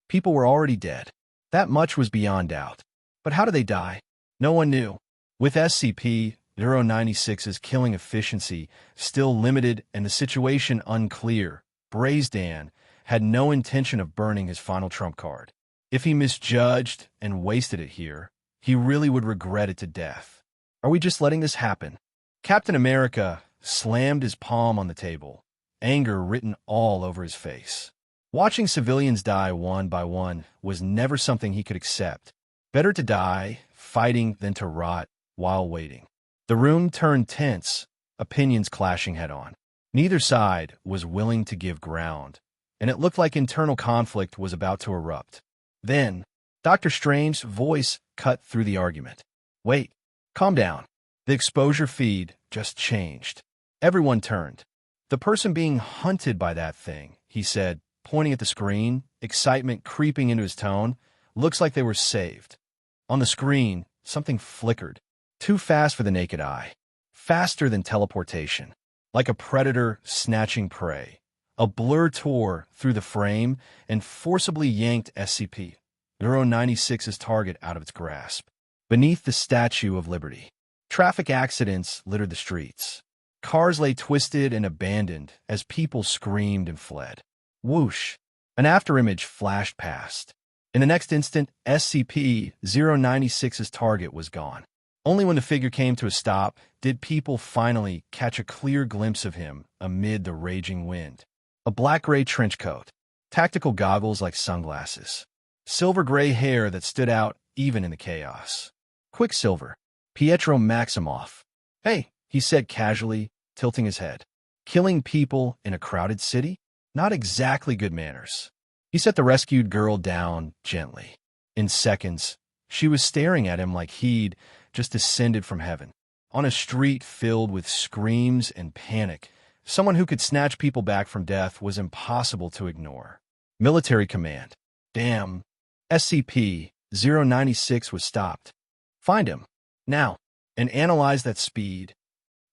People were already dead. That much was beyond doubt. But how did they die? No one knew. With SCP-096's killing efficiency still limited and the situation unclear, Brazedan had no intention of burning his final trump card. If he misjudged and wasted it here, he really would regret it to death. Are we just letting this happen? Captain America slammed his palm on the table, anger written all over his face. Watching civilians die one by one was never something he could accept. Better to die fighting than to rot while waiting. The room turned tense, opinions clashing head-on. Neither side was willing to give ground, and it looked like internal conflict was about to erupt. Then, Dr. Strange's voice cut through the argument. Wait, calm down. The exposure feed just changed. Everyone turned. The person being hunted by that thing, he said, pointing at the screen, excitement creeping into his tone, looks like they were saved. On the screen, something flickered. Too fast for the naked eye. Faster than teleportation. Like a predator snatching prey. A blur tore through the frame and forcibly yanked SCP-096's target out of its grasp. Beneath the Statue of Liberty, traffic accidents littered the streets. Cars lay twisted and abandoned as people screamed and fled. Whoosh! An afterimage flashed past. In the next instant, SCP-096's target was gone. Only when the figure came to a stop did people finally catch a clear glimpse of him amid the raging wind. A black-gray trench coat, tactical goggles like sunglasses, silver-gray hair that stood out even in the chaos. Quicksilver, Pietro Maximoff. Hey, he said casually, tilting his head. Killing people in a crowded city? Not exactly good manners. He set the rescued girl down gently. In seconds, she was staring at him like he'd just descended from heaven. On a street filled with screams and panic, someone who could snatch people back from death was impossible to ignore. Military command. Damn. SCP-096 was stopped. Find him, now, and analyze that speed.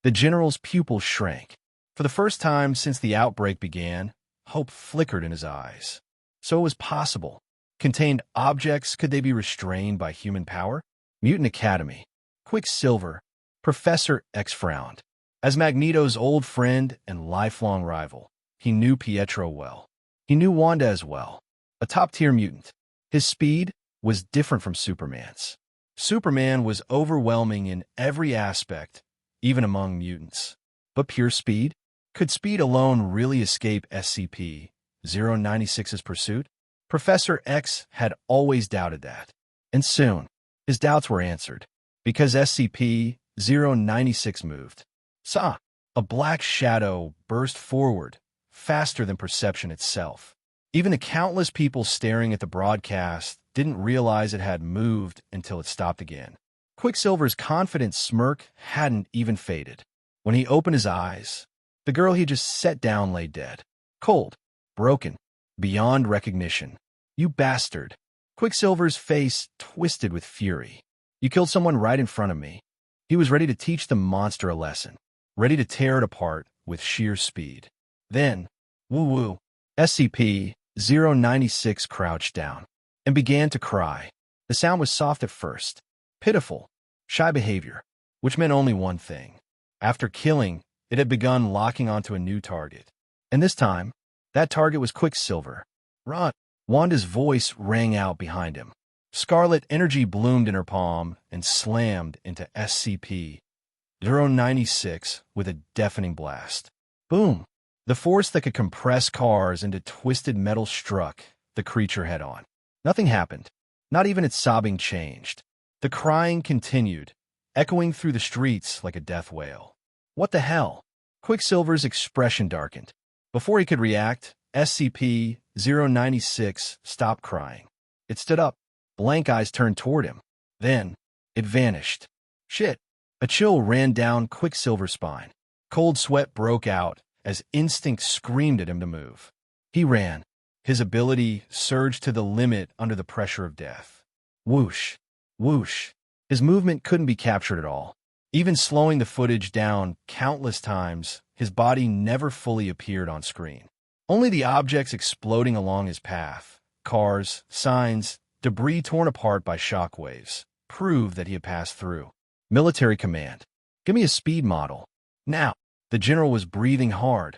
The general's pupils shrank. For the first time since the outbreak began, hope flickered in his eyes. So it was possible. Contained objects, could they be restrained by human power? Mutant Academy. Quicksilver. Professor X frowned. As Magneto's old friend and lifelong rival, he knew Pietro well. He knew Wanda as well. A top-tier mutant. His speed was different from Superman's. Superman was overwhelming in every aspect, even among mutants. But pure speed? Could speed alone really escape SCP-096's pursuit? Professor X had always doubted that. And soon, his doubts were answered. Because SCP-096 moved. Saw. A black shadow burst forward, faster than perception itself. Even the countless people staring at the broadcast didn't realize it had moved until it stopped again. Quicksilver's confident smirk hadn't even faded. When he opened his eyes, the girl he just set down lay dead. Cold. Broken. Beyond recognition. You bastard. Quicksilver's face twisted with fury. You killed someone right in front of me. He was ready to teach the monster a lesson. Ready to tear it apart with sheer speed. Then, woo-woo, SCP-096 crouched down and began to cry. The sound was soft at first, pitiful, shy behavior, which meant only one thing. After killing, it had begun locking onto a new target. And this time, that target was Quicksilver. Run! Wanda's voice rang out behind him. Scarlet energy bloomed in her palm and slammed into SCP-096 with a deafening blast. Boom! The force that could compress cars into twisted metal struck the creature head-on. Nothing happened. Not even its sobbing changed. The crying continued, echoing through the streets like a death wail. What the hell? Quicksilver's expression darkened. Before he could react, SCP-096 stopped crying. It stood up. Blank eyes turned toward him. Then, it vanished. Shit! A chill ran down Quicksilver's spine. Cold sweat broke out as instinct screamed at him to move. He ran. His ability surged to the limit under the pressure of death. Whoosh! Whoosh! His movement couldn't be captured at all. Even slowing the footage down countless times, his body never fully appeared on screen. Only the objects exploding along his path, cars, signs, debris torn apart by shock waves, proved that he had passed through. Military command. Give me a speed model. Now. The general was breathing hard,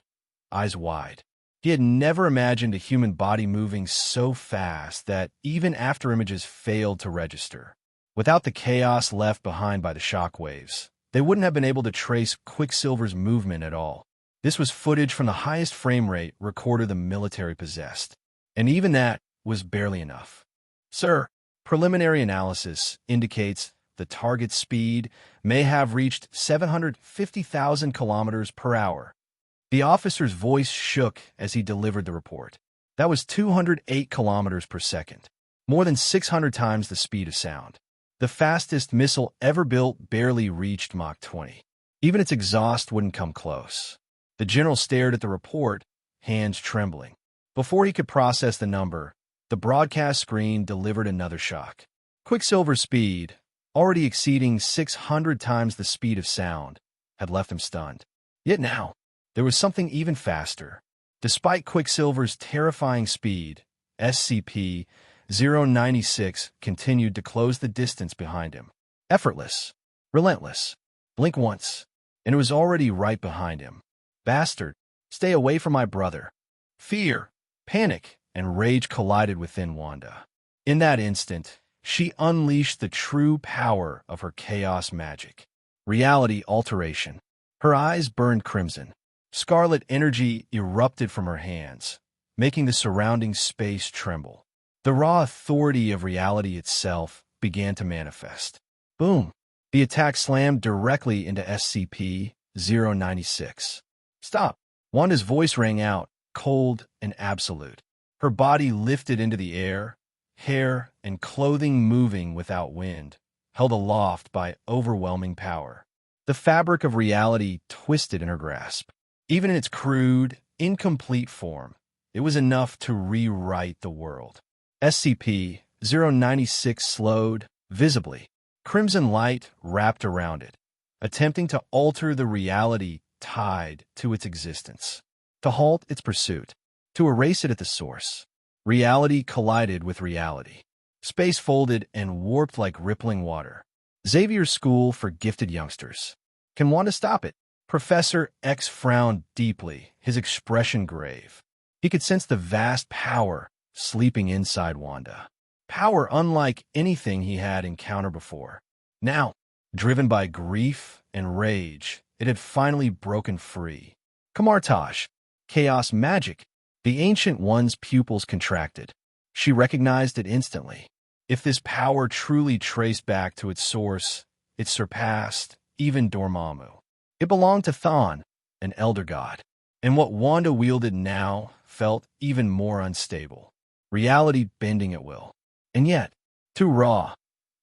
eyes wide. He had never imagined a human body moving so fast that even after images failed to register, without the chaos left behind by the shock waves, they wouldn't have been able to trace Quicksilver's movement at all. This was footage from the highest frame rate recorder the military possessed, and even that was barely enough. Sir, preliminary analysis indicates the target speed may have reached 750,000 kilometers per hour. The officer's voice shook as he delivered the report. That was 208 kilometers per second, more than 600 times the speed of sound. The fastest missile ever built barely reached Mach 20. Even its exhaust wouldn't come close. The general stared at the report, hands trembling. Before he could process the number, the broadcast screen delivered another shock. Quicksilver's speed, already exceeding 600 times the speed of sound, had left him stunned. Yet now, there was something even faster. Despite Quicksilver's terrifying speed, SCP-096 continued to close the distance behind him. Effortless, relentless. Blink once, and it was already right behind him. Bastard, stay away from my brother. Fear, panic, and rage collided within Wanda. In that instant, she unleashed the true power of her chaos magic. Reality alteration. Her eyes burned crimson. Scarlet energy erupted from her hands, making the surrounding space tremble. The raw authority of reality itself began to manifest. Boom! The attack slammed directly into SCP-096. Stop! Wanda's voice rang out, cold and absolute. Her body lifted into the air, hair and clothing moving without wind, held aloft by overwhelming power. The fabric of reality twisted in her grasp. Even in its crude, incomplete form, it was enough to rewrite the world. SCP-096 slowed, visibly. Crimson light wrapped around it, attempting to alter the reality tied to its existence, to halt its pursuit, to erase it at the source. Reality collided with reality. Space folded and warped like rippling water. Xavier's School for Gifted Youngsters. Can Wanda stop it? Professor X frowned deeply, his expression grave. He could sense the vast power sleeping inside Wanda. Power unlike anything he had encountered before. Now, driven by grief and rage, it had finally broken free. Kamartaj. Chaos magic. The Ancient One's pupils contracted. She recognized it instantly. If this power truly traced back to its source, it surpassed even Dormammu. It belonged to Thawne, an elder god, and what Wanda wielded now felt even more unstable. Reality bending at will. And yet, too raw,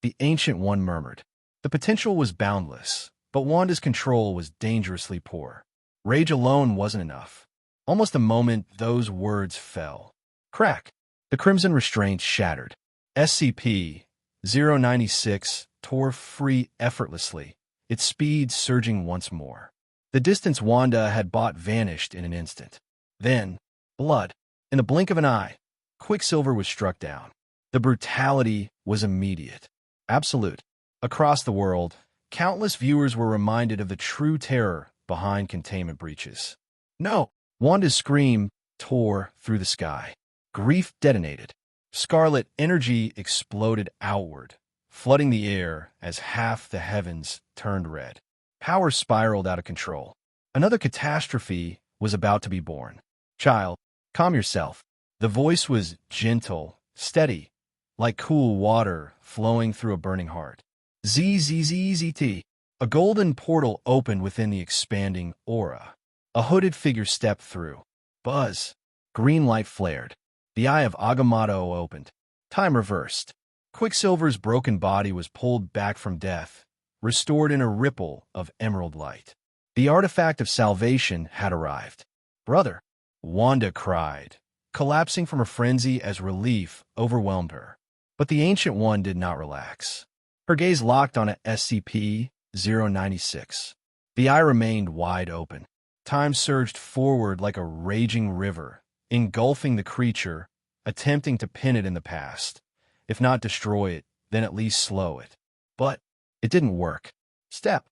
the Ancient One murmured. The potential was boundless, but Wanda's control was dangerously poor. Rage alone wasn't enough. Almost the moment those words fell. Crack! The crimson restraint shattered. SCP-096 tore free effortlessly, its speed surging once more. The distance Wanda had bought vanished in an instant. Then, blood. In the blink of an eye, Quicksilver was struck down. The brutality was immediate, absolute. Across the world, countless viewers were reminded of the true terror behind containment breaches. No! Wanda's scream tore through the sky. Grief detonated. Scarlet energy exploded outward, flooding the air as half the heavens turned red. Power spiraled out of control. Another catastrophe was about to be born. Child, calm yourself. The voice was gentle, steady, like cool water flowing through a burning heart. ZZZZT. A golden portal opened within the expanding aura. A hooded figure stepped through. Buzz. Green light flared. The eye of Agamotto opened. Time reversed. Quicksilver's broken body was pulled back from death, restored in a ripple of emerald light. The artifact of salvation had arrived. Brother, Wanda cried, collapsing from her frenzy as relief overwhelmed her. But the Ancient One did not relax. Her gaze locked on SCP-096. The eye remained wide open. Time surged forward like a raging river, engulfing the creature, attempting to pin it in the past. If not destroy it, then at least slow it. But it didn't work. Step.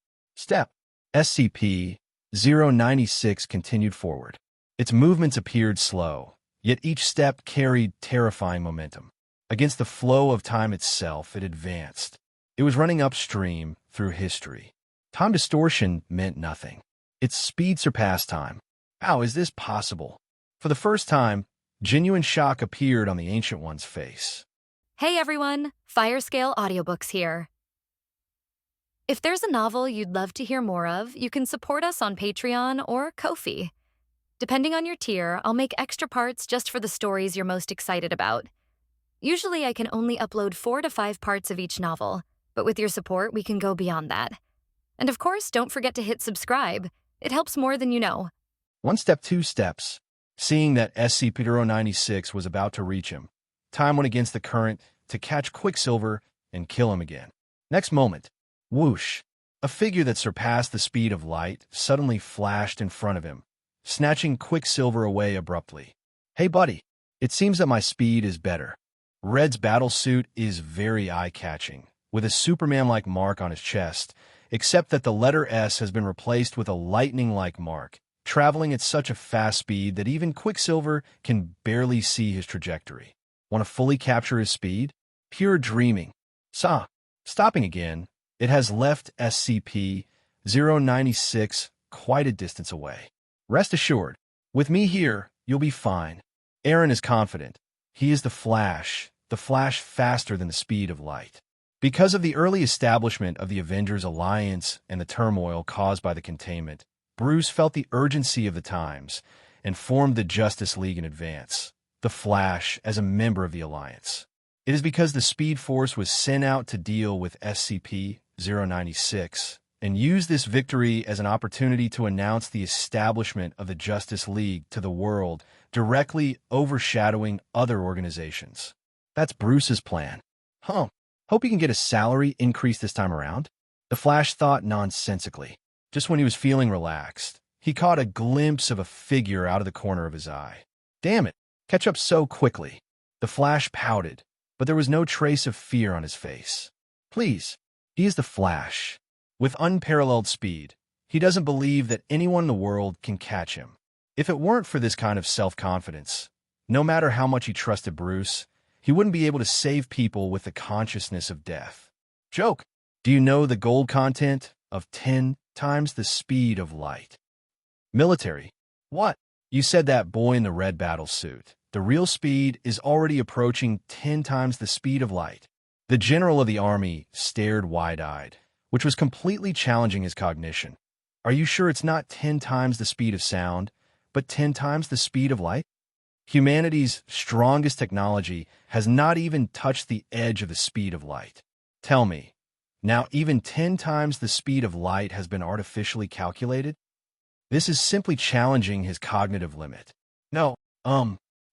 SCP-096 continued forward. Its movements appeared slow, yet each step carried terrifying momentum. Against the flow of time itself, it advanced. It was running upstream through history. Time distortion meant nothing. Its speed surpassed time. How is this possible? For the first time, genuine shock appeared on the Ancient One's face. Hey everyone, Firescale Audiobooks here. If there's a novel you'd love to hear more of, you can support us on Patreon or Ko-fi. Depending on your tier, I'll make extra parts just for the stories you're most excited about. Usually I can only upload 4 to 5 parts of each novel, but with your support, we can go beyond that. And of course, don't forget to hit subscribe. It helps more than you know. 1 step, 2 steps. Seeing that SCP-096 was about to reach him, time went against the current to catch Quicksilver and kill him again. Next moment, whoosh! A figure that surpassed the speed of light suddenly flashed in front of him, snatching Quicksilver away abruptly. Hey buddy, it seems that my speed is better. Red's battlesuit is very eye-catching, with a Superman-like mark on his chest, except that the letter S has been replaced with a lightning-like mark, traveling at such a fast speed that even Quicksilver can barely see his trajectory. Want to fully capture his speed? Pure dreaming. Stopping again, it has left SCP-096 quite a distance away. Rest assured, with me here, you'll be fine. Aaron is confident. He is the Flash faster than the speed of light. Because of the early establishment of the Avengers Alliance and the turmoil caused by the containment, Bruce felt the urgency of the times and formed the Justice League in advance, the Flash as a member of the Alliance. It is because the Speed Force was sent out to deal with SCP-096 and used this victory as an opportunity to announce the establishment of the Justice League to the world, directly overshadowing other organizations. That's Bruce's plan. Hope he can get a salary increase this time around. The Flash thought nonsensically. Just when he was feeling relaxed, he caught a glimpse of a figure out of the corner of his eye. Damn it, catch up so quickly. The Flash pouted, but there was no trace of fear on his face. Please, he is the Flash. With unparalleled speed, he doesn't believe that anyone in the world can catch him. If it weren't for this kind of self-confidence, no matter how much he trusted Bruce, he wouldn't be able to save people with the consciousness of death. Joke. Do you know the gold content of 10 times the speed of light? Military. What? You said that boy in the red battlesuit. The real speed is already approaching 10 times the speed of light. The general of the army stared wide-eyed, which was completely challenging his cognition. Are you sure it's not 10 times the speed of sound, but 10 times the speed of light? Humanity's strongest technology has not even touched the edge of the speed of light. Tell me, now even 10 times the speed of light has been artificially calculated? This is simply challenging his cognitive limit. No,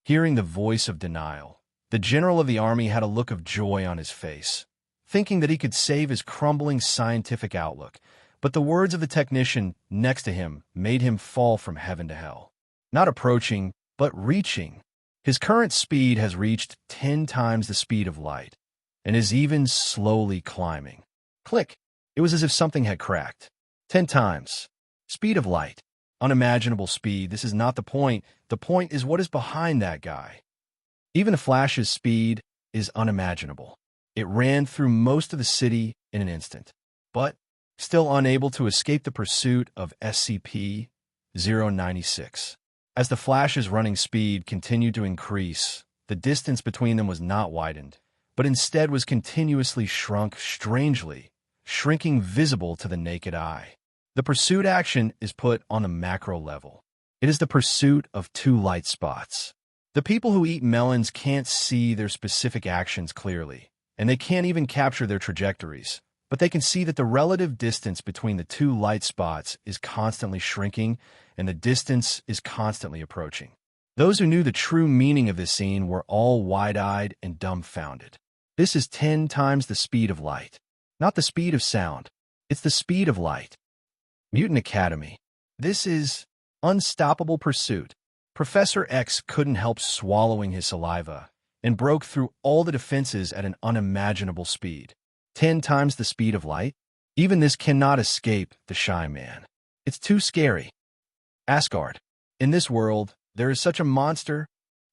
Hearing the voice of denial, the general of the army had a look of joy on his face, thinking that he could save his crumbling scientific outlook, but the words of the technician next to him made him fall from heaven to hell. Not approaching, but reaching. His current speed has reached 10 times the speed of light, and is even slowly climbing. Click! It was as if something had cracked. 10 times. Speed of light. Unimaginable speed. This is not the point. The point is what is behind that guy. Even the Flash's speed is unimaginable. It ran through most of the city in an instant, but still unable to escape the pursuit of SCP-096. As the Flash's running speed continued to increase, the distance between them was not widened, but instead was continuously shrunk strangely, shrinking visible to the naked eye. The pursuit action is put on the macro level. It is the pursuit of 2 light spots. The people who eat melons can't see their specific actions clearly, and they can't even capture their trajectories, but they can see that the relative distance between the 2 light spots is constantly shrinking, and the distance is constantly approaching. Those who knew the true meaning of this scene were all wide-eyed and dumbfounded. This is 10 times the speed of light. Not the speed of sound. It's the speed of light. Mutant Academy. This is unstoppable pursuit. Professor X couldn't help swallowing his saliva and broke through all the defenses at an unimaginable speed. 10 times the speed of light? Even this cannot escape the shy man. It's too scary. Asgard. In this world, there is such a monster?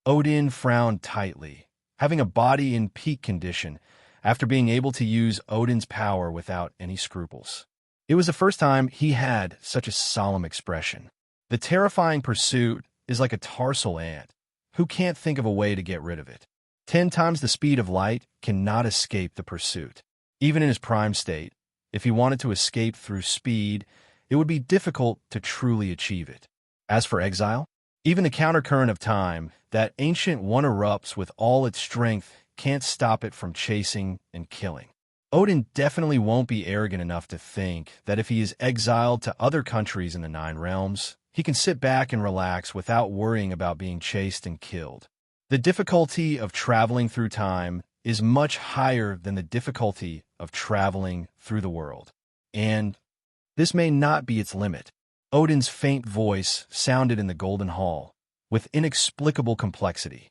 Odin frowned tightly, having a body in peak condition after being able to use Odin's power without any scruples. It was the first time he had such a solemn expression. The terrifying pursuit is like a tarsal ant, who can't think of a way to get rid of it. 10 times the speed of light cannot escape the pursuit. Even in his prime state, if he wanted to escape through speed, it would be difficult to truly achieve it. As for exile, even the countercurrent of time, that ancient one erupts with all its strength, can't stop it from chasing and killing. Odin definitely won't be arrogant enough to think that if he is exiled to other countries in the Nine Realms, he can sit back and relax without worrying about being chased and killed. The difficulty of traveling through time is much higher than the difficulty of traveling through the world. And this may not be its limit. Odin's faint voice sounded in the Golden Hall, with inexplicable complexity.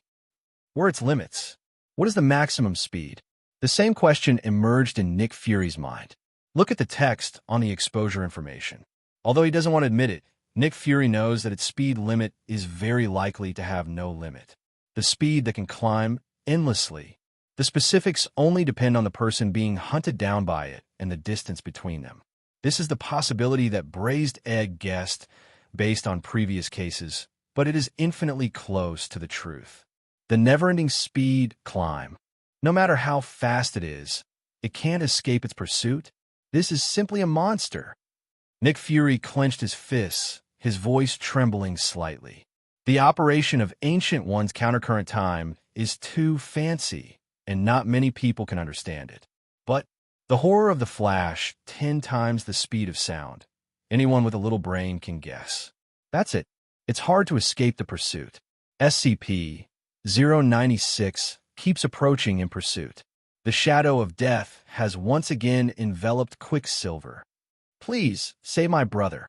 Where are its limits? What is the maximum speed? The same question emerged in Nick Fury's mind. Look at the text on the exposure information. Although he doesn't want to admit it, Nick Fury knows that its speed limit is very likely to have no limit. The speed that can climb endlessly. The specifics only depend on the person being hunted down by it and the distance between them. This is the possibility that Braised Egg guessed based on previous cases, but it is infinitely close to the truth. The never-ending speed climb. No matter how fast it is, it can't escape its pursuit. This is simply a monster. Nick Fury clenched his fists, his voice trembling slightly. The operation of Ancient One's countercurrent time is too fancy, and not many people can understand it. But the horror of the Flash, 10 times the speed of sound. Anyone with a little brain can guess. That's it. It's hard to escape the pursuit. SCP-096 keeps approaching in pursuit. The shadow of death has once again enveloped Quicksilver. Please, save my brother.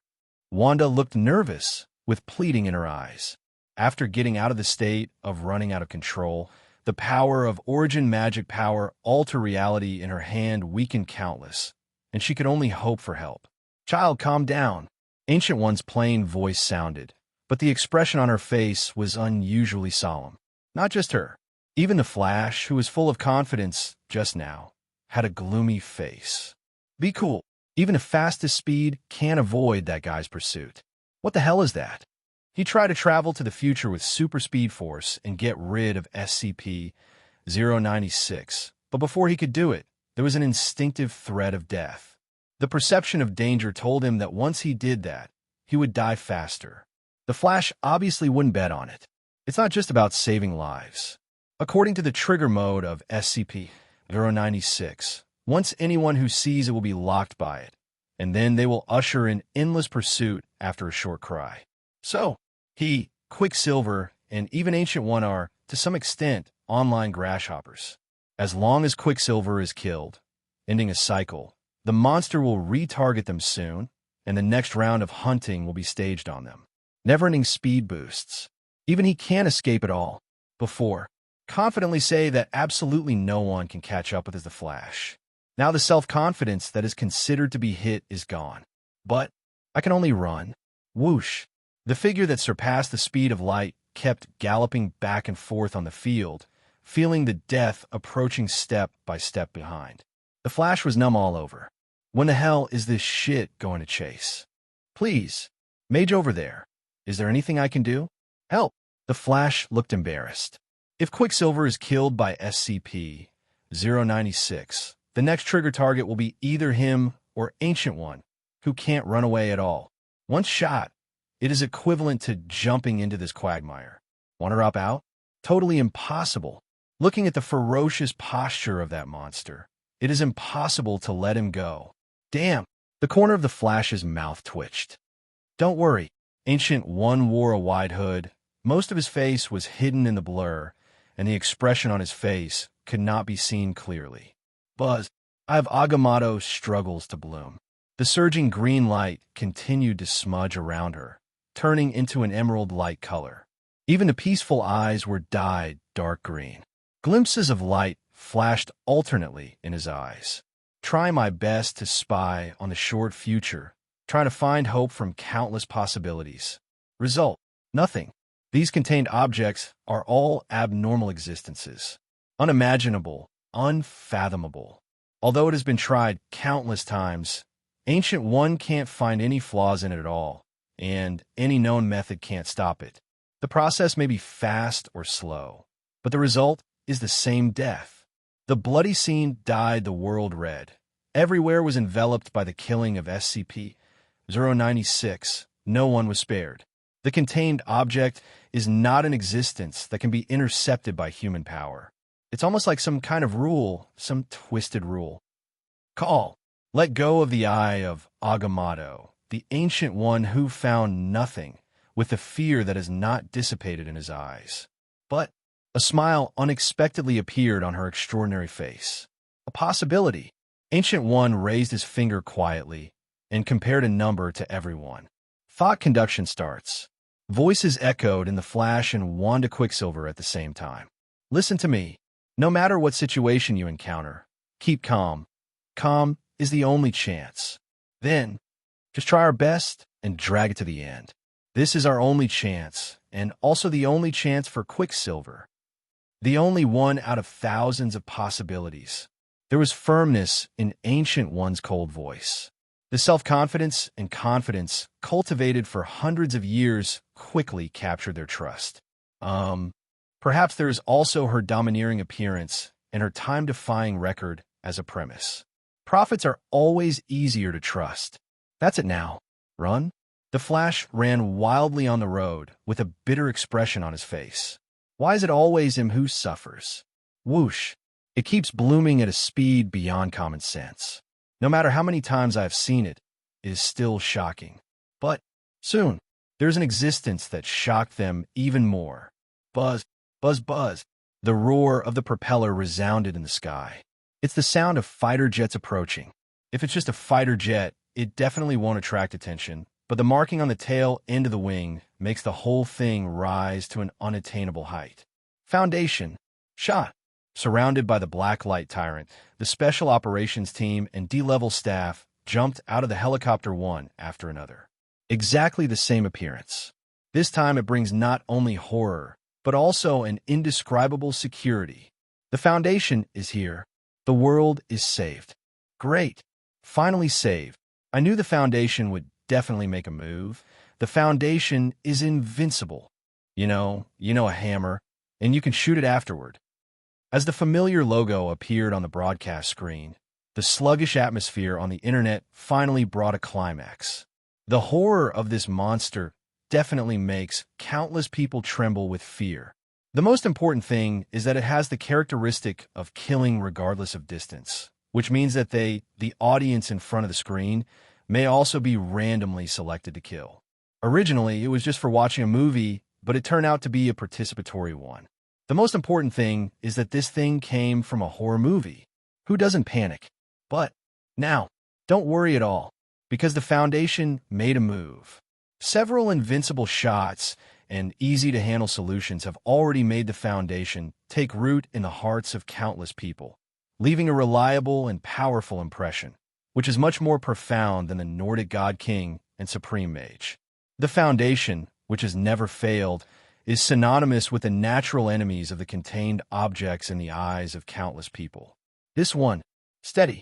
Wanda looked nervous, with pleading in her eyes. After getting out of the state of running out of control, the power of origin magic power alter reality in her hand weakened countless, and she could only hope for help. Child, calm down. Ancient One's plain voice sounded, but the expression on her face was unusually solemn. Not just her. Even the Flash, who was full of confidence just now, had a gloomy face. Be cool. Even the fastest speed can't avoid that guy's pursuit. What the hell is that? He tried to travel to the future with super speed force and get rid of SCP-096, but before he could do it, there was an instinctive threat of death. The perception of danger told him that once he did that, he would die faster. The Flash obviously wouldn't bet on it. It's not just about saving lives. According to the trigger mode of SCP-096, once anyone who sees it will be locked by it, and then they will usher in endless pursuit after a short cry. So, he, Quicksilver, and even Ancient One are, to some extent, online grasshoppers. As long as Quicksilver is killed, ending a cycle, the monster will retarget them soon, and the next round of hunting will be staged on them. Never-ending speed boosts. Even he can't escape it all. Before, confidently say that absolutely no one can catch up with as the Flash. Now the self-confidence that is considered to be hit is gone. But I can only run. Whoosh. The figure that surpassed the speed of light kept galloping back and forth on the field, feeling the death approaching step by step behind. The Flash was numb all over. When the hell is this shit going to chase? Please, Mage over there, is there anything I can do? Help! The Flash looked embarrassed. If Quicksilver is killed by SCP-096, the next trigger target will be either him or Ancient One, who can't run away at all. Once shot, it is equivalent to jumping into this quagmire. Want to hop out? Totally impossible. Looking at the ferocious posture of that monster, it is impossible to let him go. Damn! The corner of the Flash's mouth twitched. Don't worry. Ancient One wore a wide hood. Most of his face was hidden in the blur, and the expression on his face could not be seen clearly. Buzz, I have Agamotto struggles to bloom. The surging green light continued to smudge around her, turning into an emerald light color. Even the peaceful eyes were dyed dark green. Glimpses of light flashed alternately in his eyes. Try my best to spy on the short future, trying to find hope from countless possibilities. Result: nothing. These contained objects are all abnormal existences. Unimaginable, unfathomable. Although it has been tried countless times, Ancient One can't find any flaws in it at all, and any known method can't stop it. The process may be fast or slow, but the result is the same death. The bloody scene dyed the world red. Everywhere was enveloped by the killing of SCP-096. No one was spared. The contained object is not an existence that can be intercepted by human power. It's almost like some kind of rule, some twisted rule. Call. Let go of the eye of Agamotto, the Ancient One who found nothing, with the fear that has not dissipated in his eyes. But a smile unexpectedly appeared on her extraordinary face. A possibility. Ancient One raised his finger quietly and compared a number to everyone. Thought conduction starts. Voices echoed in the flash and Wanda Quicksilver at the same time. Listen to me. No matter what situation you encounter, keep calm. Calm is the only chance. Then, just try our best and drag it to the end. This is our only chance, and also the only chance for Quicksilver. The only one out of thousands of possibilities. There was firmness in Ancient One's cold voice. The self-confidence and confidence cultivated for hundreds of years quickly captured their trust. Perhaps there is also her domineering appearance and her time-defying record as a premise. Prophets are always easier to trust. That's it now. Run. The Flash ran wildly on the road with a bitter expression on his face. Why is it always him who suffers? Whoosh. It keeps blooming at a speed beyond common sense. No matter how many times I have seen it, it is still shocking. But soon, there's an existence that shocked them even more. Buzz, buzz, buzz. The roar of the propeller resounded in the sky. It's the sound of fighter jets approaching. If it's just a fighter jet, it definitely won't attract attention, but the marking on the tail end of the wing makes the whole thing rise to an unattainable height. Foundation. Shot. Surrounded by the black light tyrant, the special operations team and D-level staff jumped out of the helicopter one after another. Exactly the same appearance. This time it brings not only horror, but also an indescribable security. The Foundation is here. The world is saved. Great. Finally saved. I knew the Foundation would definitely make a move. The Foundation is invincible. You know a hammer, and you can shoot it afterward. As the familiar logo appeared on the broadcast screen, the sluggish atmosphere on the internet finally brought a climax. The horror of this monster definitely makes countless people tremble with fear. The most important thing is that it has the characteristic of killing regardless of distance, which means that the audience in front of the screen, may also be randomly selected to kill. Originally, it was just for watching a movie, but it turned out to be a participatory one. The most important thing is that this thing came from a horror movie. Who doesn't panic? But now, don't worry at all, because the Foundation made a move. Several invincible shots and easy-to-handle solutions have already made the Foundation take root in the hearts of countless people, leaving a reliable and powerful impression, which is much more profound than the Nordic God King and Supreme Mage. The Foundation, which has never failed, is synonymous with the natural enemies of the contained objects in the eyes of countless people. This one, steady.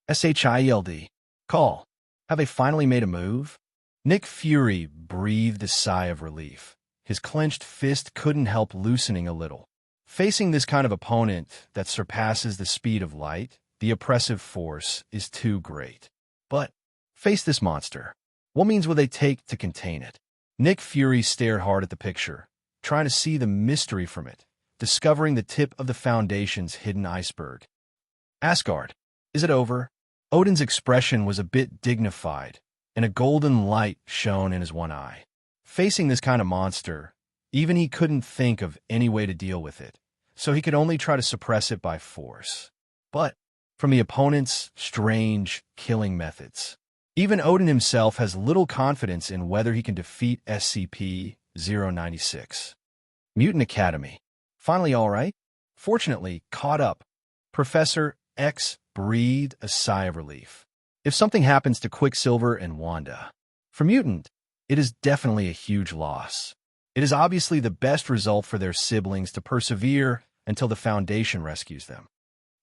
SHIELD. Call. Have they finally made a move? Nick Fury breathed a sigh of relief. His clenched fist couldn't help loosening a little. Facing this kind of opponent that surpasses the speed of light, the oppressive force is too great. But face this monster. What means will they take to contain it? Nick Fury stared hard at the picture, trying to see the mystery from it, discovering the tip of the Foundation's hidden iceberg. Asgard. Is it over? Odin's expression was a bit dignified, and a golden light shone in his one eye. Facing this kind of monster, even he couldn't think of any way to deal with it, so he could only try to suppress it by force. But from the opponent's strange killing methods, even Odin himself has little confidence in whether he can defeat SCP-096. Mutant Academy. Finally all right? Fortunately, caught up. Professor X breathed a sigh of relief. If something happens to Quicksilver and Wanda, for Mutant, it is definitely a huge loss. It is obviously the best result for their siblings to persevere until the Foundation rescues them.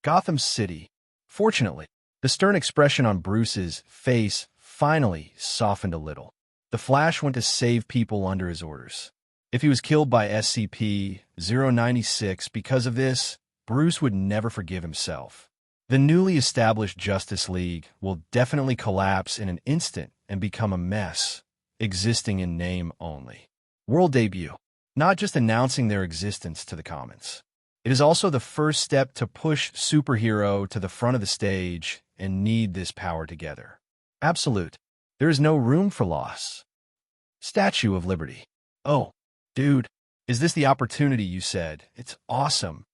Gotham City. Fortunately, the stern expression on Bruce's face finally softened a little. The Flash went to save people under his orders. If he was killed by SCP-096 because of this, Bruce would never forgive himself. The newly established Justice League will definitely collapse in an instant and become a mess, existing in name only. World debut. Not just announcing their existence to the commons. It is also the first step to push superhero to the front of the stage and need this power together. Absolute. There is no room for loss. Statue of Liberty. Oh, dude, is this the opportunity you said? It's awesome.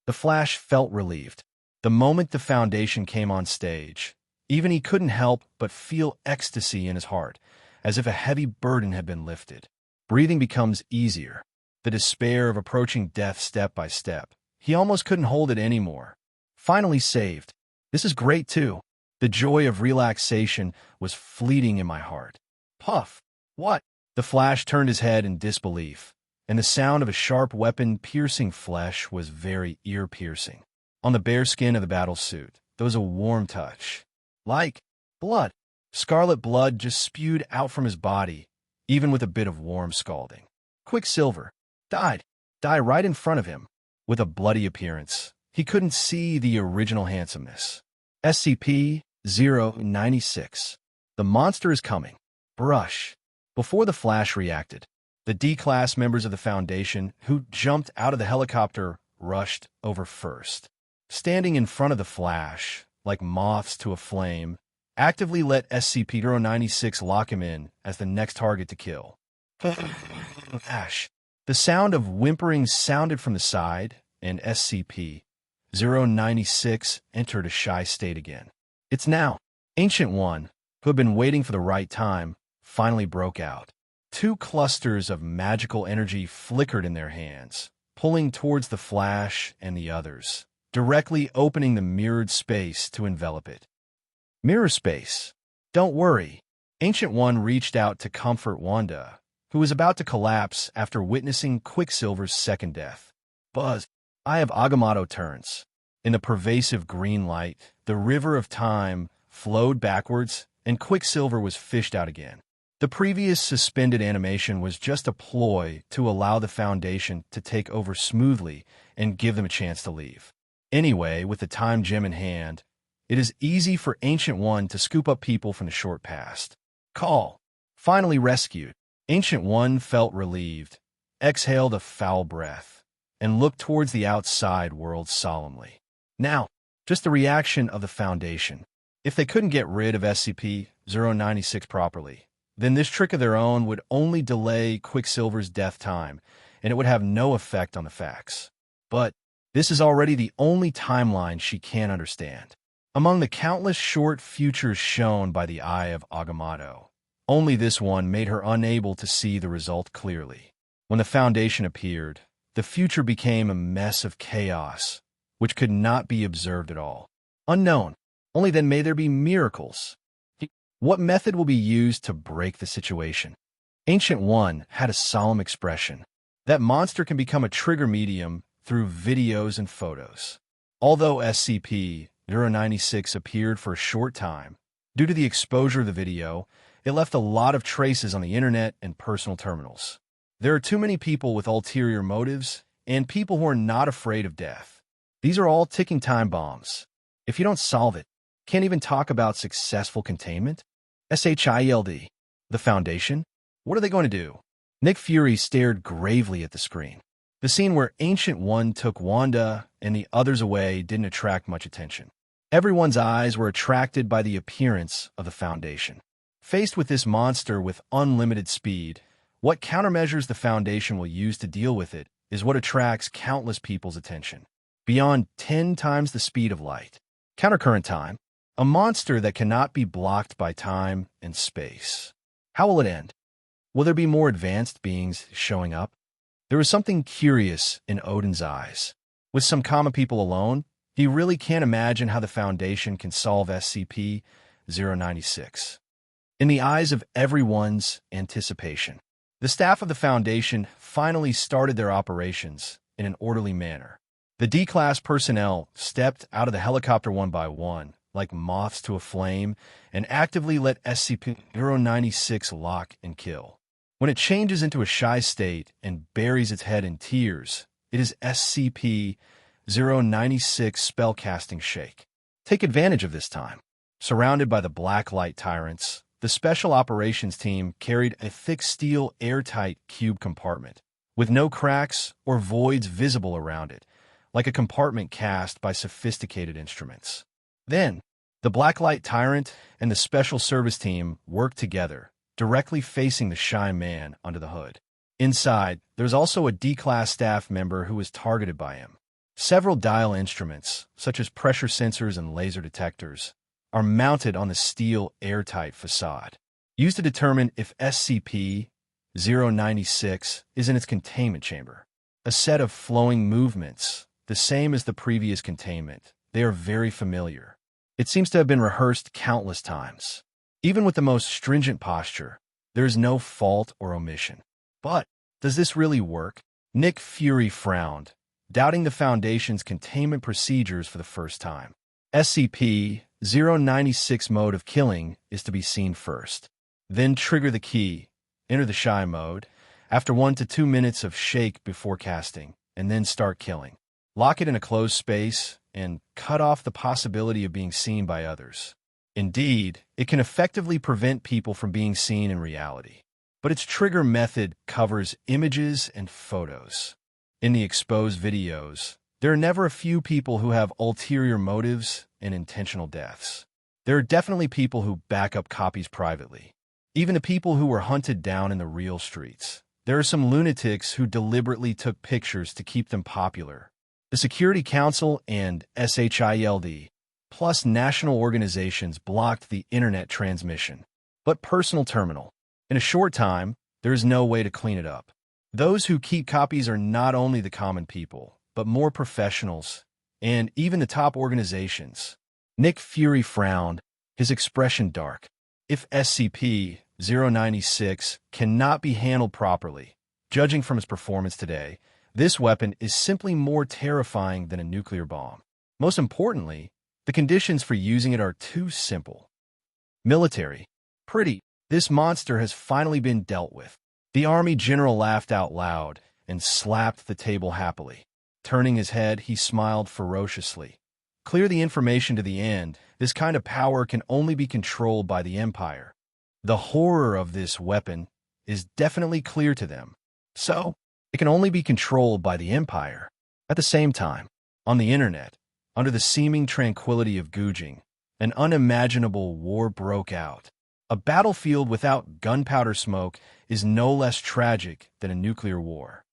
The Flash felt relieved. The moment the Foundation came on stage, even he couldn't help but feel ecstasy in his heart, as if a heavy burden had been lifted. Breathing becomes easier. The despair of approaching death step by step. He almost couldn't hold it anymore. Finally saved. This is great too. The joy of relaxation was fleeting in my heart. Puff. What? The Flash turned his head in disbelief, and the sound of a sharp weapon piercing flesh was very ear-piercing. On the bare skin of the battlesuit, there was a warm touch. Like blood. Scarlet blood just spewed out from his body, even with a bit of warm scalding. Quicksilver. Die right in front of him. With a bloody appearance, he couldn't see the original handsomeness. SCP-096. The monster is coming. Brush. Before the Flash reacted, the D-Class members of the Foundation, who jumped out of the helicopter, rushed over first. Standing in front of the Flash, like moths to a flame, actively let SCP-096 lock him in as the next target to kill. Ash. The sound of whimpering sounded from the side, and SCP-096 entered a shy state again. It's now. Ancient One, who had been waiting for the right time, finally broke out. Two clusters of magical energy flickered in their hands, pulling towards the Flash and the others, directly opening the mirrored space to envelop it. Mirror space. Don't worry. Ancient One reached out to comfort Wanda, who was about to collapse after witnessing Quicksilver's second death. Buzz. Eye of Agamotto turns. In the pervasive green light, the river of time flowed backwards, and Quicksilver was fished out again. The previous suspended animation was just a ploy to allow the Foundation to take over smoothly and give them a chance to leave. Anyway, with the time gem in hand, it is easy for Ancient One to scoop up people from the short past. Call. Finally rescued. Ancient One felt relieved, exhaled a foul breath, and looked towards the outside world solemnly. Now, just the reaction of the Foundation. If they couldn't get rid of SCP-096 properly, then this trick of their own would only delay Quicksilver's death time, and it would have no effect on the facts. But this is already the only timeline she can't understand. Among the countless short futures shown by the Eye of Agamotto, only this one made her unable to see the result clearly. When the Foundation appeared, the future became a mess of chaos, which could not be observed at all. Unknown. Only then may there be miracles. What method will be used to break the situation? Ancient One had a solemn expression. That monster can become a trigger medium through videos and photos. Although SCP-096 appeared for a short time, due to the exposure of the video, it left a lot of traces on the internet and personal terminals. There are too many people with ulterior motives and people who are not afraid of death. These are all ticking time bombs. If you don't solve it, can't even talk about successful containment? SHIELD. The Foundation? What are they going to do? Nick Fury stared gravely at the screen. The scene where Ancient One took Wanda and the others away didn't attract much attention. Everyone's eyes were attracted by the appearance of the Foundation. Faced with this monster with unlimited speed, what countermeasures the Foundation will use to deal with it is what attracts countless people's attention. Beyond 10 times the speed of light. Countercurrent time. A monster that cannot be blocked by time and space. How will it end? Will there be more advanced beings showing up? There was something curious in Odin's eyes. With some common people alone, he really can't imagine how the Foundation can solve SCP-096. In the eyes of everyone's anticipation, the staff of the Foundation finally started their operations in an orderly manner. The D-Class personnel stepped out of the helicopter one by one, like moths to a flame, and actively let SCP-096 lock and kill. When it changes into a shy state and buries its head in tears, it is SCP-096 spellcasting shake. Take advantage of this time. Surrounded by the black light tyrants, the Special Operations Team carried a thick steel airtight cube compartment, with no cracks or voids visible around it, like a compartment cast by sophisticated instruments. Then, the Blacklight Tyrant and the Special Service Team worked together, directly facing the shy man under the hood. Inside, there was also a D-Class staff member who was targeted by him. Several dial instruments, such as pressure sensors and laser detectors, are mounted on the steel airtight facade, used to determine if SCP-096 is in its containment chamber. A set of flowing movements, the same as the previous containment. They are very familiar. It seems to have been rehearsed countless times. Even with the most stringent posture, there is no fault or omission. But does this really work? Nick Fury frowned, doubting the Foundation's containment procedures for the first time. SCP-096 mode of killing is to be seen first. Then trigger the key, enter the shy mode, after 1 to 2 minutes of shake before casting, and then start killing. Lock it in a closed space, and cut off the possibility of being seen by others. Indeed, it can effectively prevent people from being seen in reality. But its trigger method covers images and photos. In the exposed videos, there are never a few people who have ulterior motives and intentional deaths. There are definitely people who back up copies privately. Even the people who were hunted down in the real streets. There are some lunatics who deliberately took pictures to keep them popular. The Security Council and SHIELD, plus national organizations, blocked the internet transmission. But personal terminal. In a short time, there is no way to clean it up. Those who keep copies are not only the common people, but more professionals, and even the top organizations. Nick Fury frowned, his expression dark. If SCP-096 cannot be handled properly, judging from its performance today, this weapon is simply more terrifying than a nuclear bomb. Most importantly, the conditions for using it are too simple. Military. Pretty. This monster has finally been dealt with. The Army general laughed out loud and slapped the table happily. Turning his head, he smiled ferociously. Clear the information to the end. This kind of power can only be controlled by the Empire. The horror of this weapon is definitely clear to them. So, it can only be controlled by the Empire. At the same time, on the internet, under the seeming tranquility of Googing, an unimaginable war broke out. A battlefield without gunpowder smoke is no less tragic than a nuclear war.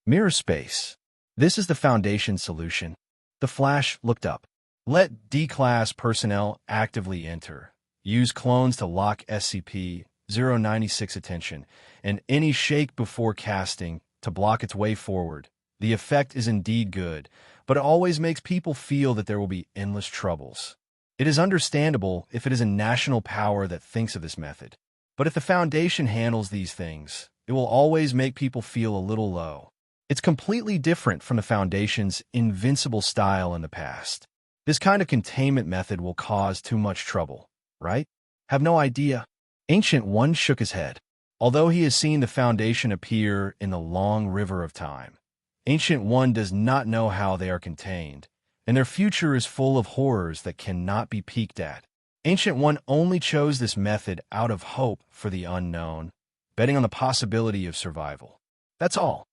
Mirror space. This is the Foundation's solution. The Flash looked up. Let D-Class personnel actively enter. Use clones to lock SCP-096 attention, and any shake before casting to block its way forward. The effect is indeed good, but it always makes people feel that there will be endless troubles. It is understandable if it is a national power that thinks of this method. But if the Foundation handles these things, it will always make people feel a little low. It's completely different from the Foundation's invincible style in the past. This kind of containment method will cause too much trouble, right? Have no idea. Ancient One shook his head. Although he has seen the Foundation appear in the long river of time, Ancient One does not know how they are contained, and their future is full of horrors that cannot be peeked at. Ancient One only chose this method out of hope for the unknown, betting on the possibility of survival. That's all.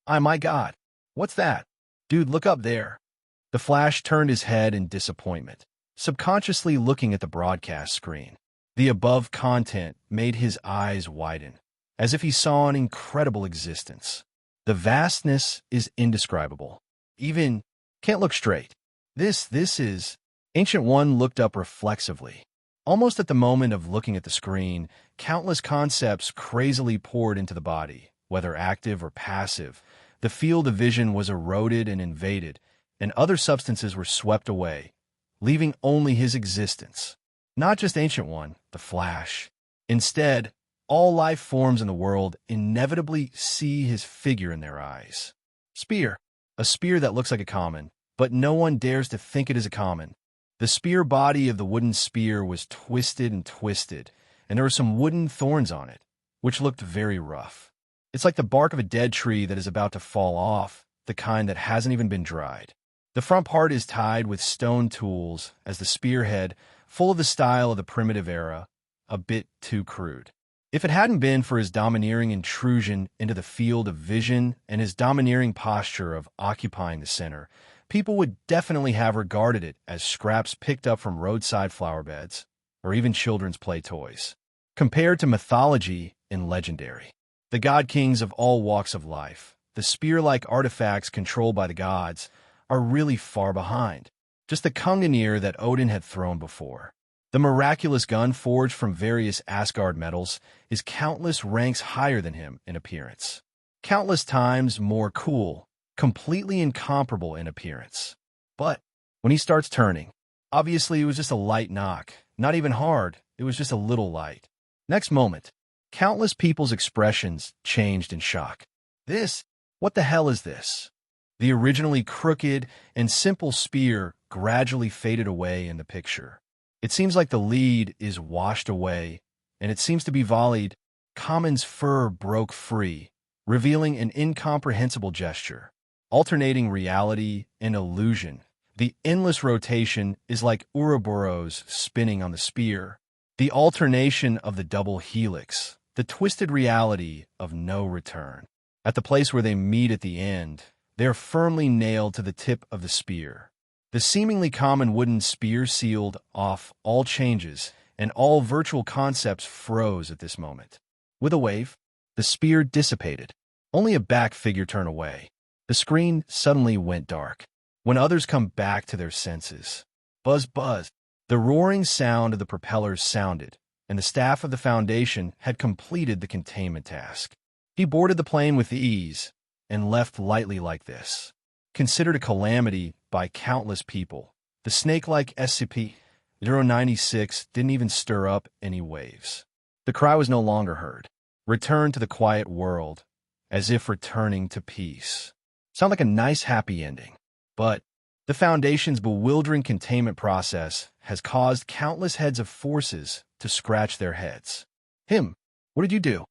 My God. What's that? Dude, look up there. The Flash turned his head in disappointment, subconsciously looking at the broadcast screen. The above content made his eyes widen, as if he saw an incredible existence. The vastness is indescribable. Even can't look straight. This is... Ancient One looked up reflexively. Almost at the moment of looking at the screen, countless concepts crazily poured into the body, whether active or passive. The field of vision was eroded and invaded, and other substances were swept away, leaving only his existence. Not just Ancient One, the Flash. Instead, all life forms in the world inevitably see his figure in their eyes. Spear. A spear that looks like a common, but no one dares to think it is a common. The spear body of the wooden spear was twisted and twisted, and there were some wooden thorns on it, which looked very rough. It's like the bark of a dead tree that is about to fall off, the kind that hasn't even been dried. The front part is tied with stone tools as the spearhead, full of the style of the primitive era, a bit too crude. If it hadn't been for his domineering intrusion into the field of vision and his domineering posture of occupying the center, people would definitely have regarded it as scraps picked up from roadside flower beds, or even children's play toys. Compared to mythology and legendary, the god kings of all walks of life, the spear-like artifacts controlled by the gods, are really far behind. Just the Kunganir that Odin had thrown before. The miraculous gun forged from various Asgard metals is countless ranks higher than him in appearance. Countless times more cool, completely incomparable in appearance. But when he starts turning, obviously it was just a light knock. Not even hard, it was just a little light. Next moment, countless people's expressions changed in shock. What the hell is this? The originally crooked and simple spear gradually faded away in the picture. It seems like the lead is washed away, and it seems to be volleyed. Common's fur broke free, revealing an incomprehensible gesture, alternating reality and illusion. The endless rotation is like Ouroboros spinning on the spear, the alternation of the double helix, the twisted reality of no return. At the place where they meet at the end, they are firmly nailed to the tip of the spear. The seemingly common wooden spear sealed off all changes, and all virtual concepts froze at this moment. With a wave, the spear dissipated. Only a back figure turned away. The screen suddenly went dark. When others come back to their senses. Buzz, buzz. The roaring sound of the propellers sounded, and the staff of the Foundation had completed the containment task. He boarded the plane with ease and left lightly like this. Considered a calamity by countless people, the snake-like SCP-096 didn't even stir up any waves. The cry was no longer heard. Return to the quiet world, as if returning to peace. Sound like a nice happy ending. But the Foundation's bewildering containment process has caused countless heads of forces to scratch their heads. Him, what did you do?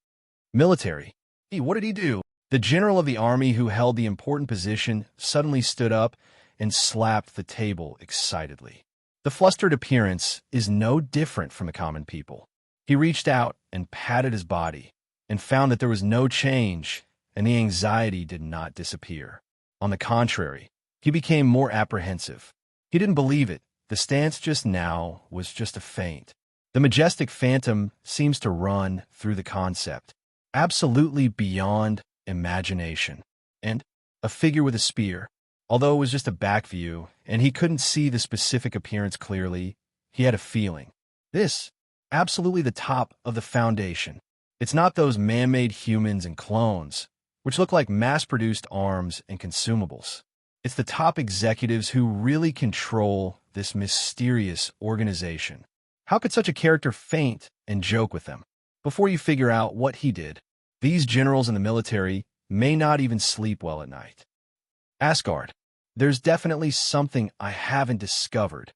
Military, what did he do? The general of the army who held the important position suddenly stood up and slapped the table excitedly. The flustered appearance is no different from the common people. He reached out and patted his body and found that there was no change, and the anxiety did not disappear. On the contrary, he became more apprehensive. He didn't believe it. The stance just now was just a feint. The majestic phantom seems to run through the concept, absolutely beyond imagination. And a figure with a spear. Although it was just a back view, and he couldn't see the specific appearance clearly, he had a feeling. This, absolutely the top of the Foundation. It's not those man-made humans and clones, which look like mass-produced arms and consumables. It's the top executives who really control this mysterious organization. How could such a character faint and joke with them? Before you figure out what he did, these generals in the military may not even sleep well at night. Asgard. There's definitely something I haven't discovered.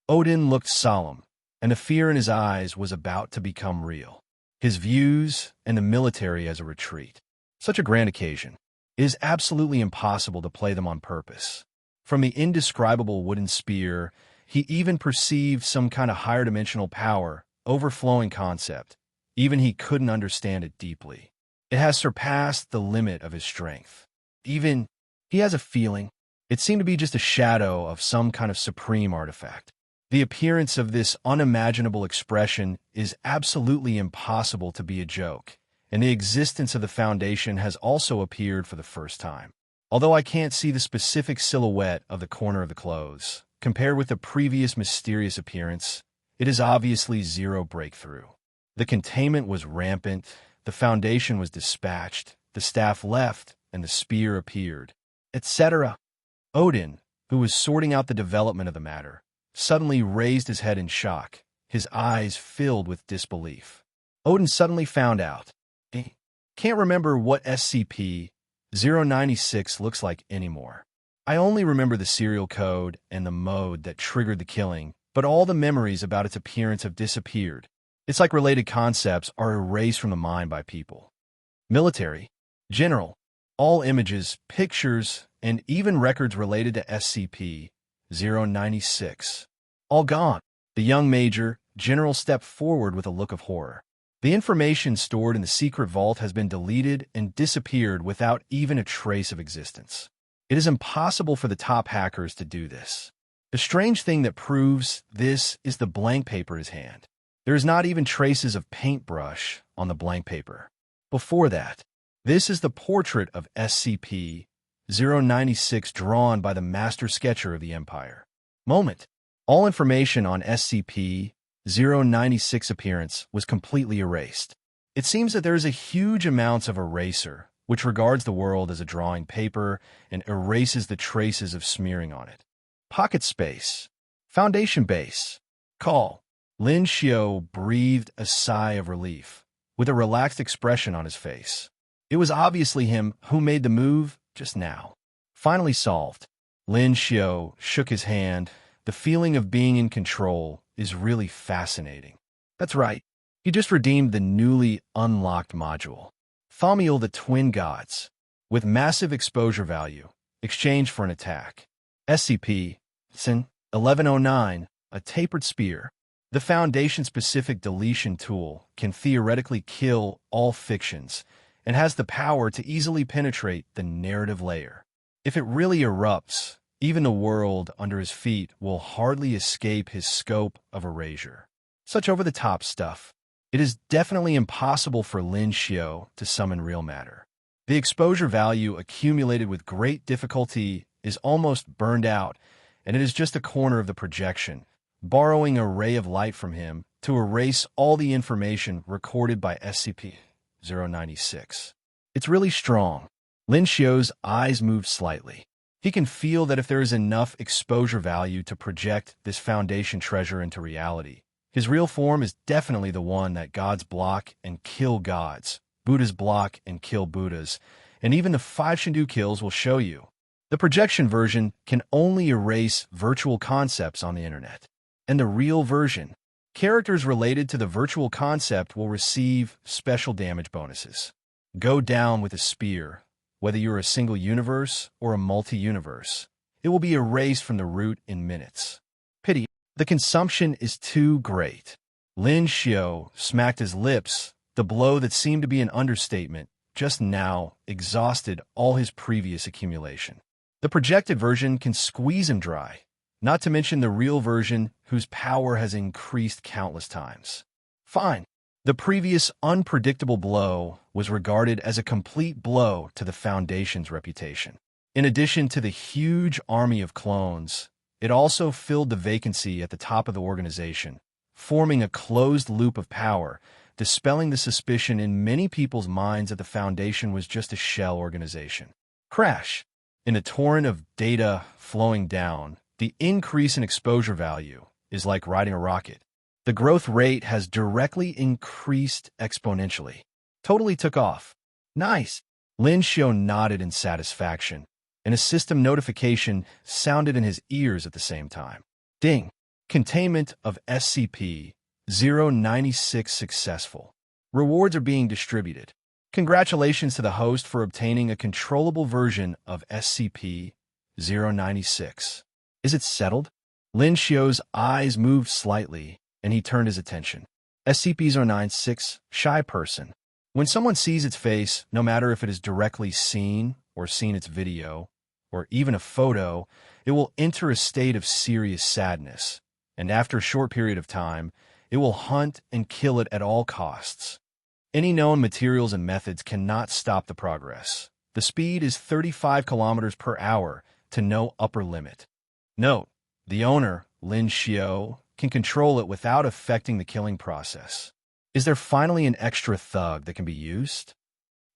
Odin looked solemn, and the fear in his eyes was about to become real. His views and the military as a retreat. Such a grand occasion. It is absolutely impossible to play them on purpose. From the indescribable wooden spear, he even perceived some kind of higher dimensional power, overflowing concept. Even he couldn't understand it deeply. It has surpassed the limit of his strength. Even he has a feeling. It seemed to be just a shadow of some kind of supreme artifact. The appearance of this unimaginable expression is absolutely impossible to be a joke, and the existence of the Foundation has also appeared for the first time. Although I can't see the specific silhouette of the corner of the clothes, compared with the previous mysterious appearance, it is obviously zero breakthrough. The containment was rampant, the Foundation was dispatched, the staff left, and the spear appeared, etc. Odin, who was sorting out the development of the matter, suddenly raised his head in shock, his eyes filled with disbelief. Odin suddenly found out. Can't remember what SCP-096 looks like anymore. I only remember the serial code and the mode that triggered the killing, but all the memories about its appearance have disappeared. It's like related concepts are erased from the mind by people. Military, general, all images, pictures, and even records related to SCP-096. All gone. The young Major General stepped forward with a look of horror. The information stored in the secret vault has been deleted and disappeared without even a trace of existence. It is impossible for the top hackers to do this. The strange thing that proves this is the blank paper in his hand. There is not even traces of paintbrush on the blank paper. Before that, this is the portrait of SCP-096 drawn by the master sketcher of the Empire. Moment. All information on SCP-096 appearance was completely erased. It seems that there is a huge amount of eraser, which regards the world as a drawing paper and erases the traces of smearing on it. Pocket space. Foundation base. Call. Lin Xiu breathed a sigh of relief, with a relaxed expression on his face. It was obviously him who made the move just now. Finally solved. Lin Xiu shook his hand. The feeling of being in control is really fascinating. That's right. He just redeemed the newly unlocked module. Thaumiel the Twin Gods, with massive exposure value, exchanged for an attack. SCP-1109, a tapered spear. The Foundation-specific deletion tool can theoretically kill all fictions and has the power to easily penetrate the narrative layer. If it really erupts, even the world under his feet will hardly escape his scope of erasure. Such over-the-top stuff. It is definitely impossible for Lin Xiu to summon real matter. The exposure value accumulated with great difficulty is almost burned out, and it is just a corner of the projection, borrowing a ray of light from him to erase all the information recorded by SCP-096. It's really strong. Lin Xiu's eyes moved slightly. He can feel that if there is enough exposure value to project this Foundation treasure into reality, his real form is definitely the one that gods block and kill gods, Buddhas block and kill Buddhas, and even the 5 Shindu kills will show you. The projection version can only erase virtual concepts on the internet. And the real version, characters related to the virtual concept will receive special damage bonuses. Go down with a spear, whether you're a single universe or a multi-universe. It will be erased from the root in minutes. Pity. The consumption is too great. Lin Xiu smacked his lips. The blow that seemed to be an understatement just now exhausted all his previous accumulation. The projected version can squeeze him dry, not to mention the real version whose power has increased countless times. Fine. The previous unpredictable blow was regarded as a complete blow to the Foundation's reputation. In addition to the huge army of clones, it also filled the vacancy at the top of the organization, forming a closed loop of power, dispelling the suspicion in many people's minds that the Foundation was just a shell organization. Crash. In a torrent of data flowing down, the increase in exposure value is like riding a rocket. The growth rate has directly increased exponentially. Totally took off. Nice. Lin Xiu nodded in satisfaction, and a system notification sounded in his ears at the same time. Ding. Containment of SCP-096 successful. Rewards are being distributed. Congratulations to the host for obtaining a controllable version of SCP-096. Is it settled? Lin Xiu's eyes moved slightly, and he turned his attention. SCP-096, shy person. When someone sees its face, no matter if it is directly seen or seen its video, or even a photo, it will enter a state of serious sadness, and after a short period of time, it will hunt and kill it at all costs. Any known materials and methods cannot stop the progress. The speed is 35 kilometers per hour to no upper limit. Note, the owner, Lin Xiu, can control it without affecting the killing process. Is there finally an extra thug that can be used?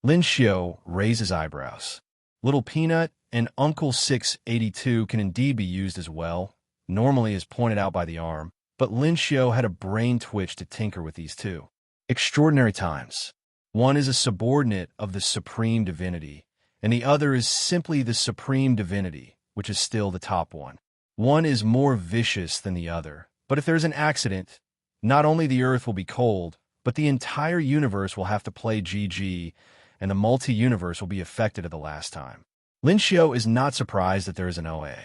Lin Xiu raised his eyebrows. Little Peanut and Uncle 682 can indeed be used as well, normally as pointed out by the arm, but Lin Xiu had a brain twitch to tinker with these two. Extraordinary times. One is a subordinate of the supreme divinity, and the other is simply the supreme divinity, which is still the top one. One is more vicious than the other, but if there's an accident, not only the Earth will be cold, but the entire universe will have to play GG, and the multi-universe will be affected at the last time. Lin Xiu is not surprised that there is an OA.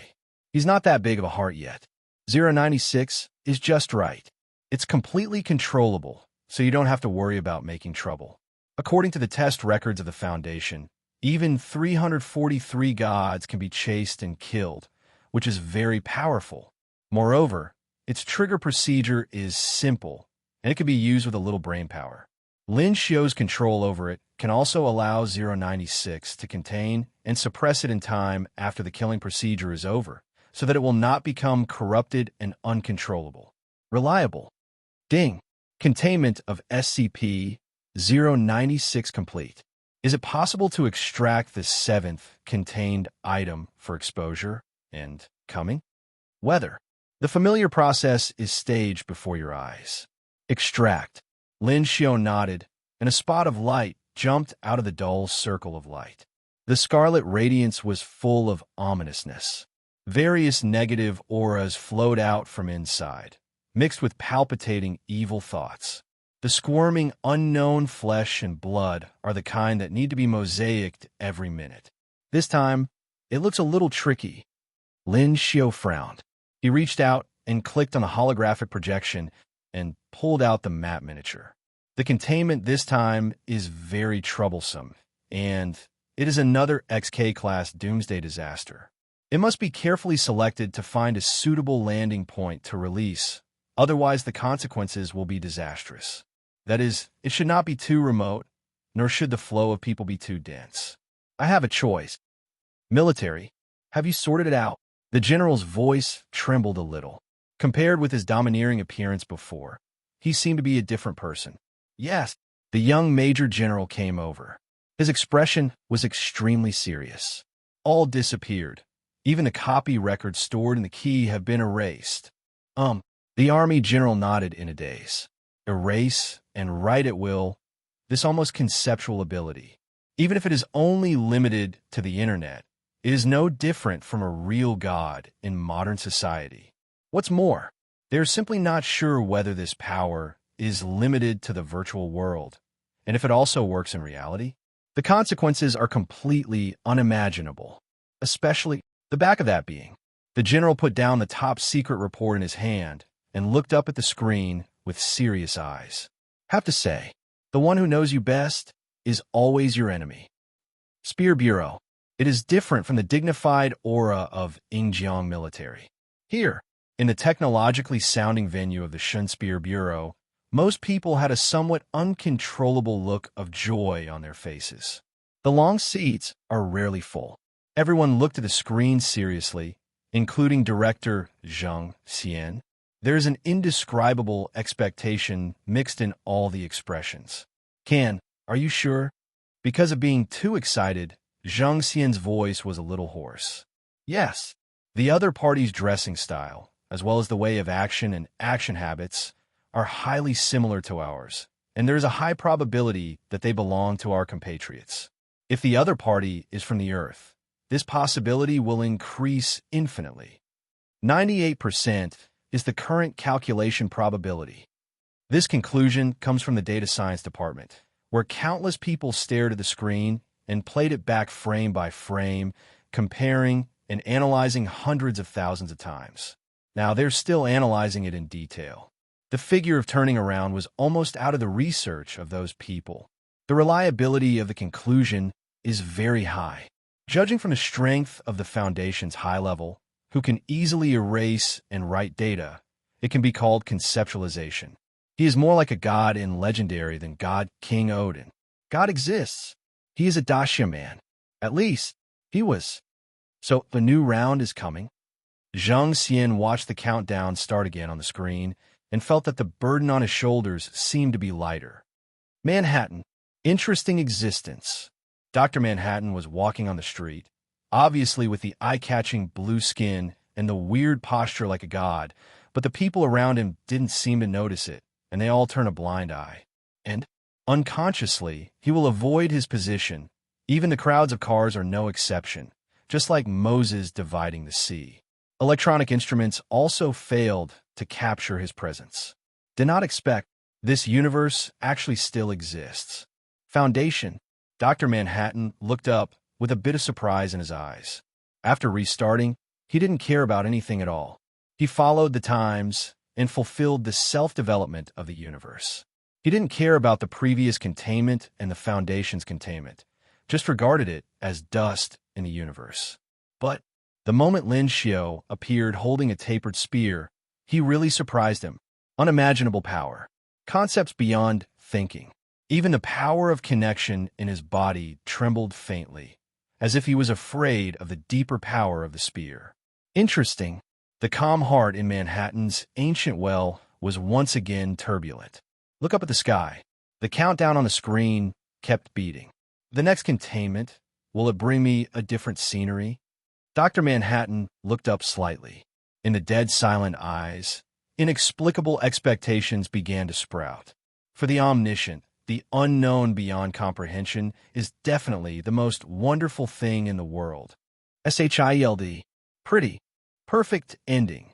He's not that big of a heart yet. 096 is just right. It's completely controllable, so you don't have to worry about making trouble. According to the test records of the Foundation, even 343 gods can be chased and killed, which is very powerful. Moreover, its trigger procedure is simple, and it can be used with a little brain power. Lin Xiu's control over it can also allow 096 to contain and suppress it in time after the killing procedure is over, so that it will not become corrupted and uncontrollable. Reliable. Ding. Containment of SCP-096 complete. Is it possible to extract the 7th contained item for exposure and coming? Weather. The familiar process is staged before your eyes. Extract. Lin Xiu nodded, and a spot of light jumped out of the dull circle of light. The scarlet radiance was full of ominousness. Various negative auras flowed out from inside, mixed with palpitating evil thoughts. The squirming unknown flesh and blood are the kind that need to be mosaicked every minute. This time, it looks a little tricky. Lin Xiu frowned. He reached out and clicked on the holographic projection and pulled out the map miniature. The containment this time is very troublesome, and it is another XK-class doomsday disaster. It must be carefully selected to find a suitable landing point to release, otherwise the consequences will be disastrous. That is, it should not be too remote, nor should the flow of people be too dense. I have a choice. Military, have you sorted it out? The general's voice trembled a little. Compared with his domineering appearance before, he seemed to be a different person. Yes, the young major general came over. His expression was extremely serious. All disappeared. Even the copy records stored in the key have been erased. The army general nodded in a daze. Erase and write at will, this almost conceptual ability. Even if it is only limited to the internet, it is no different from a real god in modern society. What's more, they're simply not sure whether this power is limited to the virtual world, and if it also works in reality. The consequences are completely unimaginable, especially the back of that being. The general put down the top secret report in his hand and looked up at the screen with serious eyes. Have to say, the one who knows you best is always your enemy. Spear Bureau. It is different from the dignified aura of Yingjiang military. Here, in the technologically sounding venue of the Shun Spear Bureau, most people had a somewhat uncontrollable look of joy on their faces. The long seats are rarely full. Everyone looked at the screen seriously, including director Zhang Xian. There is an indescribable expectation mixed in all the expressions. Can, are you sure? Because of being too excited, Zhang Xian's voice was a little hoarse. Yes, the other party's dressing style, as well as the way of action and action habits, are highly similar to ours, and there is a high probability that they belong to our compatriots. If the other party is from the Earth, this possibility will increase infinitely. 98% is the current calculation probability. This conclusion comes from the data science department, where countless people stared at the screen and played it back frame by frame, comparing and analyzing hundreds of thousands of times. Now, they're still analyzing it in detail. The figure of turning around was almost out of the research of those people. The reliability of the conclusion is very high. Judging from the strength of the Foundation's high level, who can easily erase and write data, it can be called conceptualization. He is more like a god in Legendary than God King Odin. God exists. He is a Dacia man. At least, he was. So, a new round is coming. Zhang Xian watched the countdown start again on the screen and felt that the burden on his shoulders seemed to be lighter. Manhattan. Interesting existence. Dr. Manhattan was walking on the street, obviously with the eye-catching blue skin and the weird posture like a god, but the people around him didn't seem to notice it, and they all turn a blind eye. And, unconsciously, he will avoid his position. Even the crowds of cars are no exception, just like Moses dividing the sea. Electronic instruments also failed to capture his presence. Did not expect this universe actually still exists. Foundation. Dr. Manhattan looked up with a bit of surprise in his eyes. After restarting, he didn't care about anything at all. He followed the times and fulfilled the self-development of the universe. He didn't care about the previous containment and the Foundation's containment, just regarded it as dust in the universe. But the moment Lin Xiu appeared holding a tapered spear, he really surprised him. Unimaginable power. Concepts beyond thinking. Even the power of connection in his body trembled faintly, as if he was afraid of the deeper power of the spear. Interesting. The calm heart in Manhattan's ancient well was once again turbulent. Look up at the sky. The countdown on the screen kept beating. The next containment, will it bring me a different scenery? Dr. Manhattan looked up slightly. In the dead silent eyes, inexplicable expectations began to sprout. For the omniscient, the unknown beyond comprehension is definitely the most wonderful thing in the world. SHIELD. Pretty. Perfect ending.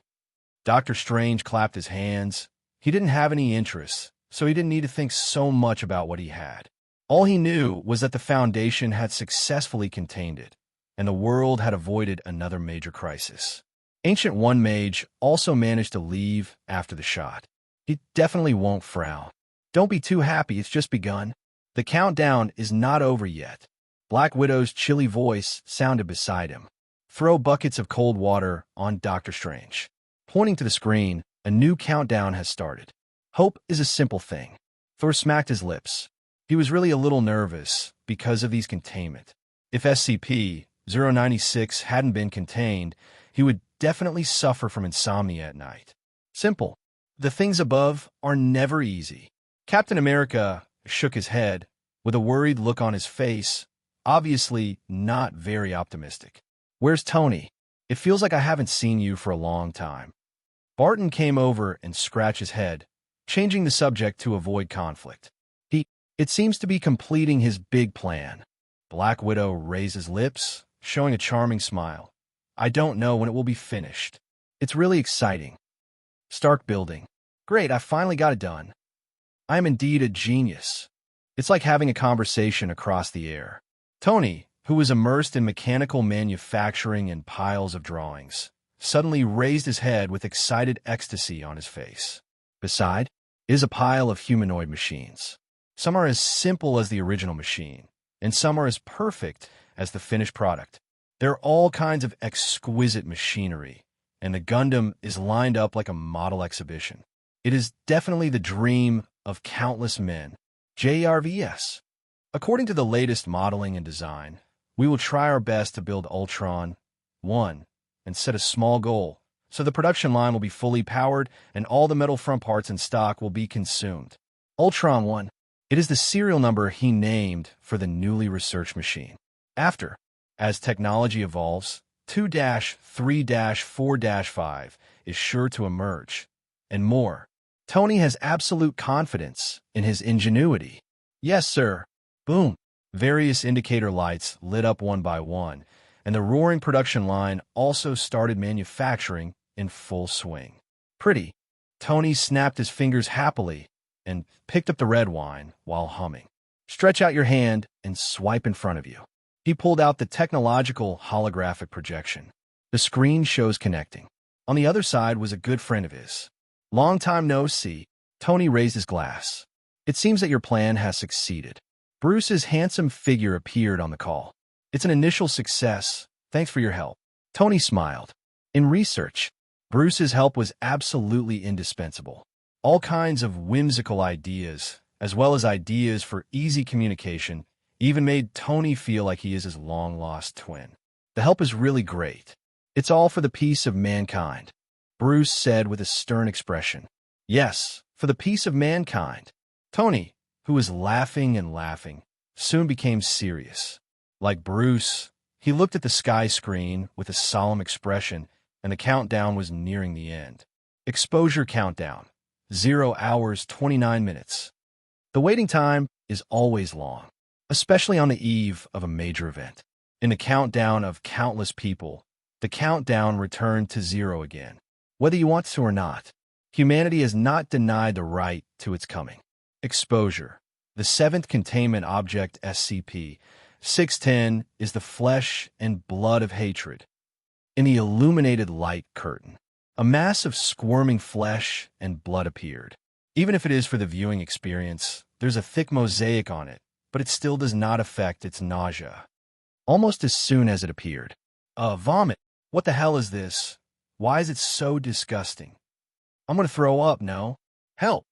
Dr. Strange clapped his hands. He didn't have any interests, so he didn't need to think so much about what he had. All he knew was that the Foundation had successfully contained it, and the world had avoided another major crisis. Ancient One Mage also managed to leave after the shot. He definitely won't frown. Don't be too happy, it's just begun. The countdown is not over yet. Black Widow's chilly voice sounded beside him. Throw buckets of cold water on Dr. Strange. Pointing to the screen, a new countdown has started. Hope is a simple thing. Thor smacked his lips. He was really a little nervous because of these containment. If SCP-096 hadn't been contained, he would definitely suffer from insomnia at night. Simple. The things above are never easy. Captain America shook his head, with a worried look on his face, obviously not very optimistic. Where's Tony? It feels like I haven't seen you for a long time. Barton came over and scratched his head, changing the subject to avoid conflict. It seems to be completing his big plan. Black Widow raised his lips, showing a charming smile. I don't know when it will be finished. It's really exciting. Stark Building. Great, I finally got it done. I am indeed a genius. It's like having a conversation across the air. Tony, who was immersed in mechanical manufacturing and piles of drawings, suddenly raised his head with excited ecstasy on his face. Beside is a pile of humanoid machines. Some are as simple as the original machine, and some are as perfect as the finished product. There are all kinds of exquisite machinery, and the Gundam is lined up like a model exhibition. It is definitely the dream of countless men. JRVS. According to the latest modeling and design, we will try our best to build Ultron 1 and set a small goal, so the production line will be fully powered and all the metal front parts in stock will be consumed. Ultron 1. It is the serial number he named for the newly researched machine. After, as technology evolves, 2-3-4-5 is sure to emerge, and more. Tony has absolute confidence in his ingenuity. Yes, sir. Boom. Various indicator lights lit up one by one, and the roaring production line also started manufacturing in full swing. Pretty. Tony snapped his fingers happily and picked up the red wine while humming. Stretch out your hand and swipe in front of you. He pulled out the technological holographic projection. The screen shows connecting. On the other side was a good friend of his. Long time no see. Tony raised his glass. It seems that your plan has succeeded. Bruce's handsome figure appeared on the call. It's an initial success. Thanks for your help. Tony smiled. In research, Bruce's help was absolutely indispensable. All kinds of whimsical ideas, as well as ideas for easy communication, even made Tony feel like he is his long-lost twin. The help is really great. It's all for the peace of mankind, Bruce said with a stern expression. Yes, for the peace of mankind. Tony, who was laughing and laughing, soon became serious. Like Bruce, he looked at the sky screen with a solemn expression, and the countdown was nearing the end. Exposure countdown, 0 hours 29 minutes. The waiting time is always long, especially on the eve of a major event. In the countdown of countless people, the countdown returned to 0 again. Whether you want to or not, humanity has not denied the right to its coming. Exposure. The seventh containment object SCP-610 is the flesh and blood of hatred. In the illuminated light curtain, a mass of squirming flesh and blood appeared. Even if it is for the viewing experience, there's a thick mosaic on it, but it still does not affect its nausea. Almost as soon as it appeared. Vomit. What the hell is this? Why is it so disgusting? I'm gonna throw up, no? Help!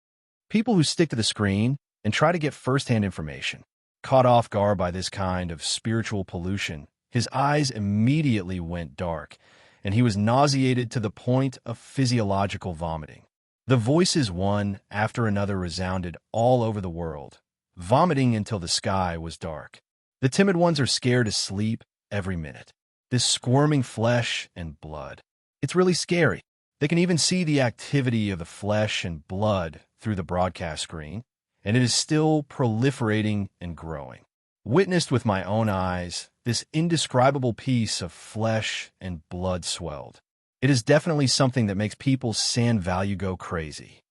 People who stick to the screen and try to get first-hand information. Caught off guard by this kind of spiritual pollution, his eyes immediately went dark, and he was nauseated to the point of physiological vomiting. The voices one after another resounded all over the world, vomiting until the sky was dark. The timid ones are scared to sleep every minute. This squirming flesh and blood. It's really scary. They can even see the activity of the flesh and blood through the broadcast screen, and it is still proliferating and growing. Witnessed with my own eyes, this indescribable piece of flesh and blood swelled. It is definitely something that makes people's sand value go crazy.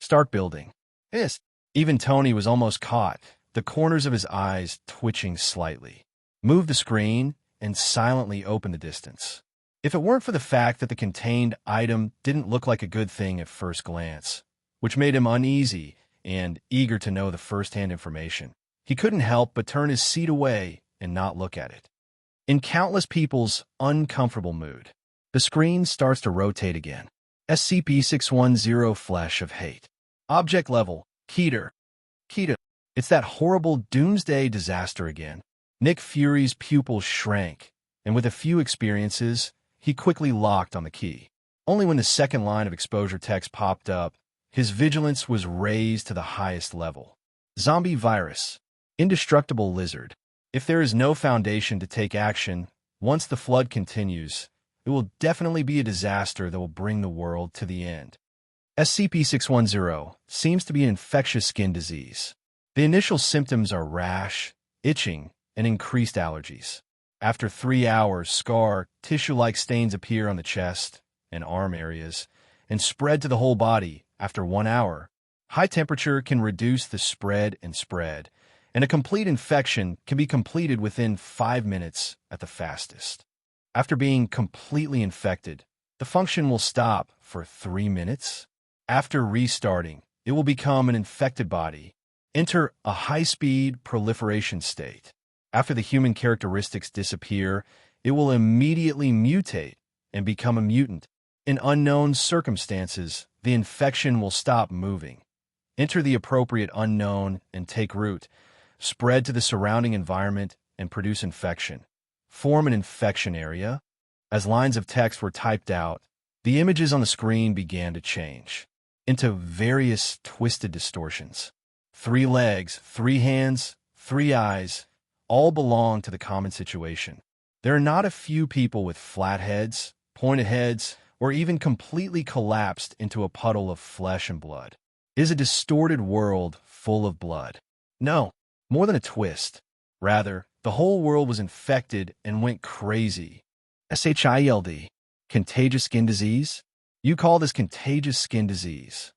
Start building. Yes. Even Tony was almost caught, the corners of his eyes twitching slightly. Move the screen and silently open the distance. If it weren't for the fact that the contained item didn't look like a good thing at first glance, which made him uneasy and eager to know the first-hand information, he couldn't help but turn his seat away and not look at it. In countless people's uncomfortable mood, the screen starts to rotate again. SCP-610 Flesh of Hate. Object level, Keter. Keter. It's that horrible doomsday disaster again. Nick Fury's pupils shrank, and with a few experiences, he quickly locked on the key. Only when the second line of exposure text popped up, his vigilance was raised to the highest level. Zombie virus. Indestructible lizard. If there is no foundation to take action, once the flood continues, it will definitely be a disaster that will bring the world to the end. SCP-610 seems to be an infectious skin disease. The initial symptoms are rash, itching, and increased allergies. After 3 hours, scar, tissue-like stains appear on the chest and arm areas and spread to the whole body. After 1 hour, high temperature can reduce the spread, and a complete infection can be completed within 5 minutes at the fastest. After being completely infected, the function will stop for 3 minutes. After restarting, it will become an infected body. Enter a high-speed proliferation state. After the human characteristics disappear, it will immediately mutate and become a mutant. In unknown circumstances, the infection will stop moving. Enter the appropriate unknown and take root. Spread to the surrounding environment and produce infection. Form an infection area. As lines of text were typed out, the images on the screen began to change into various twisted distortions. 3 legs, 3 hands, 3 eyes, all belong to the common situation. There are not a few people with flat heads, pointed heads, or even completely collapsed into a puddle of flesh and blood. It is a distorted world full of blood. No, more than a twist. Rather, the whole world was infected and went crazy. SHILD. Contagious skin disease? You call this contagious skin disease?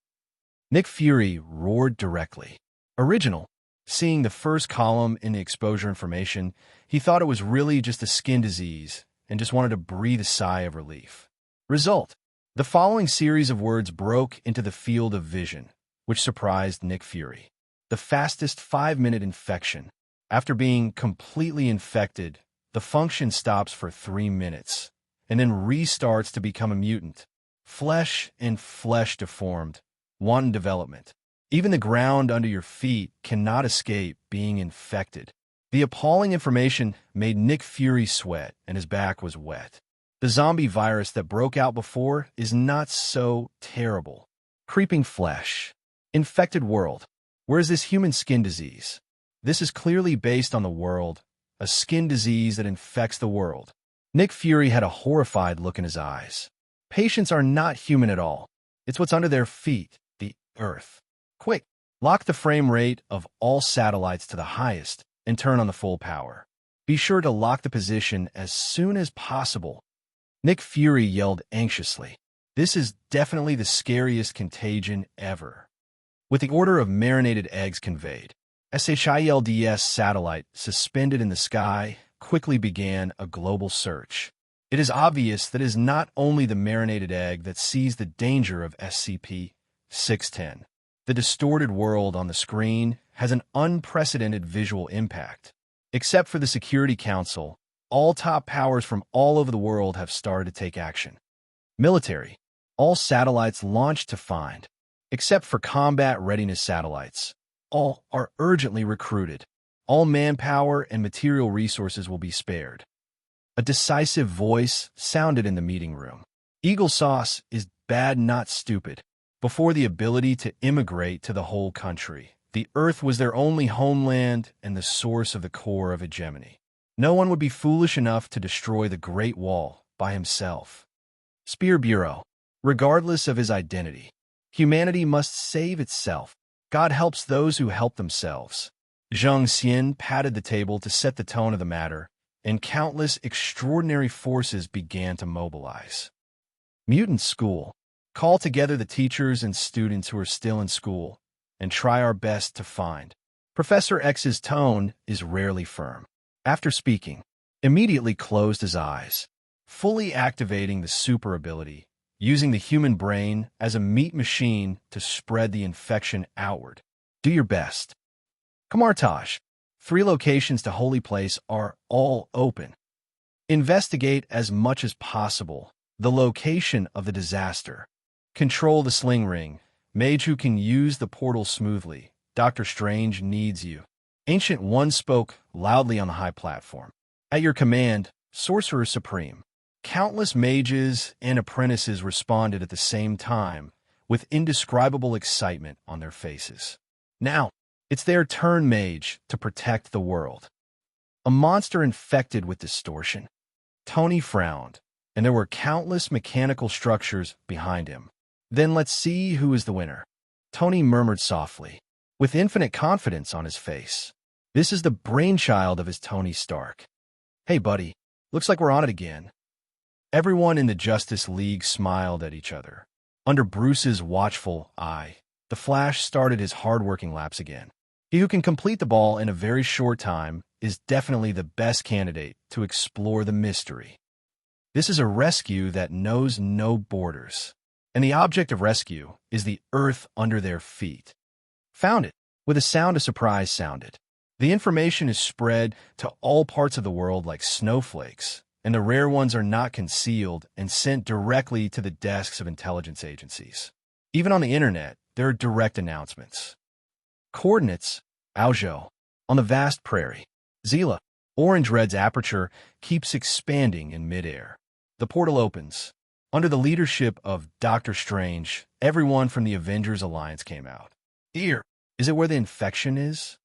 Nick Fury roared directly. Original. Seeing the first column in the exposure information, he thought it was really just a skin disease and just wanted to breathe a sigh of relief. Result. The following series of words broke into the field of vision, which surprised Nick Fury. The fastest 5-minute infection. After being completely infected, the function stops for 3 minutes and then restarts to become a mutant. Flesh and flesh deformed. Wanton development. Even the ground under your feet cannot escape being infected. The appalling information made Nick Fury sweat, and his back was wet. The zombie virus that broke out before is not so terrible. Creeping flesh. Infected world. Whereas this human skin disease, this is clearly based on the world, a skin disease that infects the world. Nick Fury had a horrified look in his eyes. Patients are not human at all. It's what's under their feet, the Earth. Quick, lock the frame rate of all satellites to the highest and turn on the full power. Be sure to lock the position as soon as possible. Nick Fury yelled anxiously. This is definitely the scariest contagion ever. With the order of marinated eggs conveyed, SHIELD's satellite, suspended in the sky, quickly began a global search. It is obvious that it is not only the marinated egg that sees the danger of SCP-610. The distorted world on the screen has an unprecedented visual impact. Except for the Security Council, all top powers from all over the world have started to take action. Military, all satellites launched to find, except for combat readiness satellites. All are urgently recruited. All manpower and material resources will be spared. A decisive voice sounded in the meeting room. Eagle Sauce is bad, not stupid. Before the ability to immigrate to the whole country, the Earth was their only homeland and the source of the core of hegemony. No one would be foolish enough to destroy the Great Wall by himself. Spear Bureau, regardless of his identity, humanity must save itself. God helps those who help themselves. Zhang Xian patted the table to set the tone of the matter, and countless extraordinary forces began to mobilize. Mutant School. Call together the teachers and students who are still in school, and try our best to find. Professor X's tone is rarely firm. After speaking, immediately closed his eyes, fully activating the super ability, using the human brain as a meat machine to spread the infection outward. Do your best. Kamartaj, 3 locations to Holy Place are all open. Investigate as much as possible the location of the disaster. Control the sling ring. Mage who can use the portal smoothly. Dr. Strange needs you. Ancient One spoke loudly on the high platform. At your command, Sorcerer Supreme. Countless mages and apprentices responded at the same time, with indescribable excitement on their faces. Now, it's their turn, Mage, to protect the world. A monster infected with distortion. Tony frowned, and there were countless mechanical structures behind him. Then let's see who is the winner. Tony murmured softly, with infinite confidence on his face. This is the brainchild of his Tony Stark. Hey, buddy, looks like we're on it again. Everyone in the Justice League smiled at each other. Under Bruce's watchful eye, the Flash started his hard-working laps again. He who can complete the ball in a very short time is definitely the best candidate to explore the mystery. This is a rescue that knows no borders, and the object of rescue is the earth under their feet. Found it, with a sound of surprise sounded. The information is spread to all parts of the world like snowflakes, and the rare ones are not concealed and sent directly to the desks of intelligence agencies. Even on the internet, there are direct announcements. Coordinates, Aozhou, on the vast prairie. Zila, Orange Red's aperture keeps expanding in midair. The portal opens. Under the leadership of Dr. Strange, everyone from the Avengers Alliance came out. Here, is it where the infection is?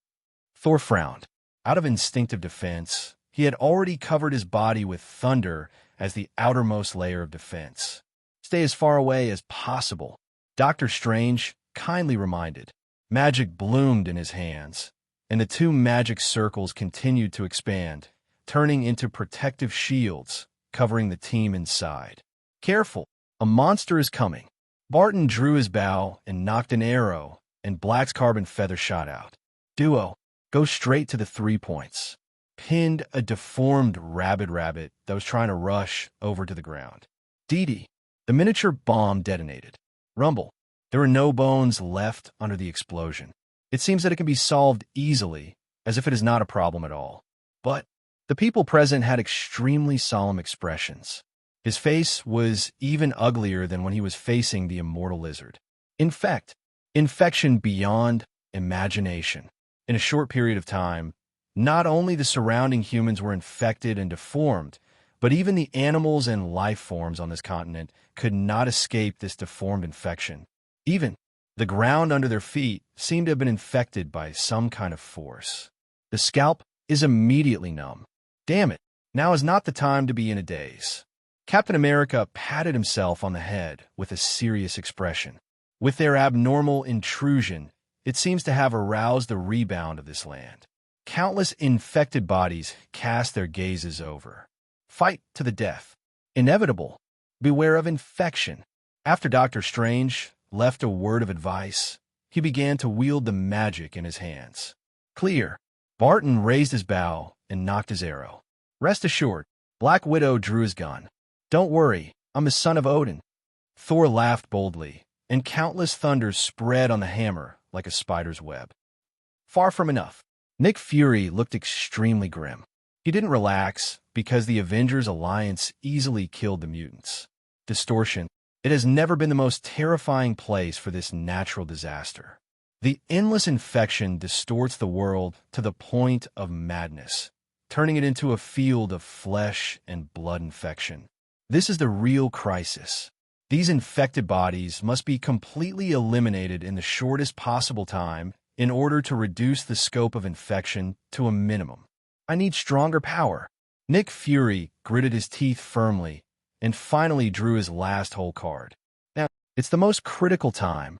Thor frowned. Out of instinctive defense, he had already covered his body with thunder as the outermost layer of defense. Stay as far away as possible, Dr. Strange kindly reminded. Magic bloomed in his hands, and the 2 magic circles continued to expand, turning into protective shields, covering the team inside. Careful, a monster is coming. Barton drew his bow and knocked an arrow, and Black's carbon feather shot out. Duo, go straight to the 3 points. Pinned a deformed rabid rabbit that was trying to rush over to the ground. Dee, the miniature bomb detonated. Rumble, there were no bones left under the explosion. It seems that it can be solved easily, as if it is not a problem at all. But the people present had extremely solemn expressions. His face was even uglier than when he was facing the immortal lizard. In fact, infection beyond imagination. In a short period of time, not only the surrounding humans were infected and deformed, but even the animals and life forms on this continent could not escape this deformed infection. Even The ground under their feet seemed to have been infected by some kind of force. The scalp is immediately numb. Damn it, now is not the time to be in a daze. Captain America patted himself on the head with a serious expression. With their abnormal intrusion, it seems to have aroused the rebound of this land. Countless infected bodies cast their gazes over. Fight to the death. Inevitable. Beware of infection. After Dr. Strange left a word of advice, he began to wield the magic in his hands. Clear. Barton raised his bow and knocked his arrow. Rest assured, Black Widow drew his gun. Don't worry, I'm a son of Odin. Thor laughed boldly, and countless thunders spread on the hammer like a spider's web. Far from enough. Nick Fury looked extremely grim. He didn't relax because the Avengers Alliance easily killed the mutants. Distortion. It has never been the most terrifying place for this natural disaster. The endless infection distorts the world to the point of madness, turning it into a field of flesh and blood infection. This is the real crisis. These infected bodies must be completely eliminated in the shortest possible time in order to reduce the scope of infection to a minimum. I need stronger power. Nick Fury gritted his teeth firmly and finally drew his last whole card. Now, it's the most critical time,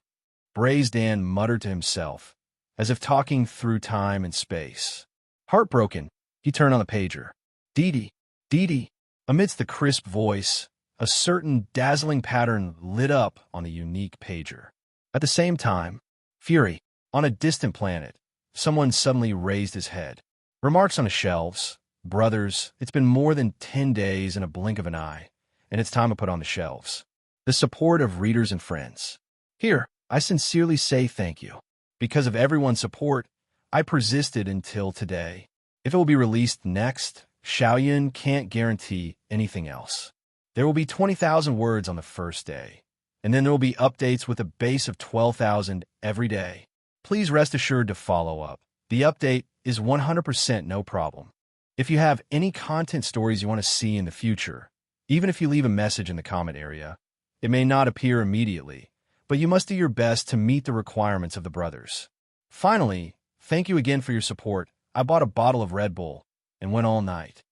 Dan muttered to himself, as if talking through time and space. Heartbroken, he turned on the pager. Dee Dee. Amidst the crisp voice, a certain dazzling pattern lit up on the unique pager. At the same time, Fury, on a distant planet, someone suddenly raised his head. Remarks on the shelves. Brothers, it's been more than 10 days in a blink of an eye, and it's time to put on the shelves. The support of readers and friends. Here, I sincerely say thank you. Because of everyone's support, I persisted until today. If it will be released next, Xiaoyan can't guarantee anything else. There will be 20,000 words on the first day, and then there will be updates with a base of 12,000 every day. Please rest assured to follow up. The update is 100% no problem. If you have any content stories you want to see in the future, even if you leave a message in the comment area, it may not appear immediately, but you must do your best to meet the requirements of the brothers. Finally, thank you again for your support. I bought a bottle of Red Bull and went all night.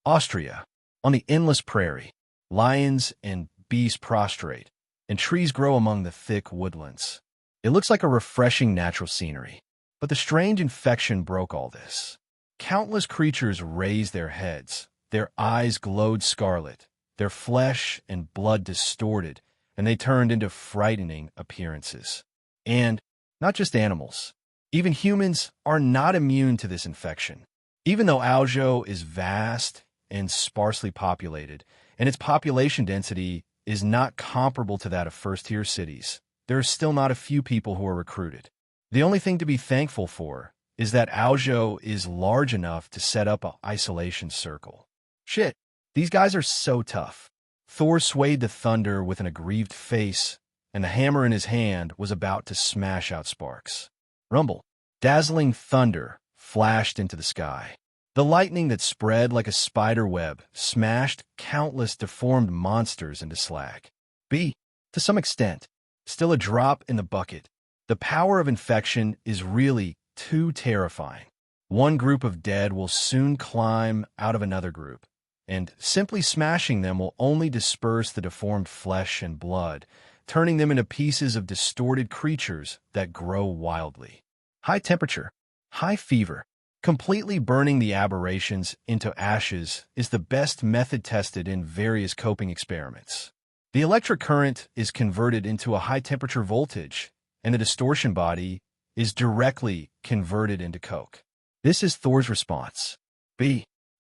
Austria, on the endless prairie, lions and beasts prostrate, and trees grow among the thick woodlands. It looks like a refreshing natural scenery, but the strange infection broke all this. Countless creatures raised their heads, their eyes glowed scarlet, their flesh and blood distorted, and they turned into frightening appearances. And not just animals. Even humans are not immune to this infection. Even though Aozhou is vast and sparsely populated, and its population density is not comparable to that of first-tier cities, there are still not a few people who are recruited. The only thing to be thankful for is that Aozhou is large enough to set up an isolation circle. Shit, these guys are so tough. Thor swayed the thunder with an aggrieved face, and the hammer in his hand was about to smash out sparks. Rumble. Dazzling thunder flashed into the sky. The lightning that spread like a spider web smashed countless deformed monsters into slag. To some extent, still a drop in the bucket. The power of infection is really too terrifying. One group of dead will soon climb out of another group, and simply smashing them will only disperse the deformed flesh and blood, turning them into pieces of distorted creatures that grow wildly. High temperature, high fever, completely burning the aberrations into ashes is the best method tested in various coping experiments. The electric current is converted into a high-temperature voltage, and the distortion body is directly converted into coke. This is Thor's response.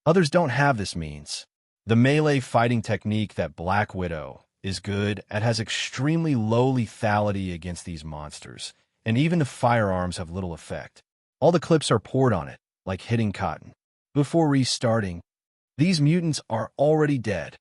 Others don't have this means. The melee fighting technique that Black Widow is good at has extremely low lethality against these monsters, and even the firearms have little effect. All the clips are poured on it, like hitting cotton. Before restarting, these mutants are already dead.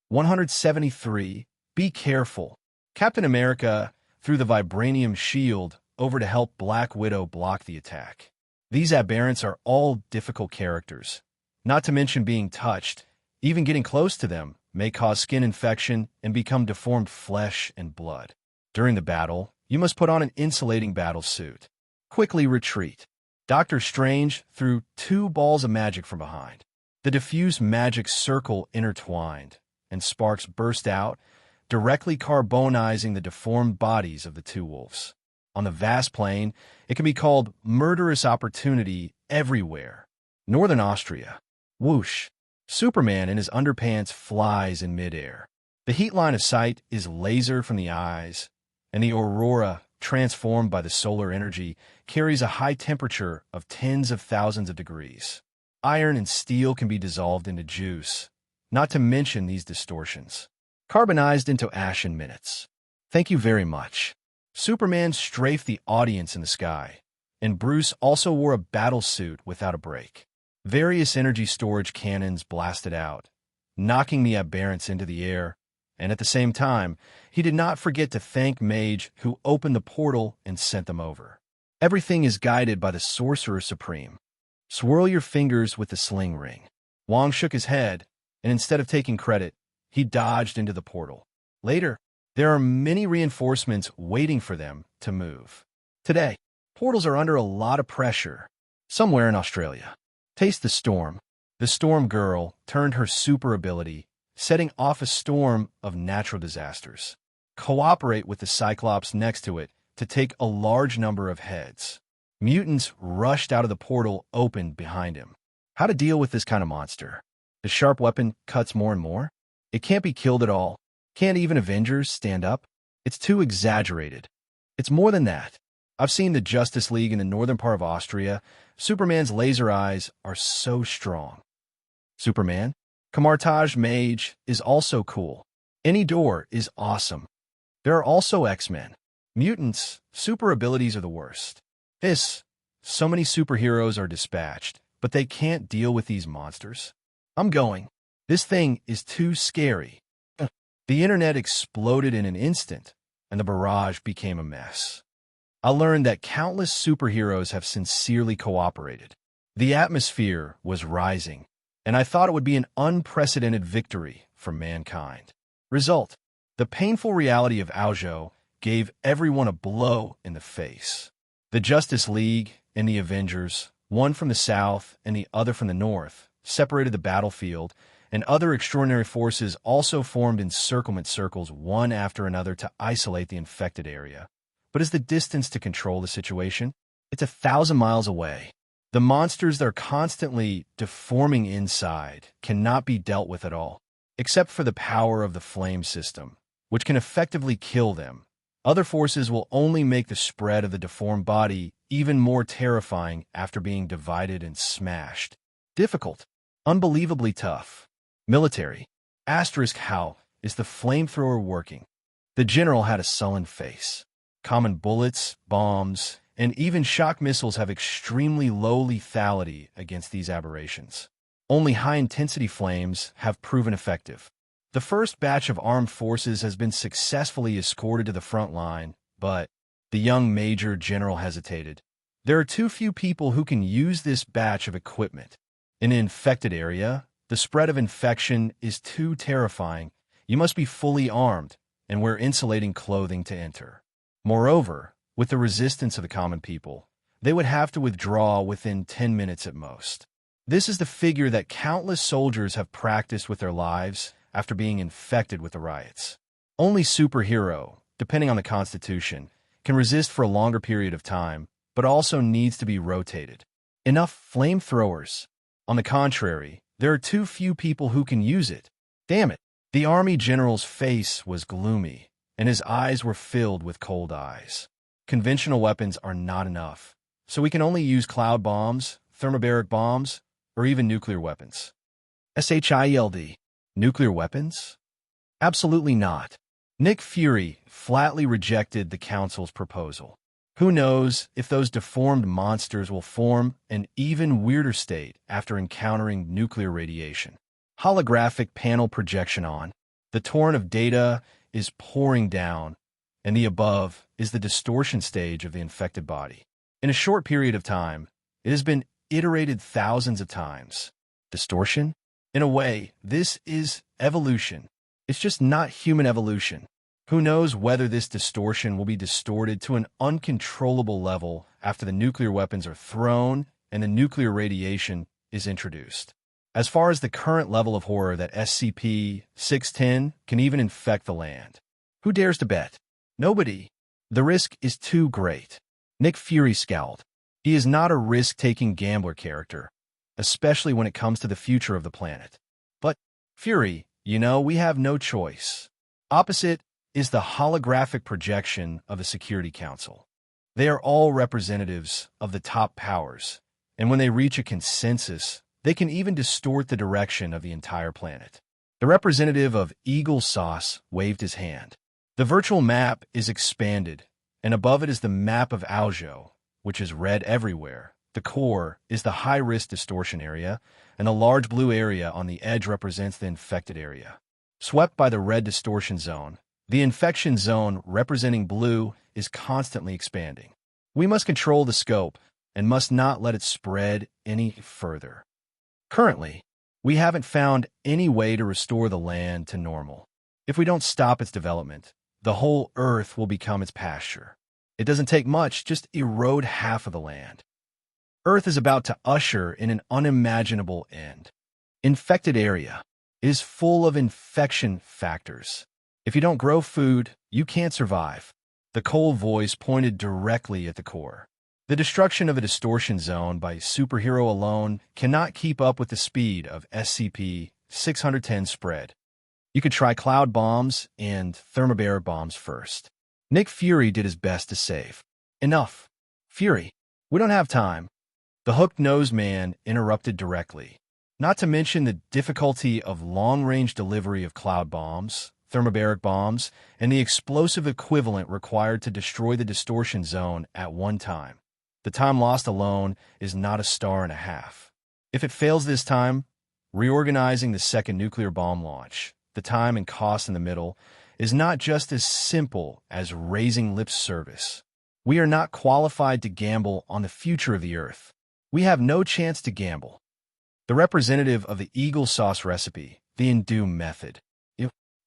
173. Be careful. Captain America threw the vibranium shield over to help Black Widow block the attack. These aberrants are all difficult characters. Not to mention being touched, even getting close to them may cause skin infection and become deformed flesh and blood. During the battle, You must put on an insulating battle suit. Quickly retreat. Doctor Strange threw 2 balls of magic from behind. The diffuse magic circle intertwined, and sparks burst out, directly carbonizing the deformed bodies of the 2 wolves. On the vast plain, it can be called murderous opportunity everywhere. Northern Austria. Whoosh. Superman in his underpants flies in midair. The heat line of sight is laser from the eyes, and the aurora, transformed by the solar energy, carries a high temperature of tens of thousands of degrees. Iron and steel can be dissolved into juice, not to mention these distortions. Carbonized into ash in minutes. Thank you very much. Superman strafed the audience in the sky, and Bruce also wore a battle suit without a break. Various energy storage cannons blasted out, knocking the aberrants into the air, and at the same time, he did not forget to thank Mage, who opened the portal and sent them over. Everything is guided by the Sorcerer Supreme. Swirl your fingers with the sling ring. Wong shook his head, and instead of taking credit, he dodged into the portal. Later, there are many reinforcements waiting for them to move. Today, portals are under a lot of pressure. Somewhere in Australia. Taste the storm. The Storm Girl turned her super ability, setting off a storm of natural disasters. Cooperate with the Cyclops next to it to take a large number of heads. Mutants rushed out of the portal opened behind him. How to deal with this kind of monster? The sharp weapon cuts more and more? It can't be killed at all. Can't even Avengers stand up? It's too exaggerated. It's more than that. I've seen the Justice League in the northern part of Austria. Superman's laser eyes are so strong. Superman? Camartage Mage is also cool. Any door is awesome. There are also X-Men. Mutants, super abilities are the worst. So many superheroes are dispatched, but they can't deal with these monsters. I'm going. This thing is too scary. The internet exploded in an instant, and the barrage became a mess. I learned that countless superheroes have sincerely cooperated. The atmosphere was rising, and I thought it would be an unprecedented victory for mankind. Result: the painful reality of Aozhou gave everyone a blow in the face. The Justice League and the Avengers, one from the south and the other from the north, separated the battlefield, and other extraordinary forces also formed encirclement circles one after another to isolate the infected area. But is the distance to control the situation? It's 1,000 miles away. The monsters that are constantly deforming inside cannot be dealt with at all, except for the power of the flame system, which can effectively kill them. Other forces will only make the spread of the deformed body even more terrifying after being divided and smashed. Difficult. Unbelievably tough. Military. How is the flamethrower working? The general had a sullen face. Common bullets, bombs, and even shock missiles have extremely low lethality against these aberrations. Only high-intensity flames have proven effective. The first batch of armed forces has been successfully escorted to the front line, but the young Major General hesitated. There are too few people who can use this batch of equipment. In an infected area, the spread of infection is too terrifying. You must be fully armed and wear insulating clothing to enter. Moreover, with the resistance of the common people, they would have to withdraw within 10 minutes at most. This is the figure that countless soldiers have practiced with their lives after being infected with the riots. Only superhero, depending on the constitution, can resist for a longer period of time, but also needs to be rotated. Enough flamethrowers. On the contrary, there are too few people who can use it. Damn it. The army general's face was gloomy, and his eyes were filled with cold eyes. Conventional weapons are not enough, so we can only use cloud bombs, thermobaric bombs, or even nuclear weapons. SHIELD. Nuclear weapons? Absolutely not. Nick Fury flatly rejected the Council's proposal. Who knows if those deformed monsters will form an even weirder state after encountering nuclear radiation. Holographic panel projection on. The torrent of data is pouring down, and the above is the distortion stage of the infected body. In a short period of time, it has been iterated thousands of times. Distortion? In a way, this is evolution. It's just not human evolution. Who knows whether this distortion will be distorted to an uncontrollable level after the nuclear weapons are thrown and the nuclear radiation is introduced. As far as the current level of horror that SCP-610 can even infect the land. Who dares to bet? Nobody. The risk is too great. Nick Fury scowled. He is not a risk-taking gambler character, especially when it comes to the future of the planet. But, Fury, we have no choice. Opposite is the holographic projection of the Security Council. They are all representatives of the top powers, and when they reach a consensus, they can even distort the direction of the entire planet. The representative of Eagle Sauce waved his hand. The virtual map is expanded, and above it is the map of Aljo, which is red everywhere. The core is the high-risk distortion area, and the large blue area on the edge represents the infected area. Swept by the red distortion zone, the infection zone representing blue is constantly expanding. We must control the scope and must not let it spread any further. Currently, we haven't found any way to restore the land to normal. If we don't stop its development, the whole Earth will become its pasture. It doesn't take much, just erode half of the land. Earth is about to usher in an unimaginable end. Infected area is full of infection factors. If you don't grow food, you can't survive. The cold voice pointed directly at the core. The destruction of a distortion zone by superhero alone cannot keep up with the speed of SCP-610 spread. You could try cloud bombs and thermobaric bombs first. Nick Fury did his best to save. Enough. Fury, we don't have time. The hooked-nosed man interrupted directly. Not to mention the difficulty of long-range delivery of cloud bombs, thermobaric bombs, and the explosive equivalent required to destroy the distortion zone at one time. The time lost alone is not a star and a half. If it fails this time, reorganizing the second nuclear bomb launch, the time and cost in the middle, is not just as simple as raising lip service. We are not qualified to gamble on the future of the Earth. We have no chance to gamble. The representative of the Eagle Sauce recipe, the Endoom method.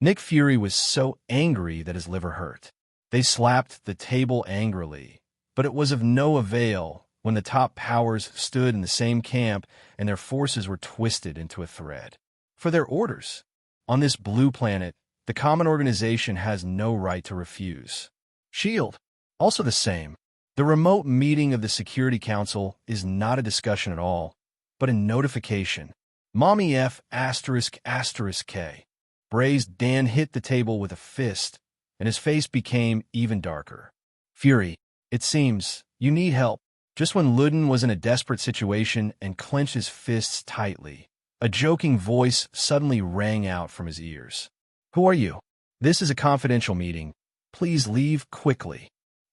Nick Fury was so angry that his liver hurt. They slapped the table angrily, but it was of no avail when the top powers stood in the same camp and their forces were twisted into a thread. For their orders. On this blue planet, the common organization has no right to refuse. SHIELD. Also the same. The remote meeting of the Security Council is not a discussion at all, but a notification. Mommy F **K. Braised Dan hit the table with a fist, and his face became even darker. Fury, it seems, you need help. Just when Ludden was in a desperate situation and clenched his fists tightly, a joking voice suddenly rang out from his ears. Who are you? This is a confidential meeting. Please leave quickly.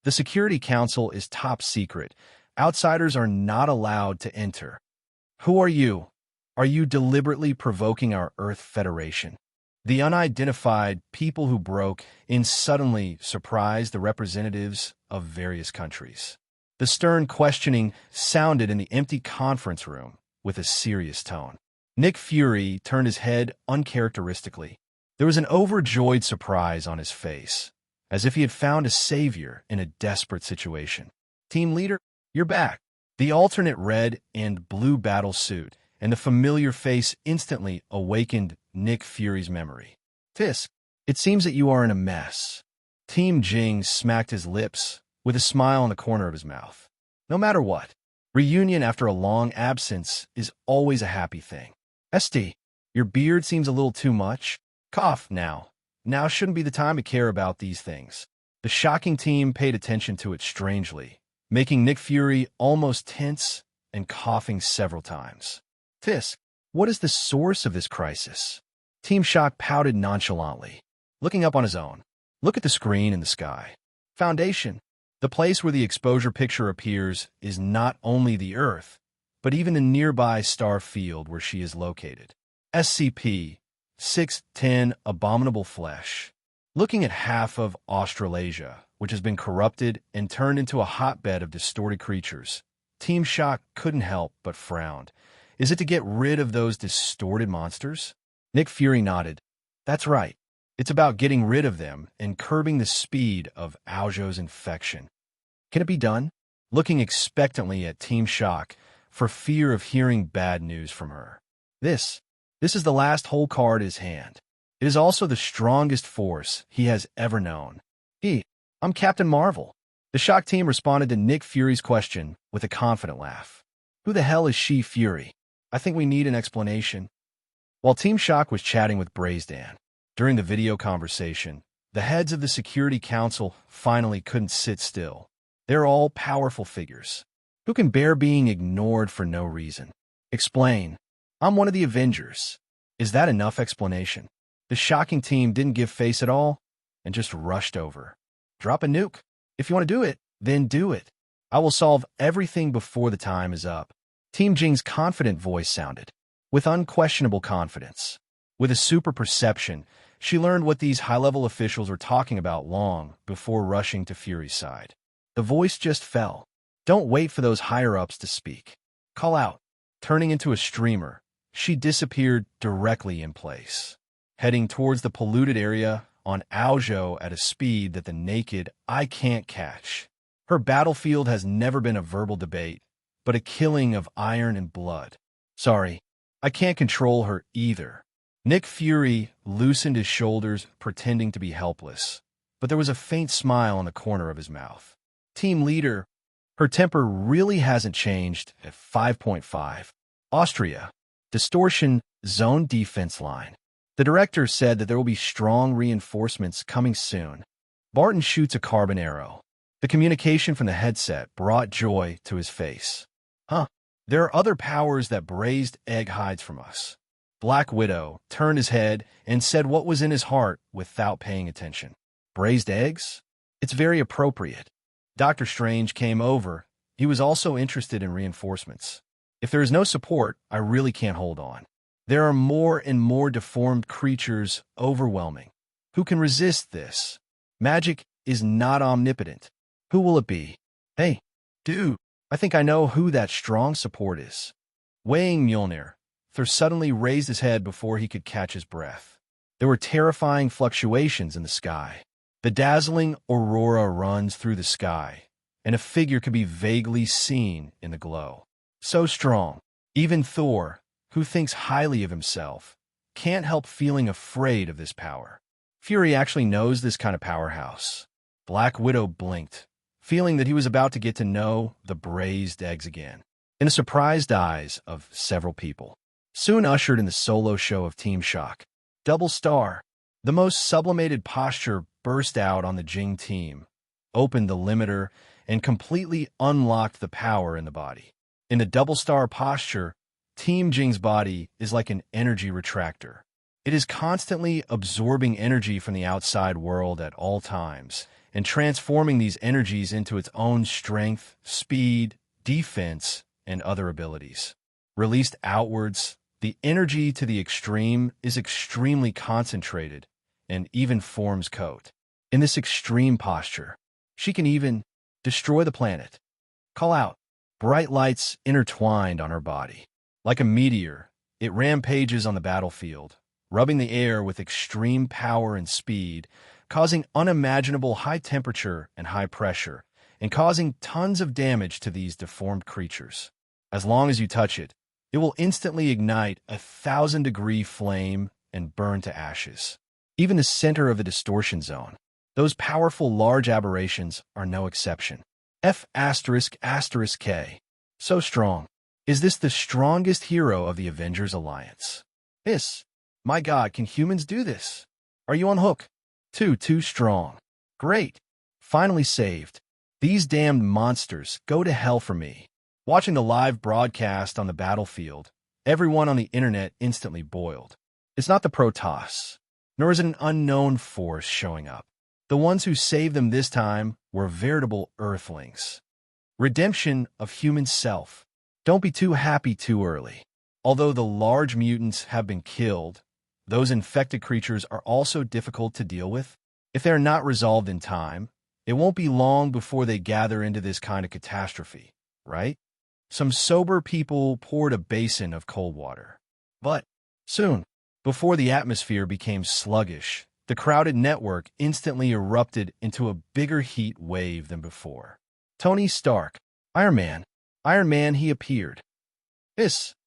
The Security Council is top secret. Outsiders are not allowed to enter. Who are you? Are you deliberately provoking our Earth Federation? The unidentified people who broke in suddenly surprised the representatives of various countries. The stern questioning sounded in the empty conference room with a serious tone. Nick Fury turned his head uncharacteristically. There was an overjoyed surprise on his face, as if he had found a savior in a desperate situation. Team leader, you're back. The alternate red and blue battle suit and the familiar face instantly awakened Nick Fury's memory. Fisk, it seems that you are in a mess. Team Jing smacked his lips with a smile on the corner of his mouth. No matter what, reunion after a long absence is always a happy thing. ST, your beard seems a little too much. Cough now. Now shouldn't be the time to care about these things. The shocking team paid attention to it strangely, making Nick Fury almost tense and coughing several times. Fisk, what is the source of this crisis? Team Shock pouted nonchalantly, looking up on his own. Look at the screen in the sky. Foundation. The place where the exposure picture appears is not only the Earth, but even the nearby star field where she is located. SCP-610 Abominable Flesh. Looking at half of Australasia, which has been corrupted and turned into a hotbed of distorted creatures, Team Shock couldn't help but frowned. Is it to get rid of those distorted monsters? Nick Fury nodded. That's right. It's about getting rid of them and curbing the speed of Aozhou's infection. Can it be done? Looking expectantly at Team Shock for fear of hearing bad news from her. This is the last whole card in his hand. It is also the strongest force he has ever known. I'm Captain Marvel. The Shock team responded to Nick Fury's question with a confident laugh. Who the hell is she, Fury? I think we need an explanation. While Team Shock was chatting with Brazedan, during the video conversation, the heads of the Security Council finally couldn't sit still. They're all powerful figures who can bear being ignored for no reason. Explain. I'm one of the Avengers. Is that enough explanation? The shocking team didn't give face at all and just rushed over. Drop a nuke. If you want to do it, then do it. I will solve everything before the time is up. Team Jing's confident voice sounded, with unquestionable confidence. With a super perception, she learned what these high-level officials were talking about long before rushing to Fury's side. The voice just fell. Don't wait for those higher-ups to speak. Call out. Turning into a streamer, she disappeared directly in place, heading towards the polluted area on Aozhou at a speed that the naked eye can't catch. Her battlefield has never been a verbal debate, but a killing of iron and blood. Sorry, I can't control her either. Nick Fury loosened his shoulders, pretending to be helpless, but there was a faint smile on the corner of his mouth. Team leader, her temper really hasn't changed at 5.5. Austria, distortion zone defense line. The director said that there will be strong reinforcements coming soon. Barton shoots a carbon arrow. The communication from the headset brought joy to his face. There are other powers that Braised Egg hides from us. Black Widow turned his head and said what was in his heart without paying attention. Braised eggs? It's very appropriate. Dr. Strange came over. He was also interested in reinforcements. If there is no support, I really can't hold on. There are more and more deformed creatures, overwhelming. Who can resist this? Magic is not omnipotent. Who will it be? Hey, dude, I think I know who that strong support is. Weighing Mjolnir, Thor suddenly raised his head before he could catch his breath. There were terrifying fluctuations in the sky. The dazzling aurora runs through the sky, and a figure could be vaguely seen in the glow. So strong, even Thor, who thinks highly of himself, can't help feeling afraid of this power. Fury actually knows this kind of powerhouse. Black Widow blinked, feeling that he was about to get to know the Braised Eggs again, in the surprised eyes of several people. Soon ushered in the solo show of Team Shock. Double Star, the most sublimated posture, burst out on the Jing team, opened the limiter, and completely unlocked the power in the body. In the Double Star posture, Team Jing's body is like an energy retractor. It is constantly absorbing energy from the outside world at all times, and transforming these energies into its own strength, speed, defense, and other abilities. Released outwards, the energy to the extreme is extremely concentrated and even forms coat. In this extreme posture, she can even destroy the planet. Call out. Bright lights intertwined on her body. Like a meteor, it rampages on the battlefield, rubbing the air with extreme power and speed, causing unimaginable high temperature and high pressure, and causing tons of damage to these deformed creatures. As long as you touch it, it will instantly ignite a 1,000-degree flame and burn to ashes. Even the center of the distortion zone. Those powerful large aberrations are no exception. F***K. So strong. Is this the strongest hero of the Avengers Alliance? My God, can humans do this? Are you on hook? Too strong. Great. Finally saved. These damned monsters go to hell for me. Watching the live broadcast on the battlefield, everyone on the internet instantly boiled. It's not the Protoss, nor is it an unknown force showing up. The ones who saved them this time were veritable Earthlings. Redemption of human self. Don't be too happy too early. Although the large mutants have been killed, those infected creatures are also difficult to deal with. If they are not resolved in time, it won't be long before they gather into this kind of catastrophe, right? Some sober people poured a basin of cold water. But soon, before the atmosphere became sluggish The crowded network instantly erupted into a bigger heat wave than before. Tony Stark, Iron Man, Iron Man, he appeared.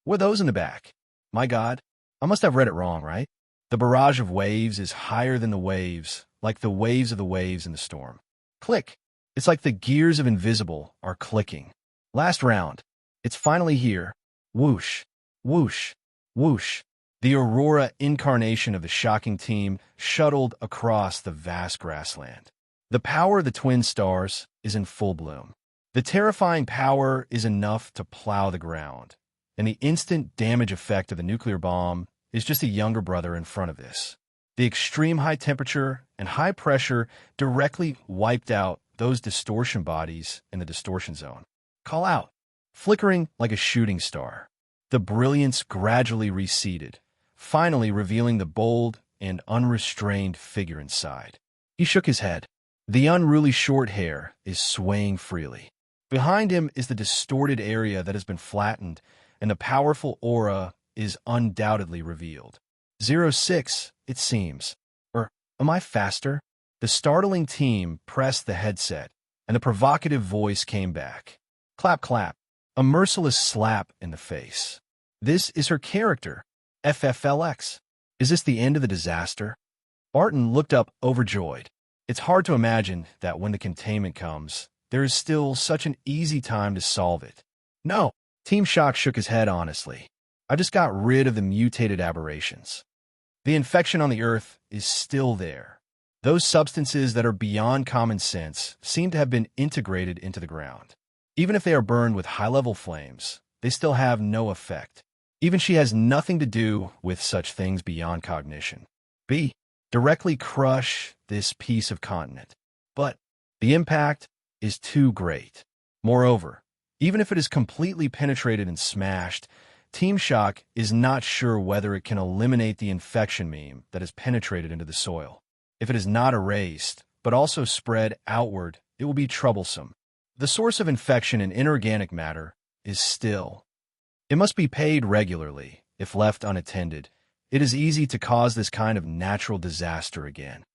Were those in the back? My God, I must have read it wrong, right? The barrage of waves is higher than the waves, like the waves of the waves in the storm. Click. It's like the gears of Invisible are clicking. Last round. It's finally here. Whoosh, whoosh, whoosh. The Aurora incarnation of the shocking team shuttled across the vast grassland. The power of the twin stars is in full bloom. The terrifying power is enough to plow the ground, and the instant damage effect of the nuclear bomb is just a younger brother in front of this. The extreme high temperature and high pressure directly wiped out those distortion bodies in the distortion zone. Call out, flickering like a shooting star. The brilliance gradually receded, finally revealing the bold and unrestrained figure inside. He shook his head. The unruly short hair is swaying freely. Behind him is the distorted area that has been flattened, and the powerful aura is undoubtedly revealed. 06, it seems. Or, am I faster? The startling team pressed the headset, and the provocative voice came back. Clap, clap. A merciless slap in the face. This is her character. FFLX. Is this the end of the disaster? Barton looked up overjoyed. It's hard to imagine that when the containment comes, there is still such an easy time to solve it. No. Team Shock shook his head honestly. I just got rid of the mutated aberrations. The infection on the Earth is still there. Those substances that are beyond common sense seem to have been integrated into the ground. Even if they are burned with high-level flames, they still have no effect. Even she has nothing to do with such things beyond cognition. B. Directly crush this piece of continent. But the impact is too great. Moreover, even if it is completely penetrated and smashed, Team Shock is not sure whether it can eliminate the infection meme that has penetrated into the soil. If it is not erased, but also spread outward, it will be troublesome. The source of infection in inorganic matter is still. It must be paid regularly. If left unattended, it is easy to cause this kind of natural disaster again.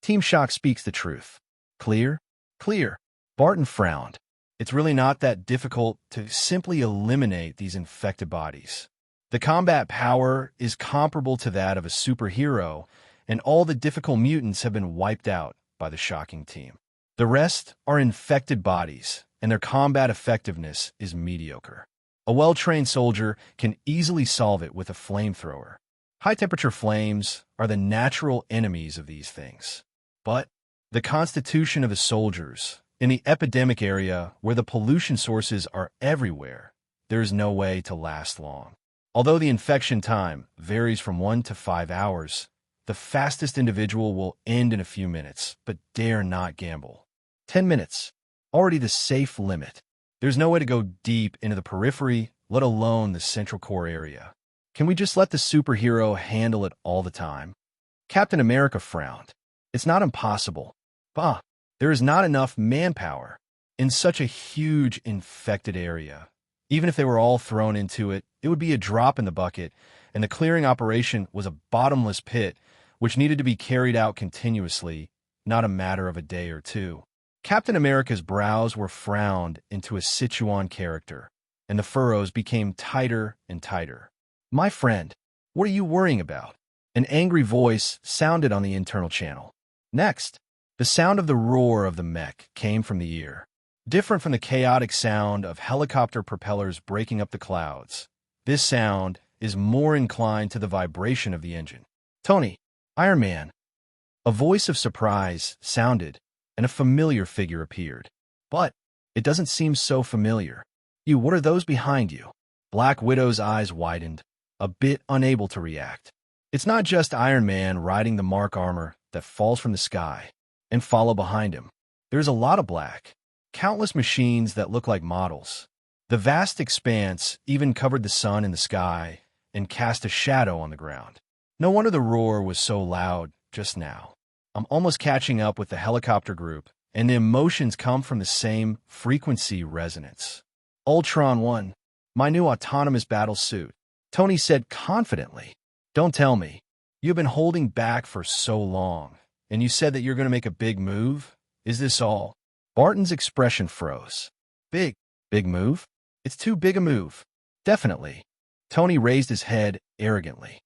Team Shock speaks the truth. Clear? Clear. Barton frowned. It's really not that difficult to simply eliminate these infected bodies. The combat power is comparable to that of a superhero, and all the difficult mutants have been wiped out by the shocking team. The rest are infected bodies, and their combat effectiveness is mediocre. A well-trained soldier can easily solve it with a flamethrower. High-temperature flames are the natural enemies of these things. But the constitution of the soldiers, in the epidemic area where the pollution sources are everywhere, there is no way to last long. Although the infection time varies from 1 to 5 hours, the fastest individual will end in a few minutes, but dare not gamble. 10 minutes, already the safe limit. There's no way to go deep into the periphery, let alone the central core area. Can we just let the superhero handle it all the time? Captain America frowned. It's not impossible. Bah, there is not enough manpower in such a huge infected area. Even if they were all thrown into it, it would be a drop in the bucket, and the clearing operation was a bottomless pit which needed to be carried out continuously, not a matter of a day or two. Captain America's brows were frowned into a Sichuan character, and the furrows became tighter and tighter. My friend, what are you worrying about? An angry voice sounded on the internal channel. Next, the sound of the roar of the mech came from the ear. Different from the chaotic sound of helicopter propellers breaking up the clouds, this sound is more inclined to the vibration of the engine. Tony, Iron Man. A voice of surprise sounded, and a familiar figure appeared. But it doesn't seem so familiar. What are those behind you? Black Widow's eyes widened, a bit unable to react. It's not just Iron Man riding the Mark armor that falls from the sky and follow behind him. There's a lot of black, countless machines that look like models. The vast expanse even covered the sun in the sky and cast a shadow on the ground. No wonder the roar was so loud just now. I'm almost catching up with the helicopter group, and the emotions come from the same frequency resonance. Ultron 1, my new autonomous battle suit, Tony said confidently. Don't tell me. You've been holding back for so long, and you said that you're going to make a big move? Is this all? Barton's expression froze. Big move? It's too big a move. Definitely. Tony raised his head arrogantly.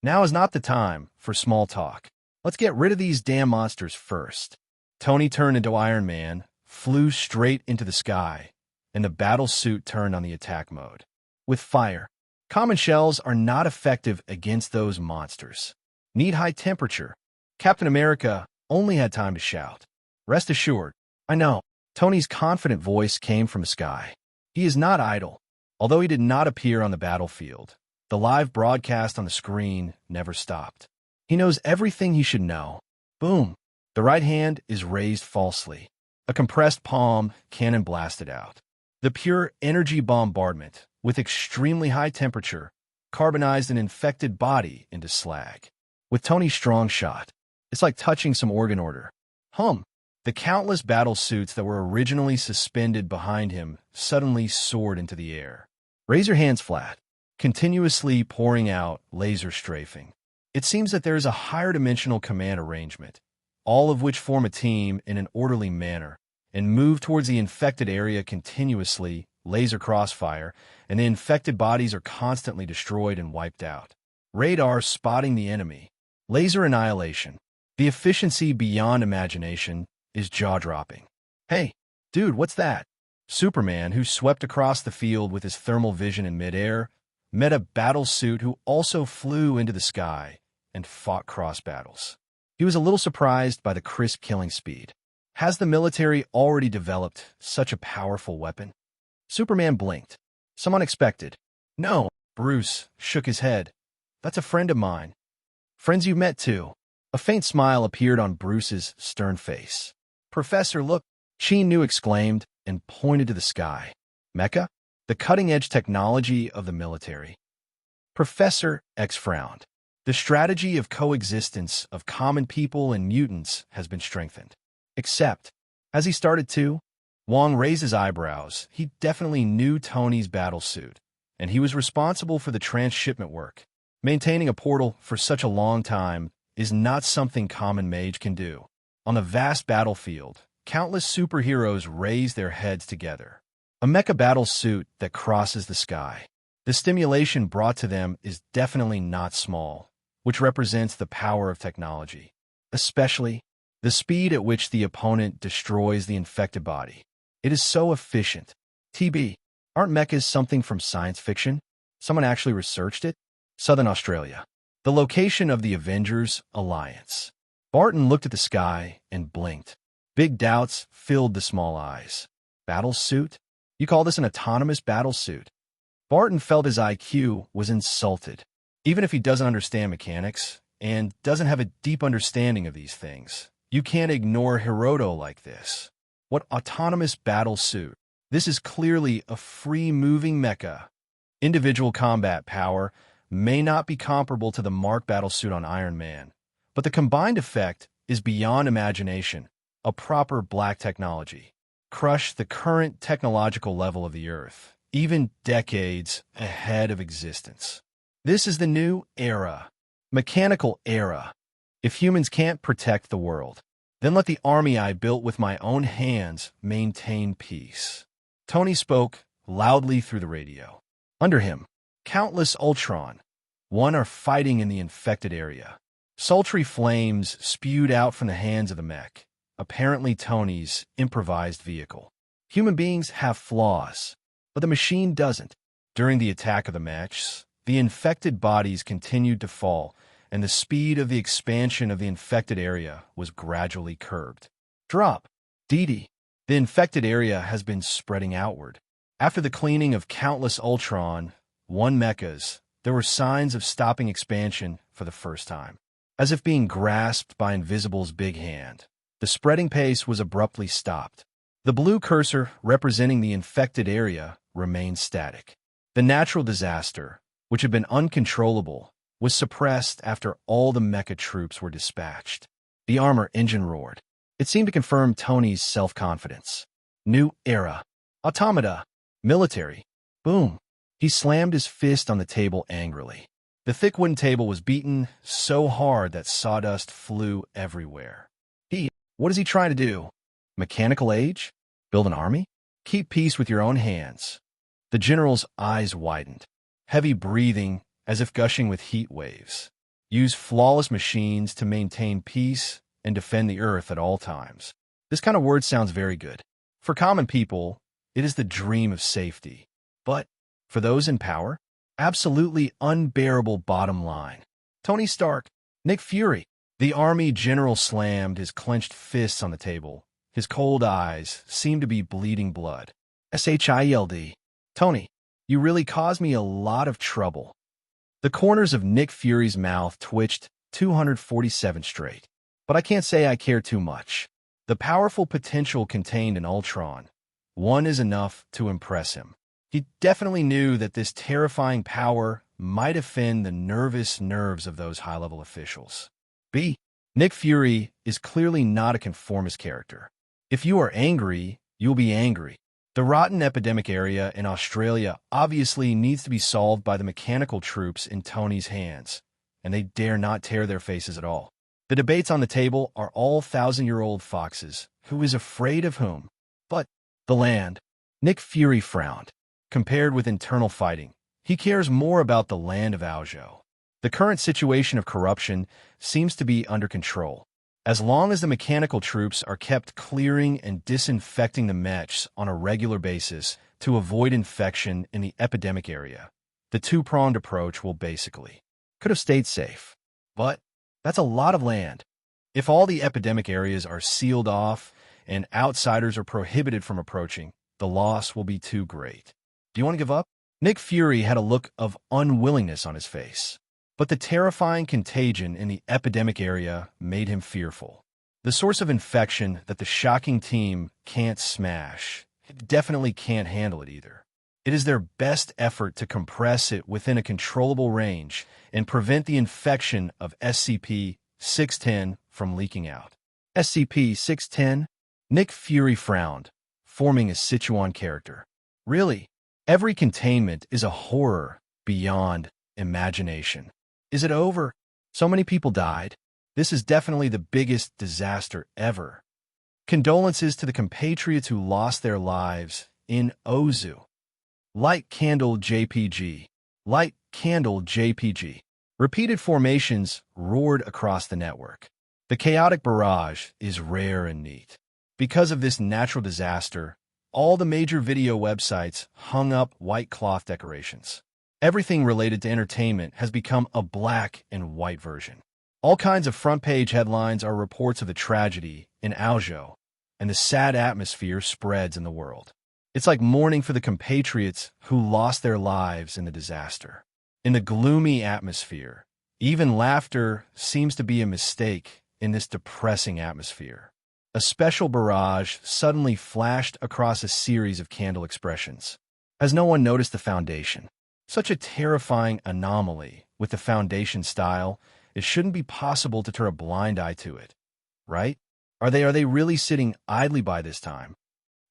Now is not the time for small talk. Let's get rid of these damn monsters first. Tony turned into Iron Man, flew straight into the sky, and the battle suit turned on the attack mode. With fire, common shells are not effective against those monsters. Need high temperature. Captain America only had time to shout. Rest assured, I know. Tony's confident voice came from the sky. He is not idle. Although he did not appear on the battlefield, the live broadcast on the screen never stopped. He knows everything he should know. Boom. The right hand is raised falsely. A compressed palm cannon blasted out. The pure energy bombardment, with extremely high temperature, carbonized an infected body into slag. With Tony's strong shot, it's like touching some organ order. The countless battle suits that were originally suspended behind him suddenly soared into the air. Raise your hands flat, continuously pouring out laser strafing. It seems that there is a higher dimensional command arrangement, all of which form a team in an orderly manner and move towards the infected area continuously, laser crossfire, and the infected bodies are constantly destroyed and wiped out. Radar spotting the enemy. Laser annihilation. The efficiency beyond imagination is jaw-dropping. Hey, dude, what's that? Superman, who swept across the field with his thermal vision in midair, met a battle suit who also flew into the sky and fought cross battles. He was a little surprised by the crisp killing speed. Has the military already developed such a powerful weapon? Superman blinked. Some unexpected. No, Bruce shook his head. That's a friend of mine. Friends you've met too. A faint smile appeared on Bruce's stern face. Professor, look, Chi Nu exclaimed and pointed to the sky. Mecha? The cutting-edge technology of the military. Professor X frowned. The strategy of coexistence of common people and mutants has been strengthened. Except, as he started to, Wong raised his eyebrows. He definitely knew Tony's battlesuit, and he was responsible for the transshipment work. Maintaining a portal for such a long time is not something common mage can do. On the vast battlefield, countless superheroes raise their heads together. A mecha battle suit that crosses the sky. The stimulation brought to them is definitely not small, which represents the power of technology, especially the speed at which the opponent destroys the infected body. It is so efficient. Aren't mechas something from science fiction? Someone actually researched it? Southern Australia. The location of the Avengers Alliance. Barton looked at the sky and blinked. Big doubts filled the small eyes. Battle suit? You call this an autonomous battle suit? Barton felt his IQ was insulted. Even if he doesn't understand mechanics and doesn't have a deep understanding of these things, you can't ignore Hiroto like this. What autonomous battle suit? This is clearly a free-moving mecha. Individual combat power may not be comparable to the Mark battlesuit on Iron Man, but the combined effect is beyond imagination, a proper black technology. Crush the current technological level of the Earth, even decades ahead of existence. This is the new era, mechanical era. If humans can't protect the world, then let the army I built with my own hands maintain peace. Tony spoke loudly through the radio. Under him, countless Ultron, one are fighting in the infected area. Sultry flames spewed out from the hands of the mech, apparently Tony's improvised vehicle. Human beings have flaws, but the machine doesn't. During the attack of the mechs, the infected bodies continued to fall, and the speed of the expansion of the infected area was gradually curbed. Drop. The infected area has been spreading outward. After the cleaning of countless Ultron, one mechas, there were signs of stopping expansion for the first time. As if being grasped by Invisible's big hand, the spreading pace was abruptly stopped. The blue cursor representing the infected area remained static. The natural disaster, which had been uncontrollable, was suppressed after all the mecha troops were dispatched. The armor engine roared. It seemed to confirm Tony's self-confidence. New era. Automata. Military. Boom. He slammed his fist on the table angrily. The thick wooden table was beaten so hard that sawdust flew everywhere. What is he trying to do? Mechanical age? Build an army? Keep peace with your own hands. The general's eyes widened, heavy breathing as if gushing with heat waves. Use flawless machines to maintain peace and defend the earth at all times. This kind of word sounds very good. For common people, it is the dream of safety. But for those in power, absolutely unbearable bottom line. Tony Stark, Nick Fury. The army general slammed his clenched fists on the table. His cold eyes seemed to be bleeding blood. SHIELD. Tony, you really caused me a lot of trouble. The corners of Nick Fury's mouth twitched 247 straight. But I can't say I care too much. The powerful potential contained in Ultron, one is enough to impress him. He definitely knew that this terrifying power might offend the nervous nerves of those high-level officials. Nick Fury is clearly not a conformist character. If you are angry, you'll be angry. The rotten epidemic area in Australia obviously needs to be solved by the mechanical troops in Tony's hands, and they dare not tear their faces at all. The debates on the table are all thousand-year-old foxes. Who is afraid of whom? But the land. Nick Fury frowned. Compared with internal fighting, he cares more about the land of Aozhou. The current situation of corruption seems to be under control. As long as the mechanical troops are kept clearing and disinfecting the mechs on a regular basis to avoid infection in the epidemic area, the two-pronged approach will basically could have stayed safe. But that's a lot of land. If all the epidemic areas are sealed off and outsiders are prohibited from approaching, the loss will be too great. Do you want to give up? Nick Fury had a look of unwillingness on his face. But the terrifying contagion in the epidemic area made him fearful. The source of infection that the shocking team can't smash, it definitely can't handle it either. It is their best effort to compress it within a controllable range and prevent the infection of SCP-610 from leaking out. SCP-610? Nick Fury frowned, forming a Sichuan character. Really? Every containment is a horror beyond imagination. Is it over? So many people died. This is definitely the biggest disaster ever. Condolences to the compatriots who lost their lives in Ozu. Light Candle JPG. Light Candle JPG. Repeated formations roared across the network. The chaotic barrage is rare and neat. Because of this natural disaster, all the major video websites hung up white cloth decorations. Everything related to entertainment has become a black and white version. All kinds of front-page headlines are reports of the tragedy in Aozhou, and the sad atmosphere spreads in the world. It's like mourning for the compatriots who lost their lives in the disaster. In the gloomy atmosphere, even laughter seems to be a mistake in this depressing atmosphere. A special barrage suddenly flashed across a series of candle expressions. Has no one noticed the Foundation? Such a terrifying anomaly with the Foundation style, it shouldn't be possible to turn a blind eye to it, right? Are they really sitting idly by this time?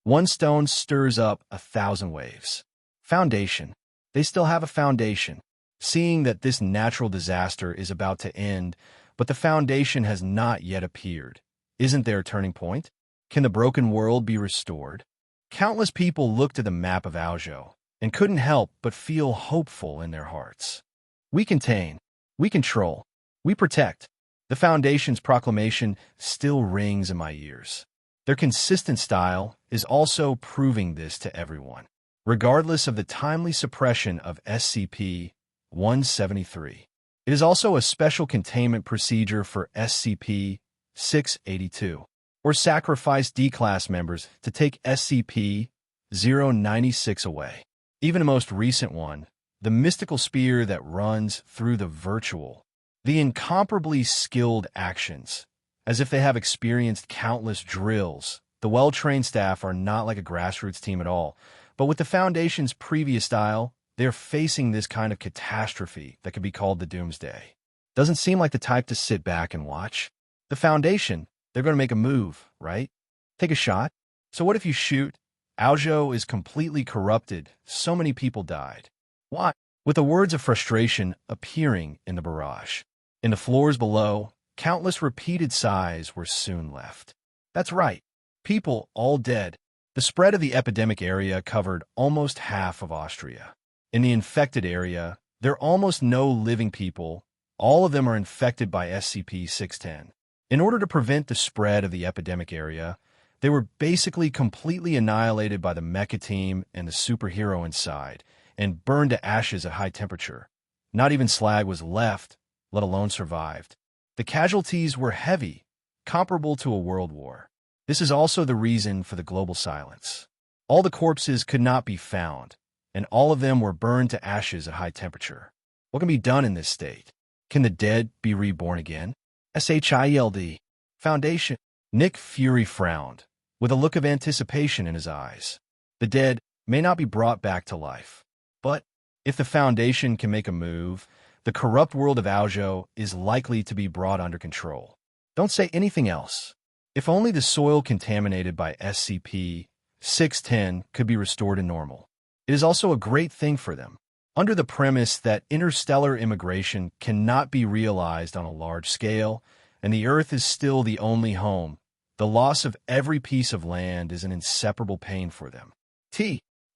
One stone stirs up 1,000 waves. Foundation. They still have a foundation. Seeing that this natural disaster is about to end, but the Foundation has not yet appeared. Isn't there a turning point? Can the broken world be restored? Countless people looked at the map of Aozhou and couldn't help but feel hopeful in their hearts. We contain, we control, we protect. The Foundation's proclamation still rings in my ears. Their consistent style is also proving this to everyone, regardless of the timely suppression of SCP-173. It is also a special containment procedure for SCP-682, or sacrifice D-Class members to take SCP-096 away. Even the most recent one, the mystical spear that runs through the virtual, the incomparably skilled actions, as if they have experienced countless drills. The well-trained staff are not like a grassroots team at all, but with the Foundation's previous style, they're facing this kind of catastrophe that could be called the Doomsday. Doesn't seem like the type to sit back and watch. The Foundation, they're going to make a move, right? Take a shot? So what if you shoot? Aozhou is completely corrupted. So many people died. Why? with the words of frustration appearing in the barrage. In the floors below, countless repeated sighs were soon left. That's right, people all dead. The spread of the epidemic area covered almost half of Austria. In the infected area, there are almost no living people. All of them are infected by SCP-610. In order to prevent the spread of the epidemic area, they were basically completely annihilated by the mecha team and the superhero inside, and burned to ashes at high temperature. Not even slag was left, let alone survived. The casualties were heavy, comparable to a world war. This is also the reason for the global silence. All the corpses could not be found, and all of them were burned to ashes at high temperature. What can be done in this state? Can the dead be reborn again? SHIELD. Foundation. Nick Fury frowned, with a look of anticipation in his eyes. The dead may not be brought back to life. But if the Foundation can make a move, the corrupt world of Aozhou is likely to be brought under control. Don't say anything else. If only the soil contaminated by SCP-610 could be restored to normal. It is also a great thing for them. Under the premise that interstellar immigration cannot be realized on a large scale, and the Earth is still the only home, the loss of every piece of land is an inseparable pain for them.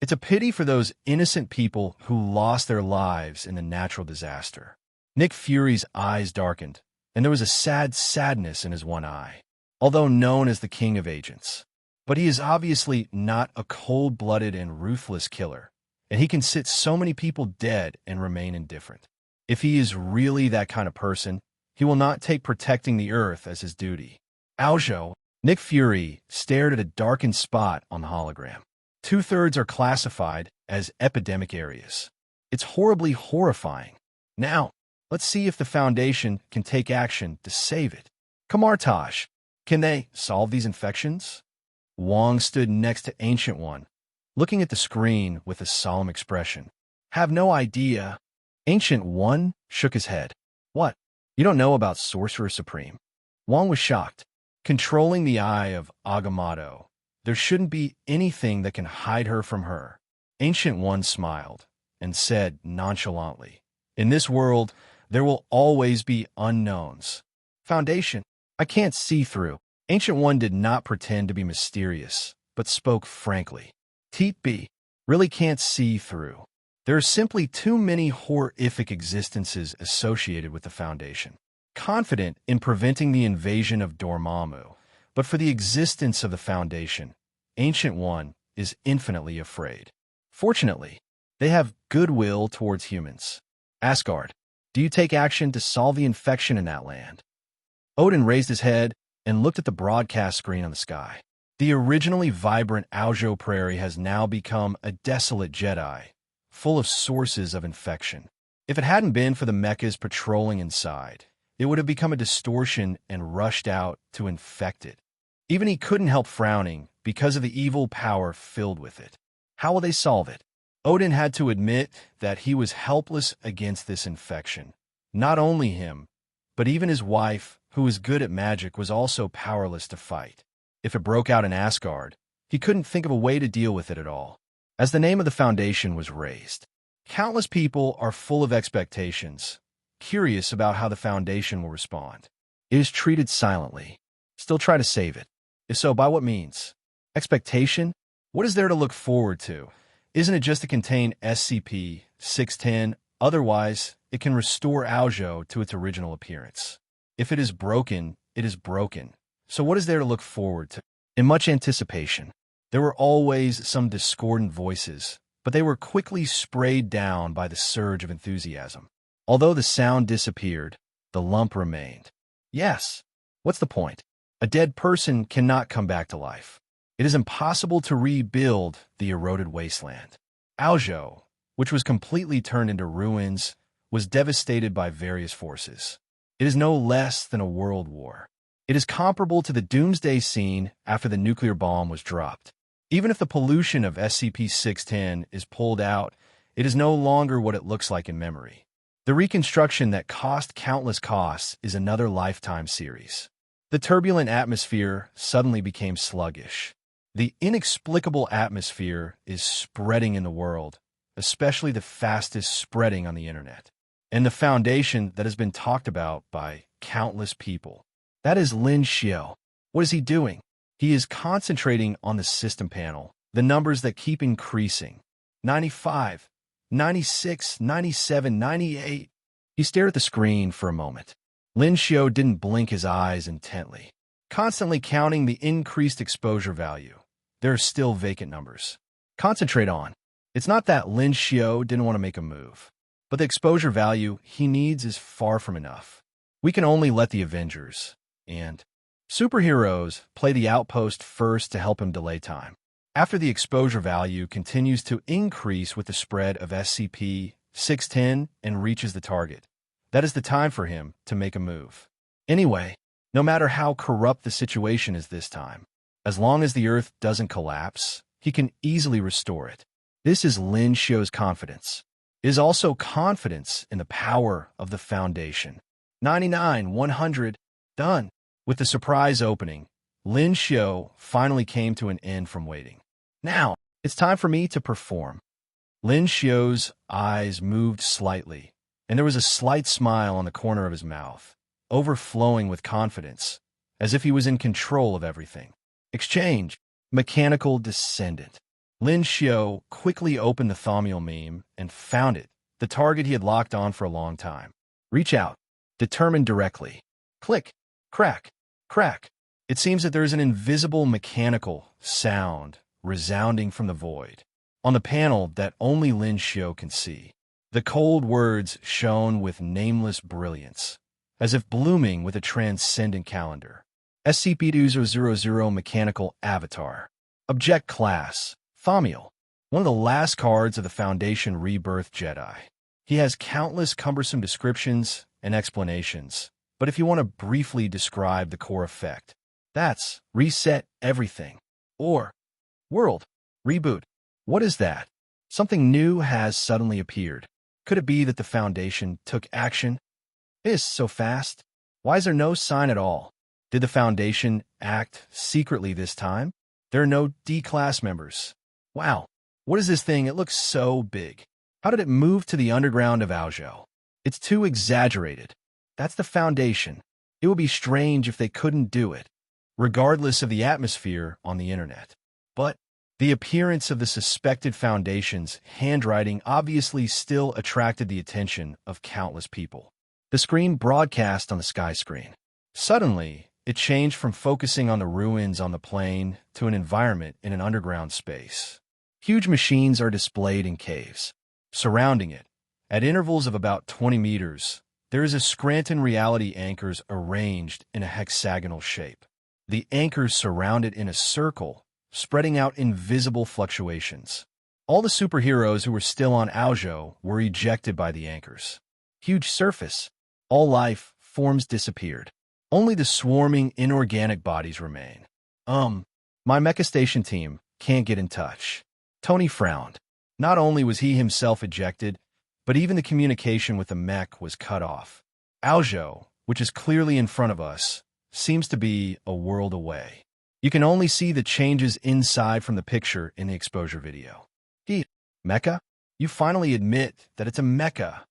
It's a pity for those innocent people who lost their lives in the natural disaster. Nick Fury's eyes darkened, and there was a sad sadness in his one eye. Although known as the King of Agents, but he is obviously not a cold-blooded and ruthless killer, and he can sit so many people dead and remain indifferent. If he is really that kind of person, he will not take protecting the Earth as his duty. Aozhou. Nick Fury stared at a darkened spot on the hologram. 2/3 are classified as epidemic areas. It's horribly horrifying. Now, let's see if the Foundation can take action to save it. Kamartaj, can they solve these infections? Wong stood next to Ancient One, looking at the screen with a solemn expression. Have no idea. Ancient One shook his head. What? You don't know about Sorcerer Supreme? Wong was shocked. Controlling the eye of Agamotto, there shouldn't be anything that can hide her from her. Ancient One smiled and said nonchalantly, in this world, there will always be unknowns. Foundation, I can't see through. Ancient One did not pretend to be mysterious, but spoke frankly. Teat B, really can't see through. There are simply too many horrific existences associated with the Foundation. Confident in preventing the invasion of Dormammu, but for the existence of the Foundation, Ancient One is infinitely afraid. Fortunately, they have goodwill towards humans. Asgard, do you take action to solve the infection in that land? Odin raised his head and looked at the broadcast screen on the sky. The originally vibrant Aozhou Prairie has now become a desolate Jedi, full of sources of infection. If it hadn't been for the mechas patrolling inside, it would have become a distortion and rushed out to infect it. Even he couldn't help frowning because of the evil power filled with it. How will they solve it? Odin had to admit that he was helpless against this infection. Not only him, but even his wife, who was good at magic, was also powerless to fight. If it broke out in Asgard, he couldn't think of a way to deal with it at all. As the name of the Foundation was raised, countless people are full of expectations, curious about how the Foundation will respond. It is treated silently. Still try to save it. If so, by what means? Expectation? What is there to look forward to? Isn't it just to contain SCP-610? Otherwise, it can restore Aozhou to its original appearance. If it is broken, it is broken. So what is there to look forward to? In much anticipation, there were always some discordant voices, but they were quickly sprayed down by the surge of enthusiasm. Although the sound disappeared, the lump remained. Yes. What's the point? A dead person cannot come back to life. It is impossible to rebuild the eroded wasteland. Aozhou, which was completely turned into ruins, was devastated by various forces. It is no less than a world war. It is comparable to the doomsday scene after the nuclear bomb was dropped. Even if the pollution of SCP-610 is pulled out, it is no longer what it looks like in memory. The reconstruction that cost countless costs is another lifetime series. The turbulent atmosphere suddenly became sluggish. The inexplicable atmosphere is spreading in the world, especially the fastest spreading on the internet, and the Foundation that has been talked about by countless people. That is Lin Xiu. What is he doing? He is concentrating on the system panel, the numbers that keep increasing. 95, 96, 97, 98. He stared at the screen for a moment. Lin Xiu didn't blink his eyes intently, constantly counting the increased exposure value. There are still vacant numbers. Concentrate on. It's not that Lin Xiu didn't want to make a move, but the exposure value he needs is far from enough. We can only let the Avengers and superheroes play the outpost first to help him delay time. After the exposure value continues to increase with the spread of SCP-610 and reaches the target, that is the time for him to make a move. Anyway, no matter how corrupt the situation is this time, as long as the Earth doesn't collapse, he can easily restore it. This is Lin Xiu's confidence. It is also confidence in the power of the Foundation. 99, 100, done. With the surprise opening, Lin Xiu finally came to an end from waiting. Now, it's time for me to perform. Lin Xiu's eyes moved slightly, and there was a slight smile on the corner of his mouth, overflowing with confidence, as if he was in control of everything. Exchange. Mechanical descendant. Lin Xiu quickly opened the thaumiel meme and found it, the target he had locked on for a long time. Reach out. Determine directly. Click. Crack. Crack. It seems that there is an invisible mechanical sound resounding from the void on the panel that only Lin Xiu can see. The cold words shone with nameless brilliance, as if blooming with a transcendent calendar. SCP-2000 Mechanical Avatar. Object Class. Thaumiel. One of the last cards of the Foundation Rebirth Jedi. He has countless cumbersome descriptions and explanations, but if you want to briefly describe the core effect, that's reset everything. Or world reboot. What is that? Something new has suddenly appeared. Could it be that the Foundation took action? It is so fast. Why is there no sign at all? Did the Foundation act secretly this time? There are no D-class members. Wow, what is this thing? It looks so big. How did it move to the underground of Aozhou? It's too exaggerated. That's the Foundation. It would be strange if they couldn't do it, regardless of the atmosphere on the internet. But the appearance of the suspected Foundation's handwriting obviously still attracted the attention of countless people. The screen broadcast on the sky screen. Suddenly, it changed from focusing on the ruins on the plain to an environment in an underground space. Huge machines are displayed in caves. Surrounding it, at intervals of about 20 meters, there is a Scranton reality anchors arranged in a hexagonal shape. The anchors surround it in a circle, spreading out invisible fluctuations. All the superheroes who were still on Aozhou were ejected by the anchors. Huge surface. All life forms disappeared. Only the swarming inorganic bodies remain. My mecha station team can't get in touch. Tony frowned. Not only was he himself ejected, but even the communication with the mech was cut off. Aozhou, which is clearly in front of us, seems to be a world away. You can only see the changes inside from the picture in the exposure video. Mecha? You finally admit that it's a mecha.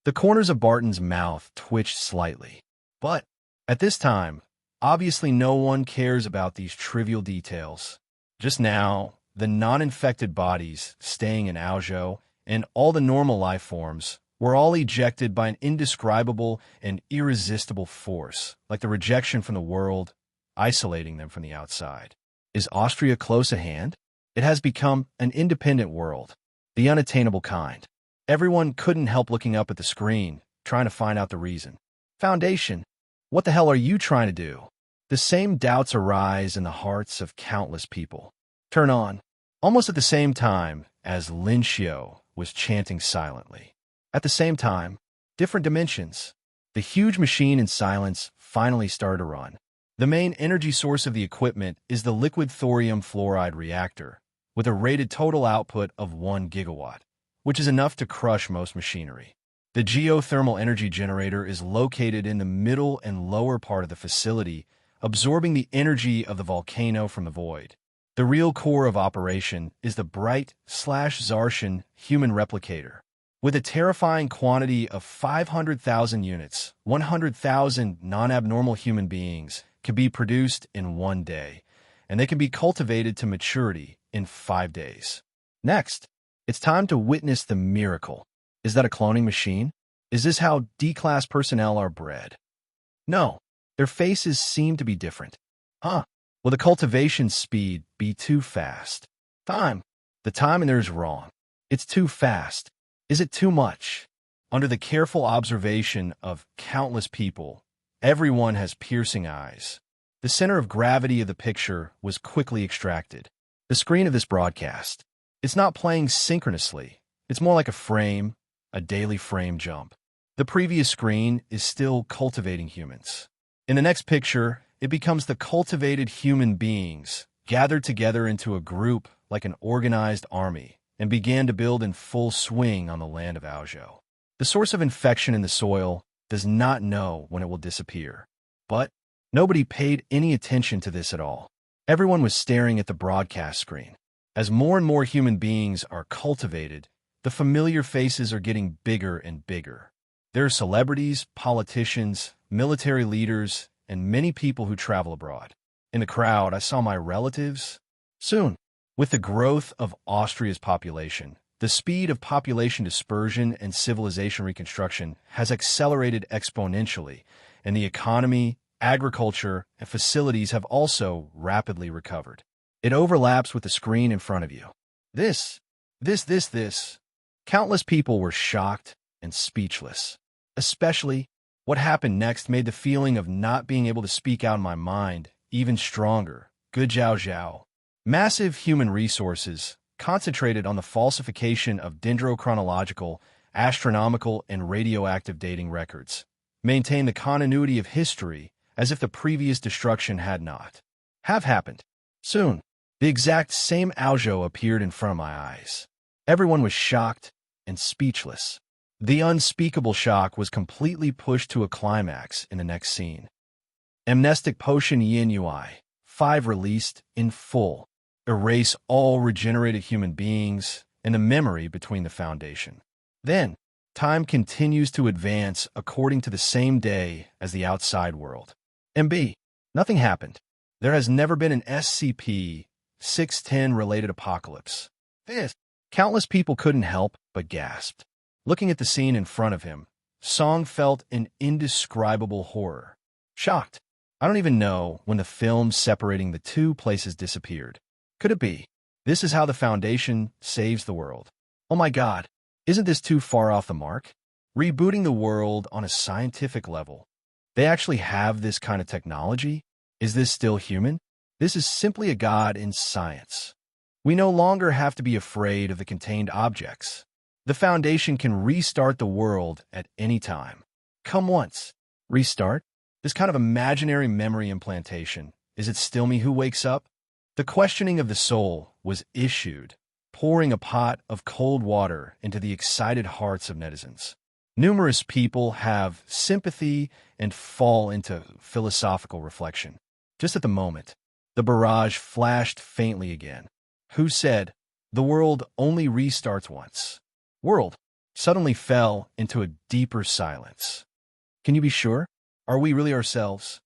The corners of Barton's mouth twitched slightly. But at this time, obviously no one cares about these trivial details. Just now, the non-infected bodies staying in Aozhou and all the normal life forms were all ejected by an indescribable and irresistible force, like the rejection from the world, isolating them from the outside. Is Austria close at hand? It has become an independent world, the unattainable kind. Everyone couldn't help looking up at the screen, trying to find out the reason. Foundation, what the hell are you trying to do? The same doubts arise in the hearts of countless people. Turn on. Almost at the same time as Lin Xiu was chanting silently. At the same time, different dimensions. The huge machine in silence finally started to run. The main energy source of the equipment is the liquid thorium fluoride reactor, with a rated total output of 1 gigawatt, which is enough to crush most machinery. The geothermal energy generator is located in the middle and lower part of the facility, absorbing the energy of the volcano from the void. The real core of operation is the bright/Zarshan human replicator. With a terrifying quantity of 500,000 units, 100,000 non-abnormal human beings can be produced in 1 day, and they can be cultivated to maturity in 5 days. Next, it's time to witness the miracle. Is that a cloning machine? Is this how D-class personnel are bred? No, their faces seem to be different. Huh? Will the cultivation speed be too fast? The time there's wrong. It's too fast. Is it too much? Under the careful observation of countless people, everyone has piercing eyes. The center of gravity of the picture was quickly extracted. The screen of this broadcast. It's not playing synchronously. It's more like a daily frame jump. The previous screen is still cultivating humans. In the next picture, it becomes the cultivated human beings gathered together into a group like an organized army and began to build in full swing on the land of Aozhou. The source of infection in the soil does not know when it will disappear. But nobody paid any attention to this at all. Everyone was staring at the broadcast screen. As more and more human beings are cultivated, the familiar faces are getting bigger and bigger. There are celebrities, politicians, military leaders, and many people who travel abroad. In the crowd, I saw my relatives. Soon, with the growth of Austria's population, the speed of population dispersion and civilization reconstruction has accelerated exponentially, and the economy, agriculture, and facilities have also rapidly recovered. It overlaps with the screen in front of you. This. Countless people were shocked and speechless. Especially, what happened next made the feeling of not being able to speak out in my mind even stronger. Good Zhao. Massive human resources, concentrated on the falsification of dendrochronological, astronomical, and radioactive dating records, maintain the continuity of history as if the previous destruction had not have happened. Soon, the exact same Aozhou appeared in front of my eyes. Everyone was shocked and speechless. The unspeakable shock was completely pushed to a climax in the next scene. Amnestic Potion Yin Ui 5 released in full. Erase all regenerated human beings and the memory between the Foundation. Then, time continues to advance according to the same day as the outside world. MB, nothing happened. There has never been an SCP-610 related apocalypse. Countless people couldn't help but gasped. Looking at the scene in front of him, Song felt an indescribable horror. Shocked. I don't even know when the film separating the two places disappeared. Could it be? This is how the Foundation saves the world. Oh my God, isn't this too far off the mark? Rebooting the world on a scientific level. They actually have this kind of technology? Is this still human? This is simply a god in science. We no longer have to be afraid of the contained objects. The Foundation can restart the world at any time. Come once. Restart? This kind of imaginary memory implantation. Is it still me who wakes up? The questioning of the soul was issued, pouring a pot of cold water into the excited hearts of netizens. Numerous people have sympathy and fall into philosophical reflection. Just at the moment, the barrage flashed faintly again. Who said, the world only restarts once? World suddenly fell into a deeper silence. Can you be sure? Are we really ourselves?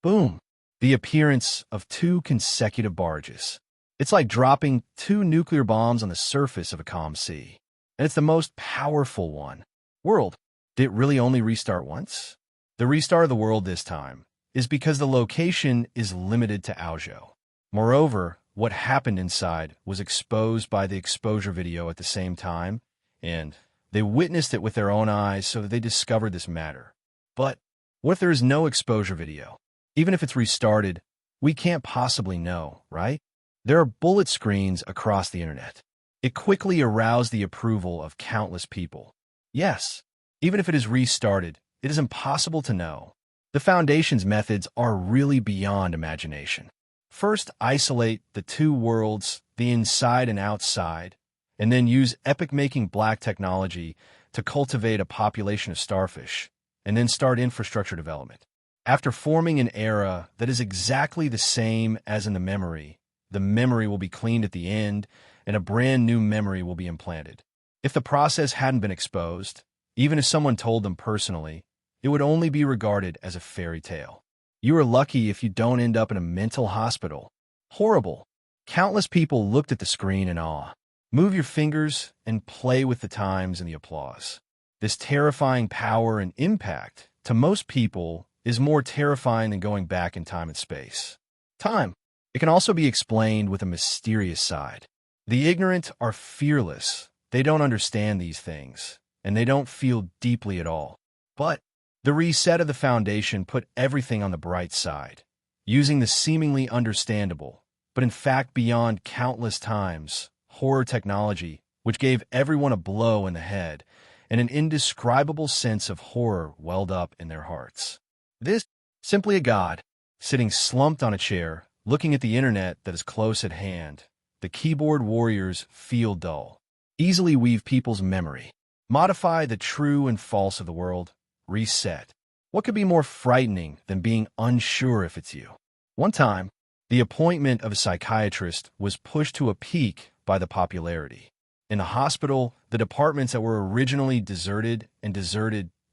Boom! The appearance of 2 consecutive barges. It's like dropping 2 nuclear bombs on the surface of a calm sea. And it's the most powerful one. World, did it really only restart once? The restart of the world this time is because the location is limited to Aozhou. Moreover, what happened inside was exposed by the exposure video at the same time, and they witnessed it with their own eyes so that they discovered this matter. But what if there is no exposure video? Even if it's restarted, we can't possibly know, right? There are bullet screens across the internet. It quickly aroused the approval of countless people. Yes, even if it is restarted, it is impossible to know. The Foundation's methods are really beyond imagination. First, isolate the 2 worlds, the inside and outside, and then use epic-making black technology to cultivate a population of starfish, and then start infrastructure development. After forming an era that is exactly the same as in the memory, the memory will be cleaned at the end, and a brand new memory will be implanted. If the process hadn't been exposed, even if someone told them personally, it would only be regarded as a fairy tale. You are lucky if you don't end up in a mental hospital. Horrible. Countless people looked at the screen in awe. Move your fingers and play with the times and the applause. This terrifying power and impact, to most people, is more terrifying than going back in time and space. Time. It can also be explained with a mysterious side. The ignorant are fearless. They don't understand these things, and they don't feel deeply at all. But the reset of the Foundation put everything on the bright side, using the seemingly understandable, but in fact beyond countless times, horror technology, which gave everyone a blow in the head, and an indescribable sense of horror welled up in their hearts. This, simply a god, sitting slumped on a chair, looking at the internet that is close at hand. The keyboard warriors feel dull. Easily weave people's memory. Modify the true and false of the world. Reset. What could be more frightening than being unsure if it's you? One time, the appointment of a psychiatrist was pushed to a peak by the popularity. In the hospital, the departments that were originally deserted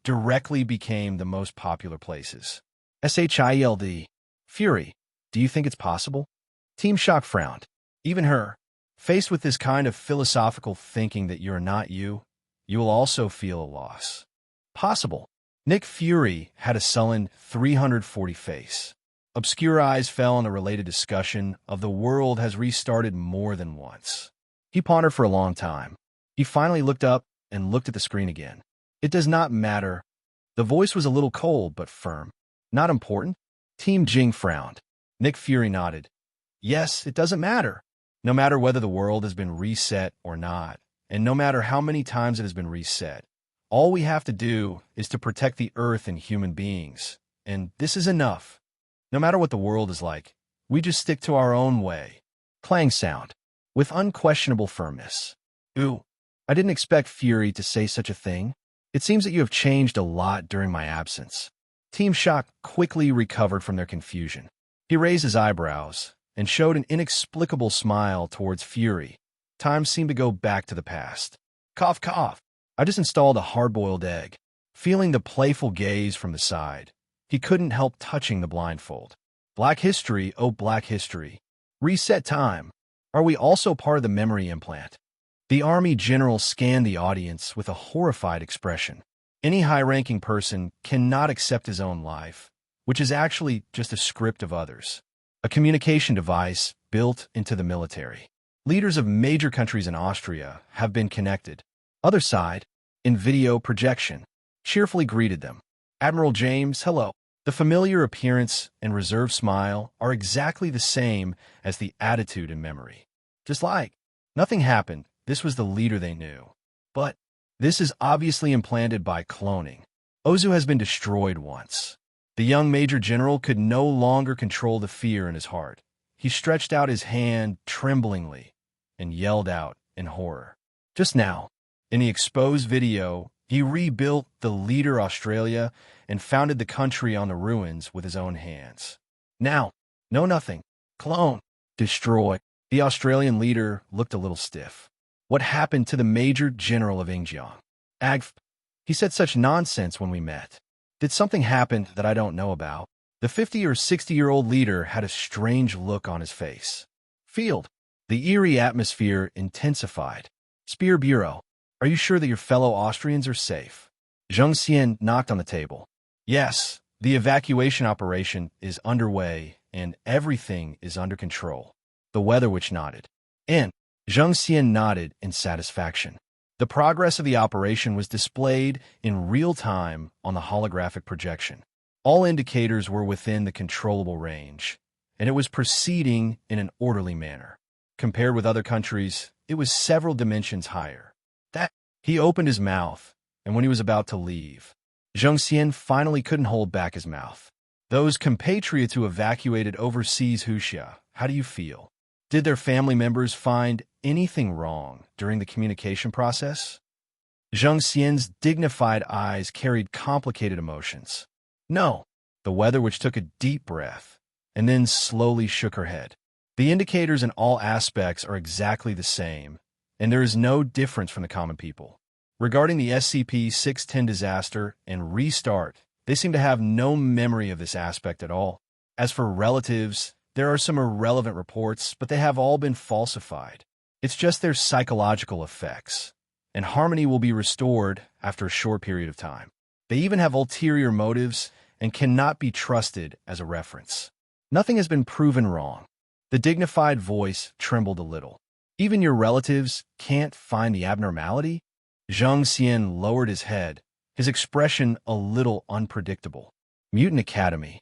directly became the most popular places. SHIELD. Fury. Do you think it's possible? Team Shock frowned. Even her. Faced with this kind of philosophical thinking that you're not you, you will also feel a loss. Possible. Nick Fury had a sullen 340 face. Obscure eyes fell on a related discussion of the world has restarted more than once. He pondered for a long time. He finally looked up and looked at the screen again. It does not matter. The voice was a little cold but firm. Not important. Team Jing frowned. Nick Fury nodded. Yes, it doesn't matter. No matter whether the world has been reset or not, and no matter how many times it has been reset, all we have to do is to protect the Earth and human beings. And this is enough. No matter what the world is like, we just stick to our own way. Clang sound. With unquestionable firmness. Ooh, I didn't expect Fury to say such a thing. It seems that you have changed a lot during my absence. Team Shock quickly recovered from their confusion. He raised his eyebrows and showed an inexplicable smile towards Fury. Time seemed to go back to the past. Cough, cough. I just installed a hard-boiled egg. Feeling the playful gaze from the side, he couldn't help touching the blindfold. Black history, oh black history. Reset time. Are we also part of the memory implant? The Army General scanned the audience with a horrified expression. Any high-ranking person cannot accept his own life, which is actually just a script of others. A communication device built into the military. Leaders of major countries in Austria have been connected. Other side, in video projection, cheerfully greeted them. Admiral James, hello. The familiar appearance and reserved smile are exactly the same as the attitude and memory. Just like nothing happened, this was the leader they knew. But this is obviously implanted by cloning. Ozu has been destroyed once. The young Major General could no longer control the fear in his heart. He stretched out his hand tremblingly and yelled out in horror. Just now, in the exposed video, he rebuilt the leader Australia and founded the country on the ruins with his own hands. Now, no nothing. Clone. Destroy. The Australian leader looked a little stiff. What happened to the Major General of Ingjiang? Agf. He said such nonsense when we met. Did something happen that I don't know about? The 50 or 60-year-old leader had a strange look on his face. Field. The eerie atmosphere intensified. Spear Bureau. Are you sure that your fellow Austrians are safe? Zheng Xian knocked on the table. Yes, the evacuation operation is underway and everything is under control. The Weather Witch nodded. And Zheng Xian nodded in satisfaction. The progress of the operation was displayed in real time on the holographic projection. All indicators were within the controllable range, and it was proceeding in an orderly manner. Compared with other countries, it was several dimensions higher. He opened his mouth, and when he was about to leave, Zheng Xian finally couldn't hold back his mouth. Those compatriots who evacuated overseas Huxia, how do you feel? Did their family members find anything wrong during the communication process? Zheng Xian's dignified eyes carried complicated emotions. No. The Weather Witch took a deep breath and then slowly shook her head. The indicators in all aspects are exactly the same, and there is no difference from the common people. Regarding the SCP-610 disaster and restart, they seem to have no memory of this aspect at all. As for relatives, there are some irrelevant reports, but they have all been falsified. It's just their psychological effects, and harmony will be restored after a short period of time. They even have ulterior motives and cannot be trusted as a reference. Nothing has been proven wrong. The dignified voice trembled a little. Even your relatives can't find the abnormality? Zhang Xian lowered his head, his expression a little unpredictable. Mutant Academy.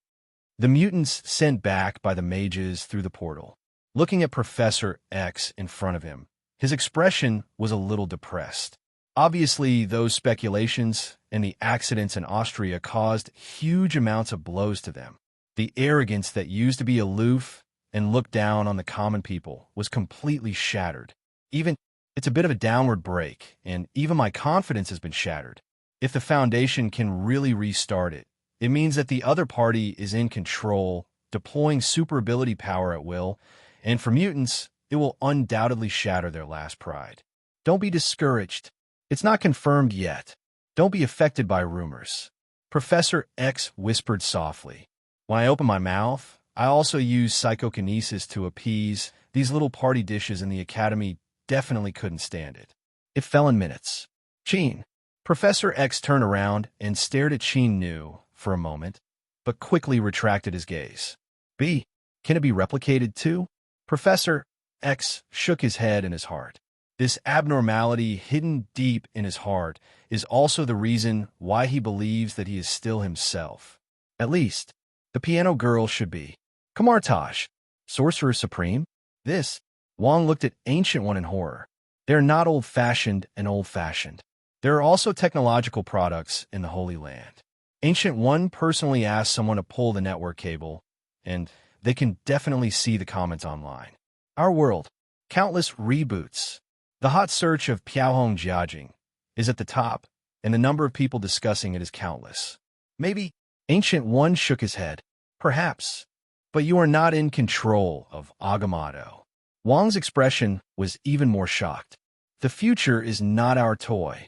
The mutants sent back by the mages through the portal. Looking at Professor X in front of him, his expression was a little depressed. Obviously, those speculations and the accidents in Austria caused huge amounts of blows to them. The arrogance that used to be aloof and look down on the common people was completely shattered. It's a bit of a downward break, and even my confidence has been shattered. If the Foundation can really restart it, it means that the other party is in control, deploying super ability power at will, and for mutants, it will undoubtedly shatter their last pride. Don't be discouraged. It's not confirmed yet. Don't be affected by rumors. Professor X whispered softly. When I open my mouth, I also use psychokinesis to appease. These little party dishes in the academy definitely couldn't stand it. It fell in minutes. Qin. Professor X turned around and stared at Qin Nu for a moment, but quickly retracted his gaze. B. Can it be replicated too? Professor X shook his head in his heart. This abnormality hidden deep in his heart is also the reason why he believes that he is still himself. At least, the piano girl should be. Kamartaj, Sorcerer Supreme? This? Wang looked at Ancient One in horror. They're not old-fashioned and old-fashioned. There are also technological products in the Holy Land. Ancient One personally asked someone to pull the network cable, and they can definitely see the comments online. Our world. Countless reboots. The hot search of Piaohong Jiajing is at the top, and the number of people discussing it is countless. Maybe. Ancient One shook his head. Perhaps. But you are not in control of Agamotto. Wang's expression was even more shocked. The future is not our toy.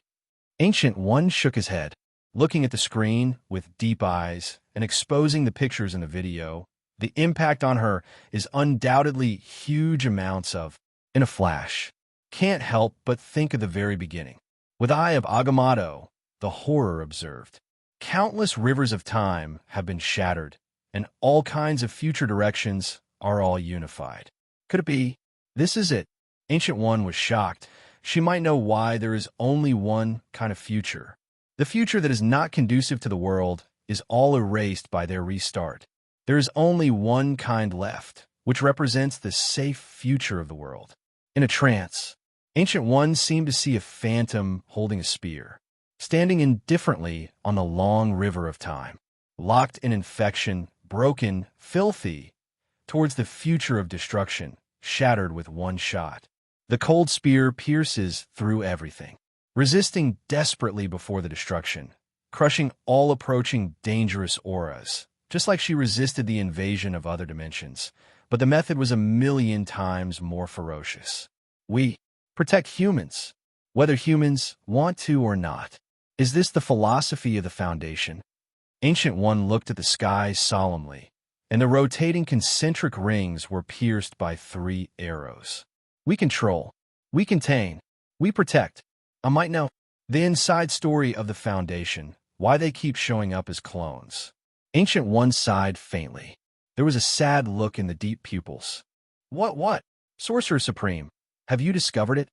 Ancient One shook his head, looking at the screen with deep eyes and exposing the pictures in the video. The impact on her is undoubtedly huge amounts of, in a flash. Can't help but think of the very beginning. With Eye of Agamotto, the horror observed. Countless rivers of time have been shattered, and all kinds of future directions are all unified. Could it be? This is it. Ancient One was shocked. She might know why there is only one kind of future. The future that is not conducive to the world is all erased by their restart. There is only one kind left, which represents the safe future of the world. In a trance, Ancient One seemed to see a phantom holding a spear, standing indifferently on the long river of time, locked in infection, broken, filthy, towards the future of destruction, shattered with one shot. The cold spear pierces through everything, resisting desperately before the destruction, crushing all approaching dangerous auras, just like she resisted the invasion of other dimensions. But the method was 1,000,000 times more ferocious. We protect humans, whether humans want to or not. Is this the philosophy of the Foundation? Ancient One looked at the sky solemnly, and the rotating concentric rings were pierced by 3 arrows. We control, we contain, we protect. I might know the inside story of the Foundation, why they keep showing up as clones. Ancient One sighed faintly. There was a sad look in the deep pupils. What? Sorcerer Supreme, have you discovered it?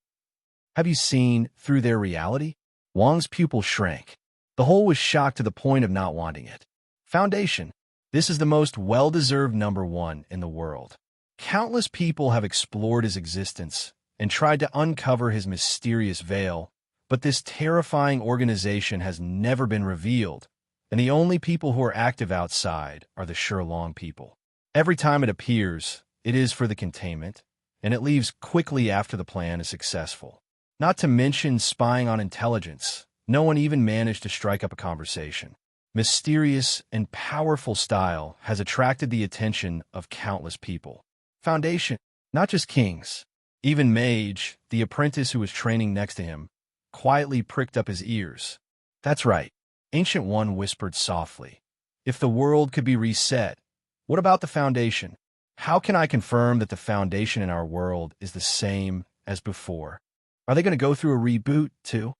Have you seen through their reality? Wang's pupil shrank. The whole was shocked to the point of not wanting it. Foundation. This is the most well-deserved #1 in the world. Countless people have explored his existence and tried to uncover his mysterious veil, but this terrifying organization has never been revealed, and the only people who are active outside are the Shurlong people. Every time it appears, it is for the containment, and it leaves quickly after the plan is successful. Not to mention spying on intelligence, no one even managed to strike up a conversation. Mysterious and powerful style has attracted the attention of countless people. Foundation, not just kings. Even Mage, the apprentice who was training next to him, quietly pricked up his ears. That's right, Ancient One whispered softly. If the world could be reset, what about the Foundation? How can I confirm that the Foundation in our world is the same as before? Are they going to go through a reboot, too?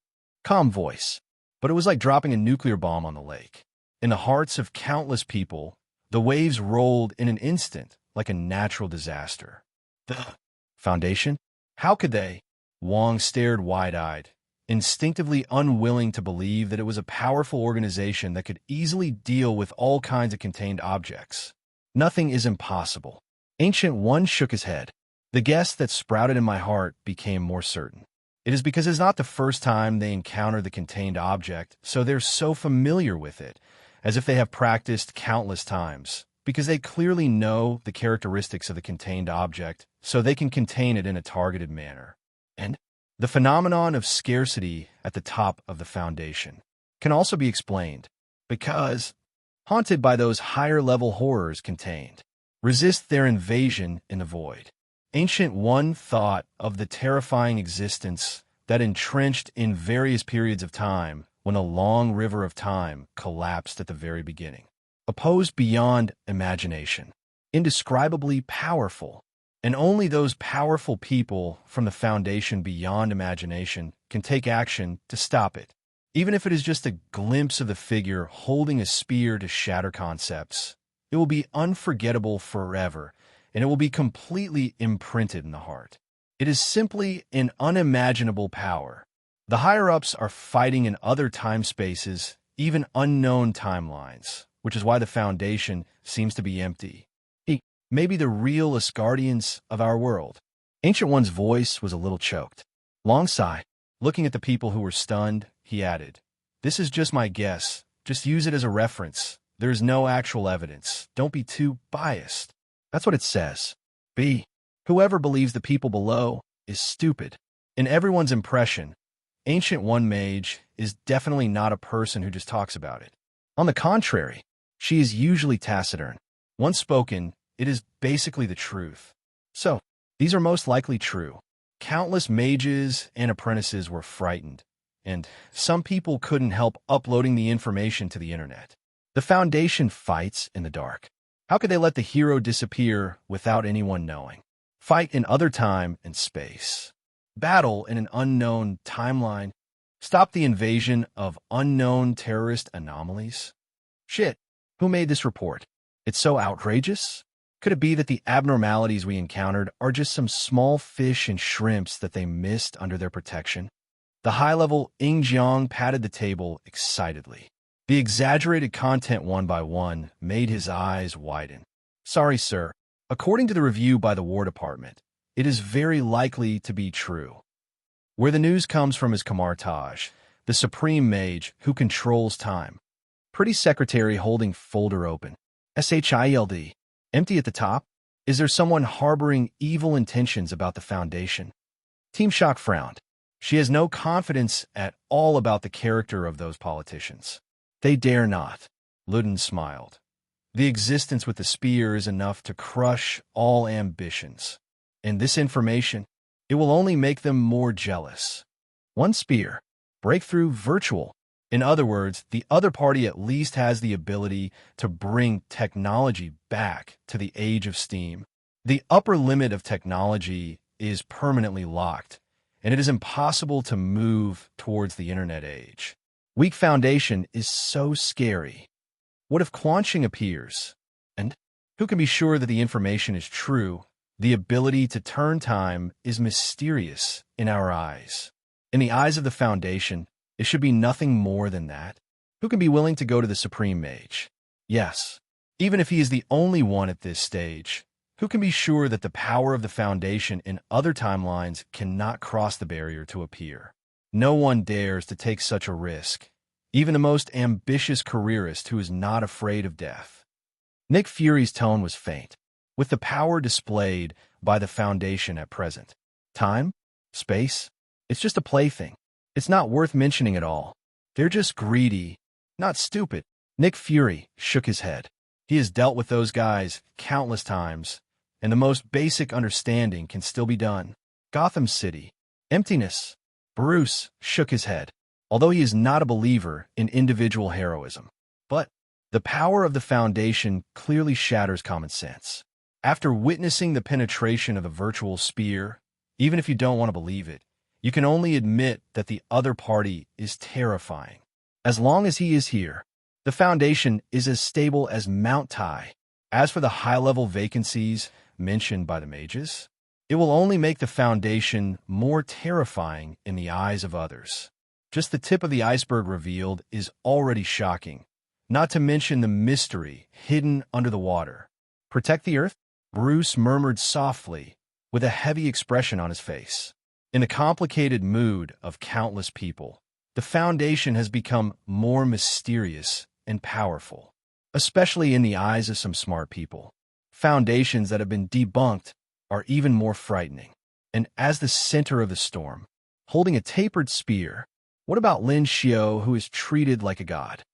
Calm voice. But it was like dropping a nuclear bomb on the lake. In the hearts of countless people, the waves rolled in an instant like a natural disaster. The Foundation? How could they? Wong stared wide-eyed, instinctively unwilling to believe that it was a powerful organization that could easily deal with all kinds of contained objects. Nothing is impossible. Ancient One shook his head. The guess that sprouted in my heart became more certain. It is because it's not the first time they encounter the contained object, so they're so familiar with it, as if they have practiced countless times, because they clearly know the characteristics of the contained object, so they can contain it in a targeted manner. And the phenomenon of scarcity at the top of the Foundation can also be explained, because, haunted by those higher-level horrors contained, resist their invasion in the void. Ancient One thought of the terrifying existence that entrenched in various periods of time when a long river of time collapsed at the very beginning. Opposed beyond imagination, indescribably powerful, and only those powerful people from the Foundation beyond imagination can take action to stop it. Even if it is just a glimpse of the figure holding a spear to shatter concepts, it will be unforgettable forever, and it will be completely imprinted in the heart. It is simply an unimaginable power. The higher-ups are fighting in other time spaces, even unknown timelines, which is why the Foundation seems to be empty. Maybe the real Asgardians of our world. Ancient One's voice was a little choked. Long sigh. Looking at the people who were stunned, he added, "This is just my guess. Just use it as a reference. There is no actual evidence. Don't be too biased." That's what it says. B. Whoever believes the people below is stupid. In everyone's impression, Ancient One Mage is definitely not a person who just talks about it. On the contrary, she is usually taciturn. Once spoken, it is basically the truth. So, these are most likely true. Countless mages and apprentices were frightened, and some people couldn't help uploading the information to the internet. The Foundation fights in the dark. How could they let the hero disappear without anyone knowing? Fight in other time and space. Battle in an unknown timeline. Stop the invasion of unknown terrorist anomalies. Shit, who made this report? It's so outrageous. Could it be that the abnormalities we encountered are just some small fish and shrimps that they missed under their protection? The high-level Ing Jiang patted the table excitedly. The exaggerated content one by one made his eyes widen. Sorry, sir. According to the review by the War Department, it is very likely to be true. Where the news comes from is Kamartaj, the supreme mage who controls time. Pretty secretary holding folder open. SHIELD. Empty at the top? Is there someone harboring evil intentions about the Foundation? Team Shock frowned. She has no confidence at all about the character of those politicians. They dare not. Ludin smiled. The existence with the spear is enough to crush all ambitions. And this information, it will only make them more jealous. One spear. Breakthrough virtual. In other words, the other party at least has the ability to bring technology back to the age of steam. The upper limit of technology is permanently locked, and it is impossible to move towards the internet age. Weak Foundation is so scary. What if Quanxing appears? And who can be sure that the information is true? The ability to turn time is mysterious in our eyes. In the eyes of the Foundation, it should be nothing more than that. Who can be willing to go to the Supreme Mage? Yes, even if he is the only one at this stage. Who can be sure that the power of the Foundation in other timelines cannot cross the barrier to appear? No one dares to take such a risk, even the most ambitious careerist who is not afraid of death. Nick Fury's tone was faint. With the power displayed by the Foundation at present, time, space, it's just a plaything. It's not worth mentioning at all. They're just greedy, not stupid. Nick Fury shook his head. He has dealt with those guys countless times, and the most basic understanding can still be done. Gotham City. Emptiness. Bruce shook his head, although he is not a believer in individual heroism. But the power of the Foundation clearly shatters common sense. After witnessing the penetration of the virtual spear, even if you don't want to believe it, you can only admit that the other party is terrifying. As long as he is here, the Foundation is as stable as Mount Tai. As for the high-level vacancies mentioned by the mages, it will only make the Foundation more terrifying in the eyes of others. Just the tip of the iceberg revealed is already shocking, not to mention the mystery hidden under the water. Protect the Earth? Bruce murmured softly, with a heavy expression on his face. In the complicated mood of countless people, the Foundation has become more mysterious and powerful, especially in the eyes of some smart people. Foundations that have been debunked are even more frightening. And as the center of the storm, holding a tapered spear, what about Lin Xiu, who is treated like a god?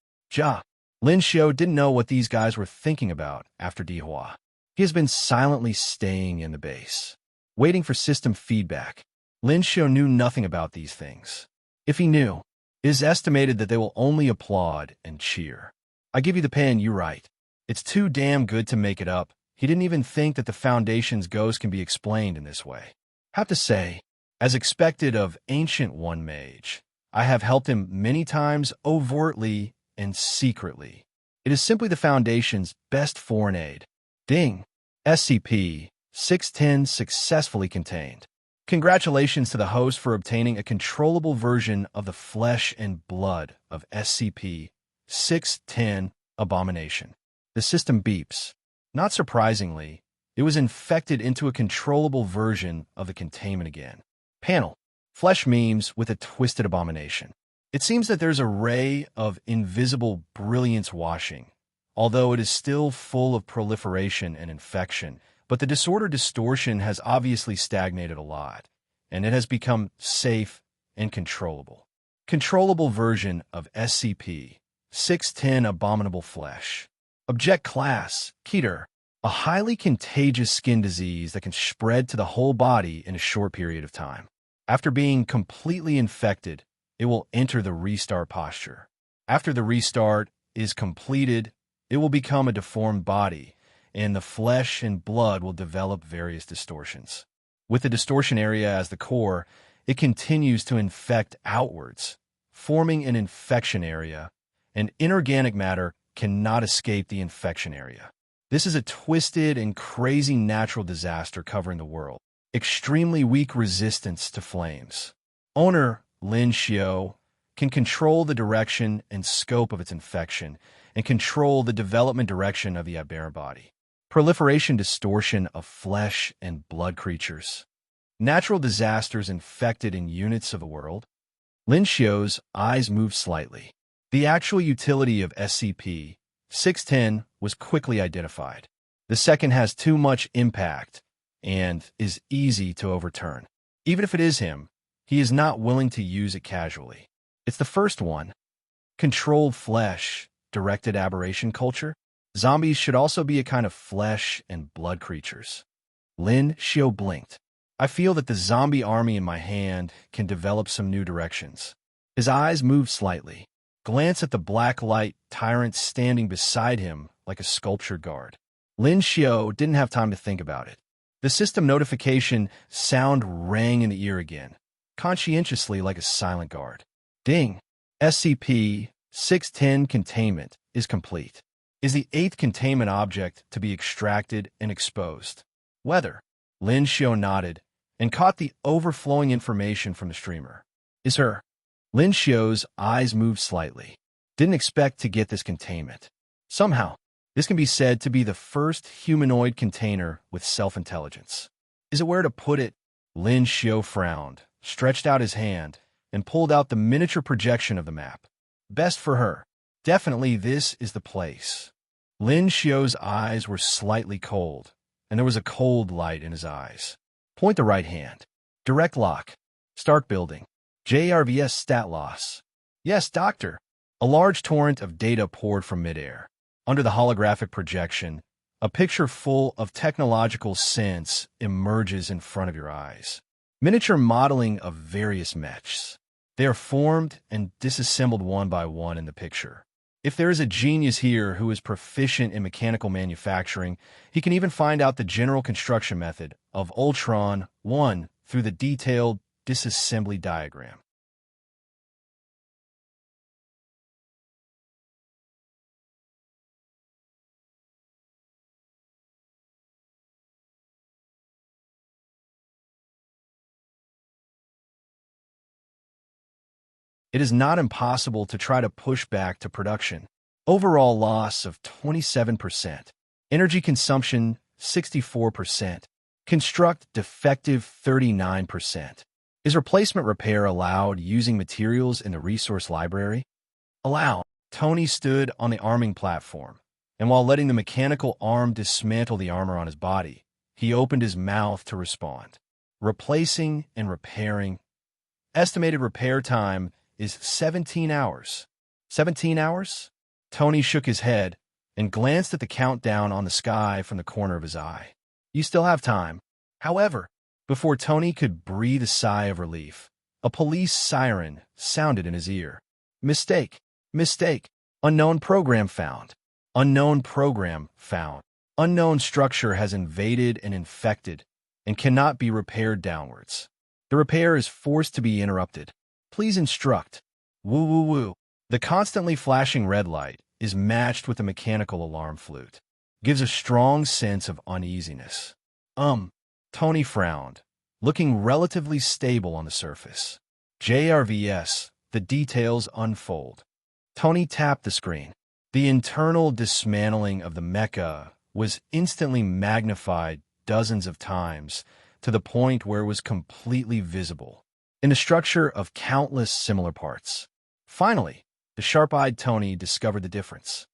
Lin Xiu didn't know what these guys were thinking about after Dihua. He has been silently staying in the base, waiting for system feedback. Lin Xiu knew nothing about these things. If he knew, it is estimated that they will only applaud and cheer. I give you the pen, you write. It's too damn good to make it up. He didn't even think that the Foundation's ghost can be explained in this way. Have to say, as expected of Ancient One Mage, I have helped him many times overtly and secretly. It is simply the Foundation's best foreign aid. Ding! SCP-610 successfully contained. Congratulations to the host for obtaining a controllable version of the flesh and blood of SCP-610 Abomination. The system beeps. Not surprisingly, it was infected into a controllable version of the containment again. Panel. Flesh memes with a twisted abomination. It seems that there's a ray of invisible brilliance washing, although it is still full of proliferation and infection, but the disorder distortion has obviously stagnated a lot, and it has become safe and controllable. Controllable version of SCP-610 Abominable Flesh. Object Class, Keter. A highly contagious skin disease that can spread to the whole body in a short period of time. After being completely infected, it will enter the restart posture. After the restart is completed, it will become a deformed body, and the flesh and blood will develop various distortions. With the distortion area as the core, it continues to infect outwards, forming an infection area, and inorganic matter cannot escape the infection area. This is a twisted and crazy natural disaster covering the world. Extremely weak resistance to flames. Owner Lin Xiu can control the direction and scope of its infection and control the development direction of the aberrant body. Proliferation distortion of flesh and blood creatures. Natural disasters infected in units of the world. Lin Xiu's eyes moved slightly. The actual utility of SCP-610 was quickly identified. The second has too much impact and is easy to overturn. Even if it is him, he is not willing to use it casually. It's the first one. Controlled flesh, directed aberration culture. Zombies should also be a kind of flesh and blood creatures. Lin Xiu blinked. I feel that the zombie army in my hand can develop some new directions. His eyes moved slightly. Glance at the black light tyrant standing beside him like a sculptured guard. Lin Xiu didn't have time to think about it. The system notification sound rang in the ear again, conscientiously like a silent guard. Ding! SCP-610 containment is complete. Is the 8th containment object to be extracted and exposed? Whether. Lin Xiu nodded and caught the overflowing information from the streamer. Is her. Lin Xiu's eyes moved slightly. Didn't expect to get this containment. Somehow, this can be said to be the first humanoid container with self-intelligence. Is it where to put it? Lin Xiu frowned, stretched out his hand, and pulled out the miniature projection of the map. Best for her. Definitely this is the place. Lin Xiu's eyes were slightly cold, and there was a cold light in his eyes. Point the right hand. Direct lock. Start building. JRVS stat loss. Yes, doctor. A large torrent of data poured from midair. Under the holographic projection, A picture full of technological sense emerges in front of your eyes. Miniature modeling of various mechs. They are formed and disassembled one by one in the picture. If there is a genius here who is proficient in mechanical manufacturing, he can even find out the general construction method of Ultron 1 through the detailed disassembly diagram. It is not impossible to try to push back to production. Overall loss of 27%. Energy consumption 64%. Construct defective 39%. Is replacement repair allowed using materials in the resource library? Allow. Tony stood on the arming platform, and while letting the mechanical arm dismantle the armor on his body, he opened his mouth to respond. Replacing and repairing. Estimated repair time is 17 hours. 17 hours? Tony shook his head and glanced at the countdown on the sky from the corner of his eye. You still have time. However, before Tony could breathe a sigh of relief, a police siren sounded in his ear. Mistake. Mistake. Unknown program found. Unknown program found. Unknown structure has invaded and infected and cannot be repaired downwards. The repair is forced to be interrupted. Please instruct. Woo woo woo. The constantly flashing red light is matched with a mechanical alarm flute. Gives a strong sense of uneasiness. Tony frowned, looking relatively stable on the surface. JRVS, the details unfold. Tony tapped the screen. The internal dismantling of the mecha was instantly magnified dozens of times to the point where it was completely visible in a structure of countless similar parts. Finally, the sharp-eyed Tony discovered the difference.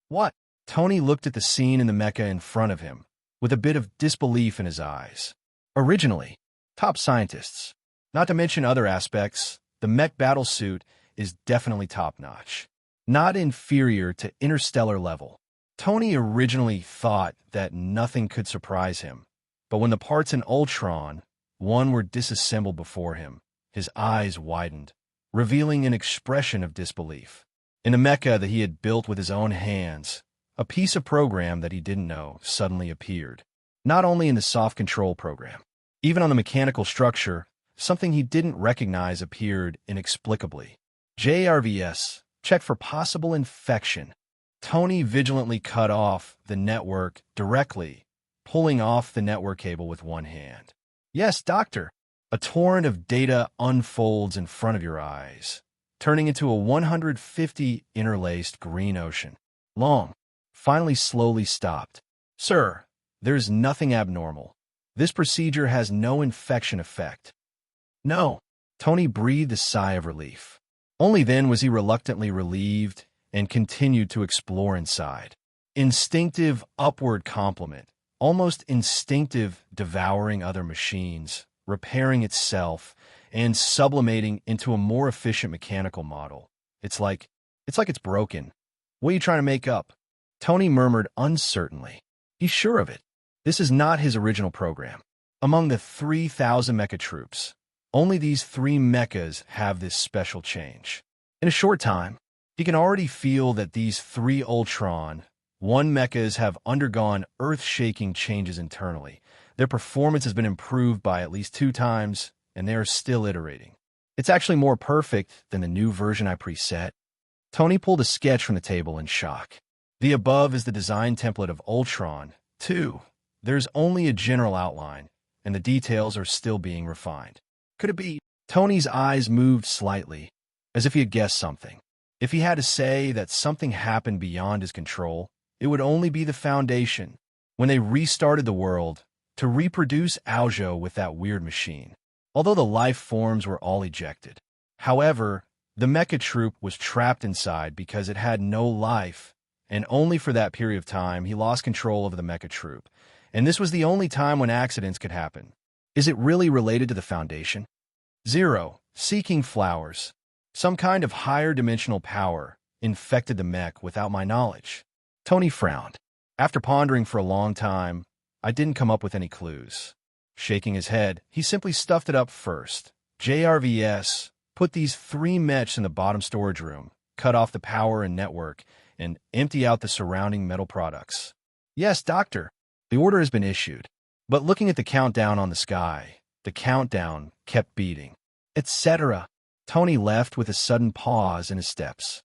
What? Tony looked at the scene in the mecha in front of him, with a bit of disbelief in his eyes. Originally, top scientists, not to mention other aspects, the mech battlesuit is definitely top-notch. Not inferior to interstellar level. Tony originally thought that nothing could surprise him, but when the parts in Ultron 1 were disassembled before him, his eyes widened, revealing an expression of disbelief. In the mecha that he had built with his own hands, a piece of program that he didn't know suddenly appeared. Not only in the soft control program, even on the mechanical structure, something he didn't recognize appeared inexplicably. JRVS, check for possible infection. Tony vigilantly cut off the network directly, pulling off the network cable with one hand. Yes, doctor. A torrent of data unfolds in front of your eyes, turning into a 150 interlaced green ocean. Long, finally slowly stopped. Sir, there's nothing abnormal. This procedure has no infection effect. No. Tony breathed a sigh of relief. Only then was he reluctantly relieved and continued to explore inside. Instinctive upward complement, almost instinctive devouring other machines, repairing itself, and sublimating into a more efficient mechanical model. It's like it's broken. What are you trying to make up? Tony murmured uncertainly. He's sure of it. This is not his original program. Among the 3,000 mecha troops, only these 3 mechas have this special change. In a short time, he can already feel that these 3 Ultron 1 mechas have undergone earth-shaking changes internally. Their performance has been improved by at least 2 times, and they are still iterating. It's actually more perfect than the new version I preset. Tony pulled a sketch from the table in shock. The above is the design template of Ultron 2. There's only a general outline, and the details are still being refined. Could it be? Tony's eyes moved slightly, as if he had guessed something. If he had to say that something happened beyond his control, it would only be the Foundation, when they restarted the world, to reproduce Aozhou with that weird machine, although the life forms were all ejected. However, the mecha troop was trapped inside because it had no life, and only for that period of time he lost control over the mecha troop, and this was the only time when accidents could happen. Is it really related to the Foundation? 0. Seeking flowers. Some kind of higher dimensional power infected the mech without my knowledge. Tony frowned. After pondering for a long time, I didn't come up with any clues. Shaking his head, he simply stuffed it up first. JRVS put these 3 mechs in the bottom storage room, cut off the power and network, and empty out the surrounding metal products. Yes, doctor, the order has been issued. But looking at the countdown on the sky, the countdown kept beating. Etc. Tony left with a sudden pause in his steps.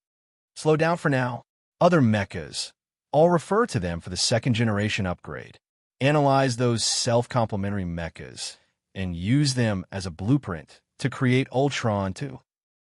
Slow down for now. Other mechas. I'll refer to them for the 2nd generation upgrade. Analyze those self-complementary mechas and use them as a blueprint to create Ultron too.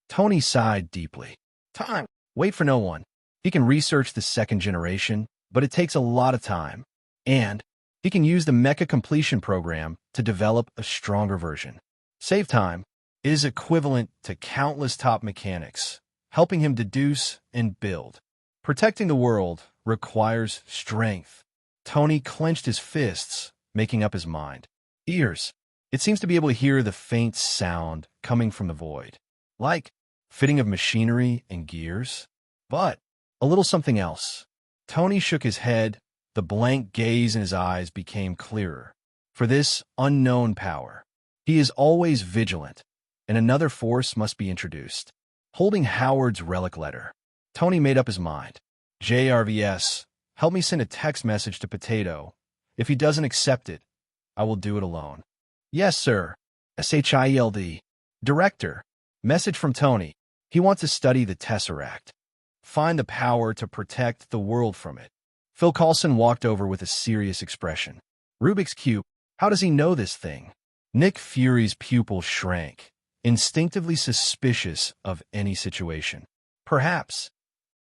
Tony sighed deeply. Time. Wait for no one. He can research the 2nd generation, but it takes a lot of time. And he can use the mecha completion program to develop a stronger version. Save time is equivalent to countless top mechanics, helping him deduce and build. Protecting the world requires strength. Tony clenched his fists, making up his mind. Ears. It seems to be able to hear the faint sound coming from the void, like fitting of machinery and gears. But a little something else. Tony shook his head. The blank gaze in his eyes became clearer. For this unknown power, he is always vigilant, and another force must be introduced. Holding Howard's relic letter, Tony made up his mind. JRVS, help me send a text message to Potato. If he doesn't accept it, I will do it alone. Yes, sir. SHIELD. Director. Message from Tony. He wants to study the Tesseract. Find the power to protect the world from it. Phil Coulson walked over with a serious expression. Rubik's Cube. How does he know this thing? Nick Fury's pupil shrank, instinctively suspicious of any situation. Perhaps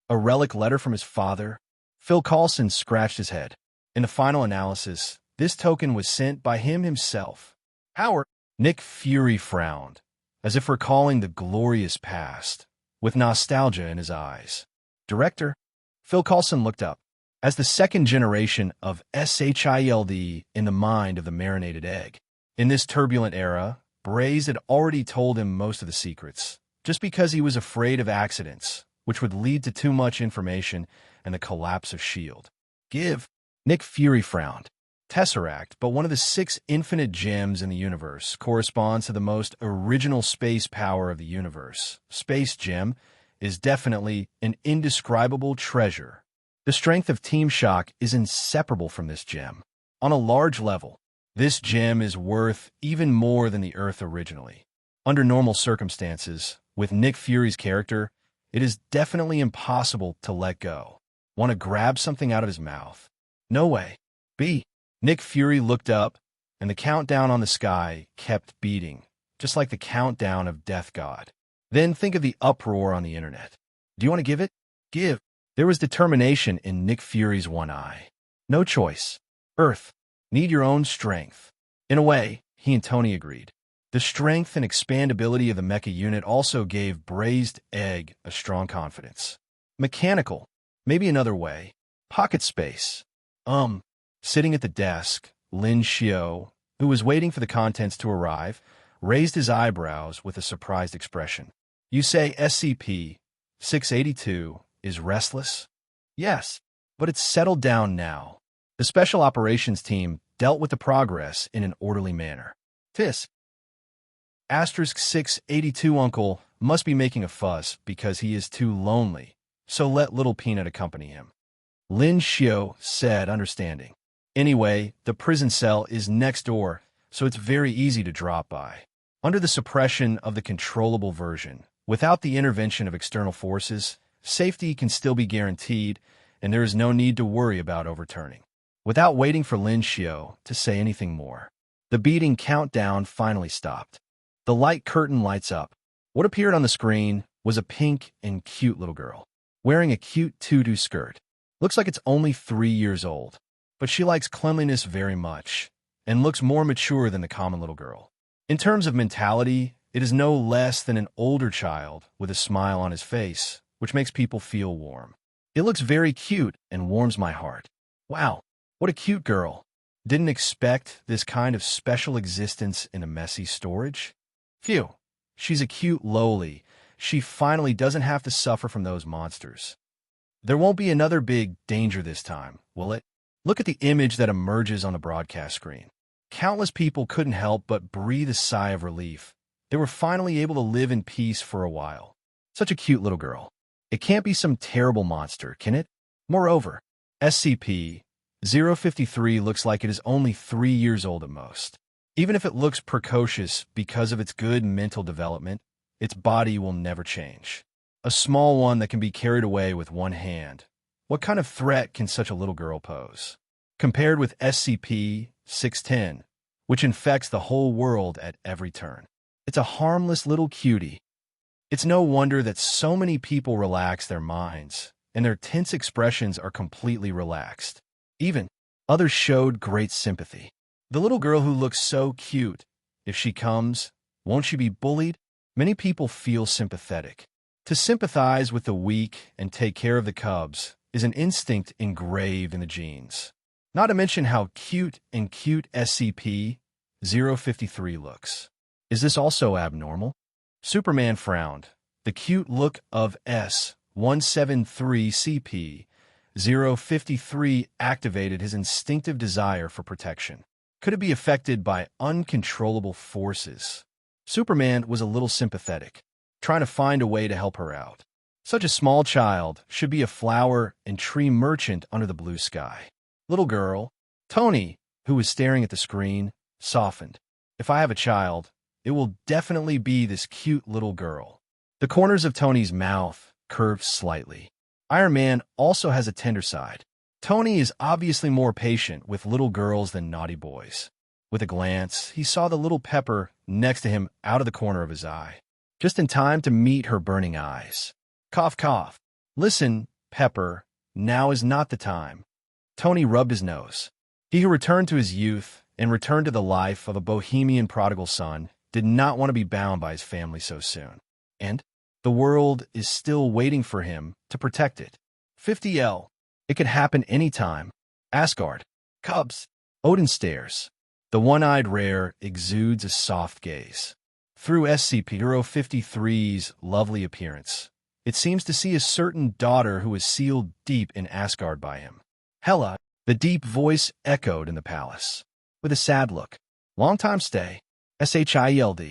a relic letter from his father? Phil Coulson scratched his head. In the final analysis, this token was sent by him himself. Howard. Nick Fury frowned, as if recalling the glorious past, with nostalgia in his eyes. Director. Phil Coulson looked up. As the 2nd generation of SHIELD in the mind of the marinated egg. In this turbulent era, Braze had already told him most of the secrets, just because he was afraid of accidents, which would lead to too much information and the collapse of S.H.I.E.L.D. Give. Nick Fury frowned. Tesseract, but one of the 6 infinite gems in the universe, corresponds to the most original space power of the universe. Space Gem is definitely an indescribable treasure. The strength of Team Shock is inseparable from this gem. On a large level, this gem is worth even more than the Earth originally. Under normal circumstances, with Nick Fury's character, it is definitely impossible to let go. Want to grab something out of his mouth? No way. B. Nick Fury looked up, and the countdown on the sky kept beating, just like the countdown of Death God. Then think of the uproar on the internet. Do you want to give it? Give. There was determination in Nick Fury's one eye. No choice. Earth, need your own strength. In a way, he and Tony agreed. The strength and expandability of the mecha unit also gave Braised Egg a strong confidence. Mechanical, maybe another way. Pocket space. Sitting at the desk, Lin Xiu, who was waiting for the contents to arrive, raised his eyebrows with a surprised expression. You say SCP-682 is restless? Yes, but it's settled down now. The Special Operations Team dealt with the progress in an orderly manner. Tisk. Asterisk 682 Uncle must be making a fuss because he is too lonely, so let Little Peanut accompany him. Lin Xiu said, understanding. Anyway, the prison cell is next door, so it's very easy to drop by. Under the suppression of the controllable version, without the intervention of external forces, safety can still be guaranteed, and there is no need to worry about overturning. Without waiting for Lin Xiu to say anything more, the beating countdown finally stopped. The light curtain lights up. What appeared on the screen was a pink and cute little girl, wearing a cute tutu skirt. Looks like it's only 3 years old, but she likes cleanliness very much, and looks more mature than the common little girl. In terms of mentality, it is no less than an older child with a smile on his face, which makes people feel warm. It looks very cute and warms my heart. Wow, what a cute girl. Didn't expect this kind of special existence in a messy storage. Phew, she's a cute lowly. She finally doesn't have to suffer from those monsters. There won't be another big danger this time, will it? Look at the image that emerges on the broadcast screen. Countless people couldn't help but breathe a sigh of relief. They were finally able to live in peace for a while. Such a cute little girl. It can't be some terrible monster, can it? Moreover, SCP-053 looks like it is only 3 years old at most. Even if it looks precocious because of its good mental development, its body will never change. A small one that can be carried away with one hand. What kind of threat can such a little girl pose? Compared with SCP-610, which infects the whole world at every turn. It's a harmless little cutie. It's no wonder that so many people relax their minds, and their tense expressions are completely relaxed. Even others showed great sympathy. The little girl who looks so cute, if she comes, won't she be bullied? Many people feel sympathetic. To sympathize with the weak and take care of the cubs is an instinct engraved in the genes. Not to mention how cute SCP-053 looks. Is this also abnormal? Superman frowned. The cute look of S-173-CP-053 activated his instinctive desire for protection. Could it be affected by uncontrollable forces? Superman was a little sympathetic, trying to find a way to help her out. Such a small child should be a flower and tree merchant under the blue sky. Little girl, Tony, who was staring at the screen, softened. If I have a child, it will definitely be this cute little girl. The corners of Tony's mouth curved slightly. Iron Man also has a tender side. Tony is obviously more patient with little girls than naughty boys. With a glance, he saw the little Pepper next to him out of the corner of his eye, just in time to meet her burning eyes. Cough, cough. Listen, Pepper, now is not the time. Tony rubbed his nose. He who returned to his youth and returned to the life of a bohemian prodigal son did not want to be bound by his family so soon. And the world is still waiting for him to protect it. 50L. It could happen any time. Asgard. Cubs. Odin stares. The one-eyed rare exudes a soft gaze. Through SCP-053's lovely appearance, it seems to see a certain daughter who is sealed deep in Asgard by him. Hela, the deep voice echoed in the palace. With a sad look. Long-time stay. SHIELD.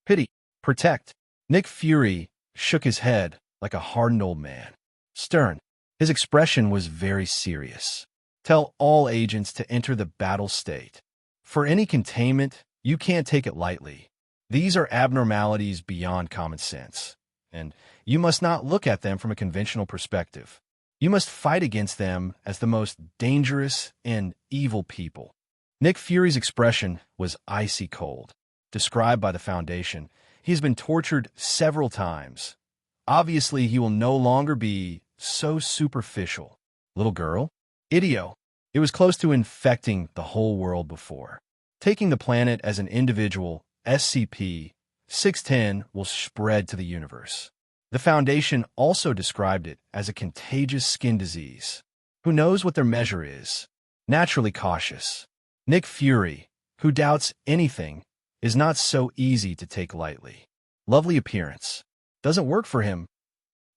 Pity. Protect. Nick Fury shook his head like a hardened old man. Stern. His expression was very serious. Tell all agents to enter the battle state. For any containment, you can't take it lightly. These are abnormalities beyond common sense, and you must not look at them from a conventional perspective. You must fight against them as the most dangerous and evil people. Nick Fury's expression was icy cold. Described by the Foundation, he has been tortured several times. Obviously, he will no longer be so superficial. Little girl? Idio. It was close to infecting the whole world before. Taking the planet as an individual, SCP-610 will spread to the universe. The Foundation also described it as a contagious skin disease. Who knows what their measure is? Naturally cautious. Nick Fury, who doubts anything, is not so easy to take lightly. Lovely appearance. Doesn't work for him.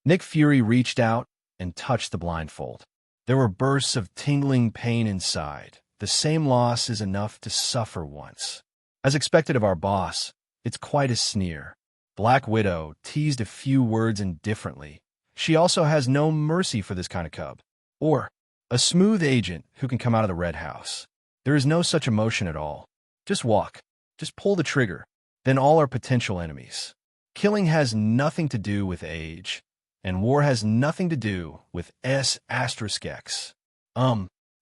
Nick Fury reached out and touched the blindfold. There were bursts of tingling pain inside. The same loss is enough to suffer once. As expected of our boss, it's quite a sneer. Black Widow teased a few words indifferently. She also has no mercy for this kind of cub. Or a smooth agent who can come out of the Red House. There is no such emotion at all. Just walk. Just pull the trigger. Then all are potential enemies. Killing has nothing to do with age, and war has nothing to do with S**X.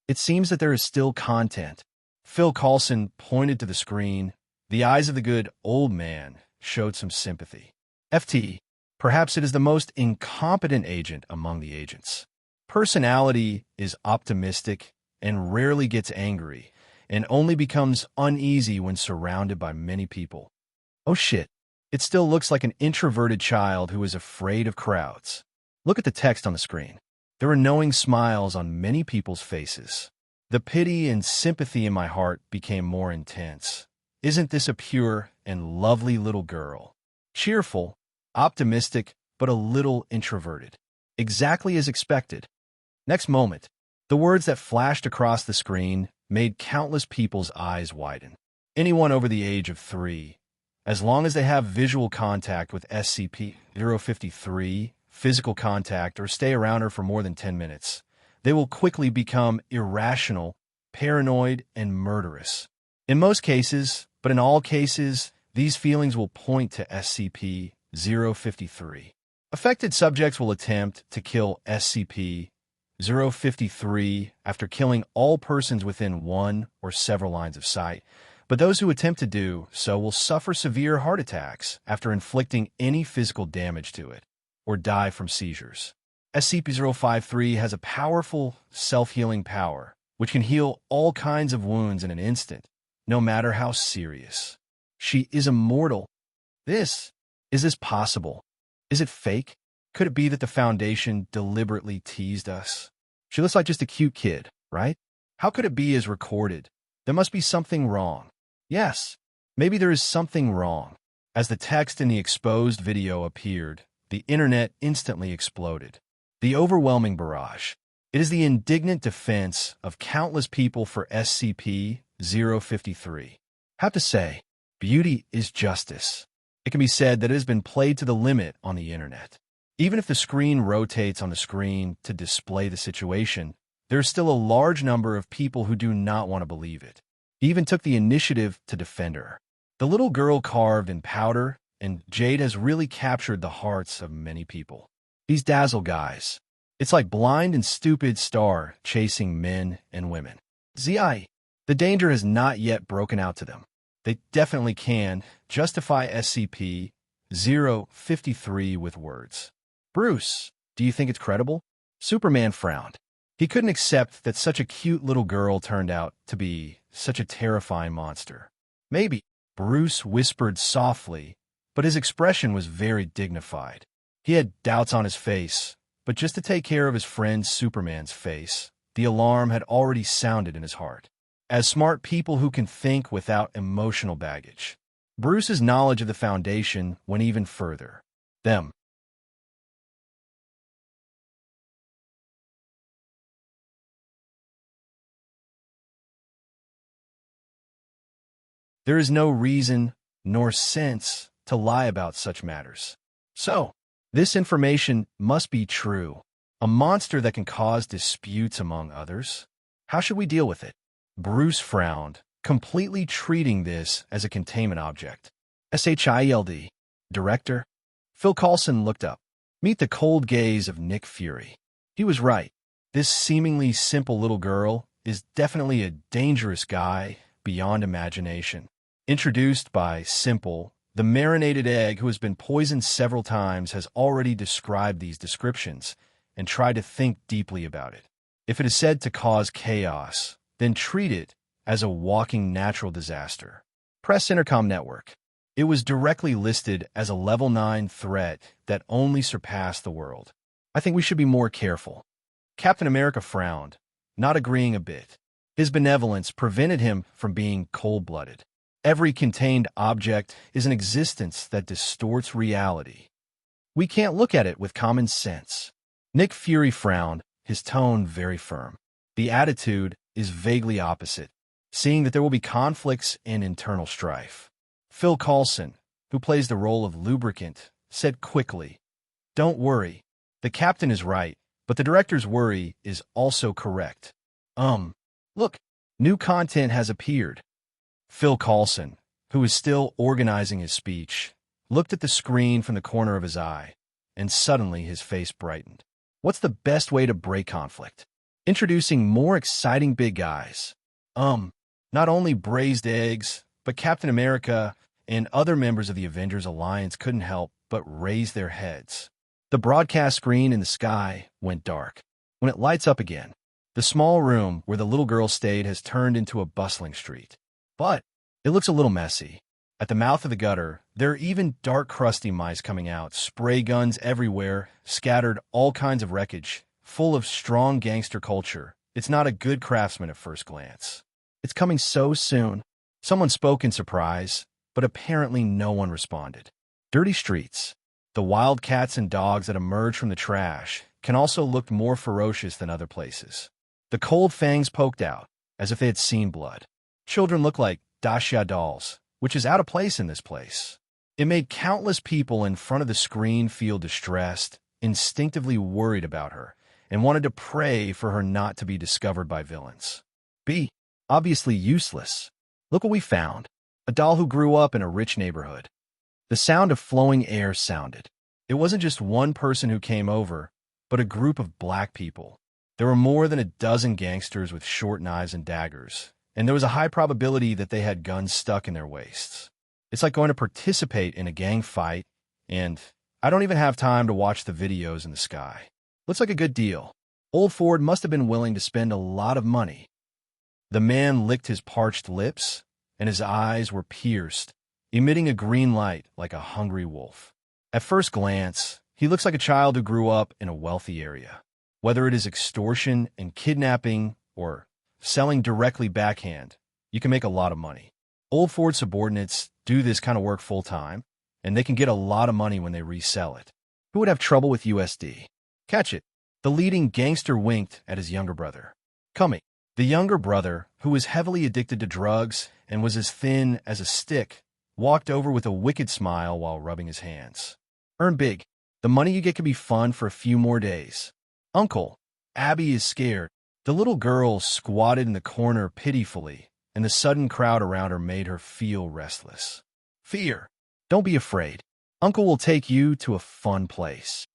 It seems that there is still content. Phil Coulson pointed to the screen. The eyes of the good old man showed some sympathy. FT, perhaps it is the most incompetent agent among the agents. Personality is optimistic and rarely gets angry, and only becomes uneasy when surrounded by many people. Oh shit, it still looks like an introverted child who is afraid of crowds. Look at the text on the screen. There are knowing smiles on many people's faces. The pity and sympathy in my heart became more intense. Isn't this a pure and lovely little girl? Cheerful, optimistic, but a little introverted. Exactly as expected. Next moment, The words that flashed across the screen made countless people's eyes widen. Anyone over the age of 3, as long as they have visual contact with SCP-053, physical contact, or stay around her for more than 10 minutes, they will quickly become irrational, paranoid, and murderous. In most cases, but in all cases, these feelings will point to SCP-053. Affected subjects will attempt to kill SCP-053 after killing all persons within one or several lines of sight, but those who attempt to do so will suffer severe heart attacks after inflicting any physical damage to it, or die from seizures. SCP-053 has a powerful self-healing power, which can heal all kinds of wounds in an instant, no matter how serious. She is immortal. Is this possible? Is it fake? Could it be that the Foundation deliberately teased us? She looks like just a cute kid, right? How could it be as recorded? There must be something wrong. Yes, maybe there is something wrong. As the text in the exposed video appeared, the internet instantly exploded. The overwhelming barrage. It is the indignant defense of countless people for SCP-053. Have to say, beauty is justice. It can be said that it has been played to the limit on the internet. Even if the screen rotates on the screen to display the situation, there is still a large number of people who do not want to believe it. He even took the initiative to defend her. The little girl carved in powder and jade has really captured the hearts of many people. These dazzle guys. It's like blind and stupid star chasing men and women. The danger has not yet broken out to them. They definitely can justify SCP-053 with words. Bruce, do you think it's credible? Superman frowned. He couldn't accept that such a cute little girl turned out to be such a terrifying monster. Maybe, Bruce whispered softly, but his expression was very dignified. He had doubts on his face, but just to take care of his friend Superman's face, the alarm had already sounded in his heart. As smart people who can think without emotional baggage, Bruce's knowledge of the Foundation went even further. Them. There is no reason nor sense to lie about such matters. So, this information must be true. A monster that can cause disputes among others. How should we deal with it? Bruce frowned, completely treating this as a containment object. SHIELD. Director? Phil Coulson looked up. Meet the cold gaze of Nick Fury. He was right. This seemingly simple little girl is definitely a dangerous guy beyond imagination. Introduced by Simple, the marinated egg who has been poisoned several times has already described these descriptions and tried to think deeply about it. If it is said to cause chaos, then treat it as a walking natural disaster. Press Intercom Network. It was directly listed as a Level 9 threat that only surpassed the world. I think we should be more careful. Captain America frowned, not agreeing a bit. His benevolence prevented him from being cold-blooded. Every contained object is an existence that distorts reality. We can't look at it with common sense. Nick Fury frowned, his tone very firm. The attitude is vaguely opposite, seeing that there will be conflicts and internal strife. Phil Coulson, who plays the role of lubricant, said quickly, "Don't worry. The captain is right, but the director's worry is also correct. Look, new content has appeared." Phil Coulson, who was still organizing his speech, looked at the screen from the corner of his eye, and suddenly his face brightened. What's the best way to break conflict? Introducing more exciting big guys. Not only braised eggs, but Captain America and other members of the Avengers Alliance couldn't help but raise their heads. The broadcast screen in the sky went dark. When it lights up again, the small room where the little girl stayed has turned into a bustling street. But it looks a little messy. At the mouth of the gutter, there are even dark, crusty mice coming out, spray guns everywhere, scattered all kinds of wreckage, full of strong gangster culture. It's not a good craftsman at first glance. It's coming so soon. Someone spoke in surprise, but apparently no one responded. Dirty streets. The wild cats and dogs that emerge from the trash can also look more ferocious than other places. The cold fangs poked out, as if they had seen blood. Children looked like Dacia dolls, which is out of place in this place. It made countless people in front of the screen feel distressed, instinctively worried about her, and wanted to pray for her not to be discovered by villains. B. Obviously useless. Look what we found. A doll who grew up in a rich neighborhood. The sound of flowing air sounded. It wasn't just one person who came over, but a group of black people. There were more than a dozen gangsters with short knives and daggers, and there was a high probability that they had guns stuck in their waists. It's like going to participate in a gang fight, and I don't even have time to watch the videos in the sky. Looks like a good deal. Old Ford must have been willing to spend a lot of money. The man licked his parched lips, and his eyes were pierced, emitting a green light like a hungry wolf. At first glance, he looks like a child who grew up in a wealthy area. Whether it is extortion and kidnapping or selling directly backhand, you can make a lot of money. Old Ford subordinates do this kind of work full-time, and they can get a lot of money when they resell it. Who would have trouble with USD? Catch it. The leading gangster winked at his younger brother. Coming. The younger brother, who was heavily addicted to drugs and was as thin as a stick, walked over with a wicked smile while rubbing his hands. Earn big. The money you get can be fun for a few more days. Uncle, Abby is scared. The little girl squatted in the corner pitifully, and the sudden crowd around her made her feel restless. Fear. Don't be afraid. Uncle will take you to a fun place.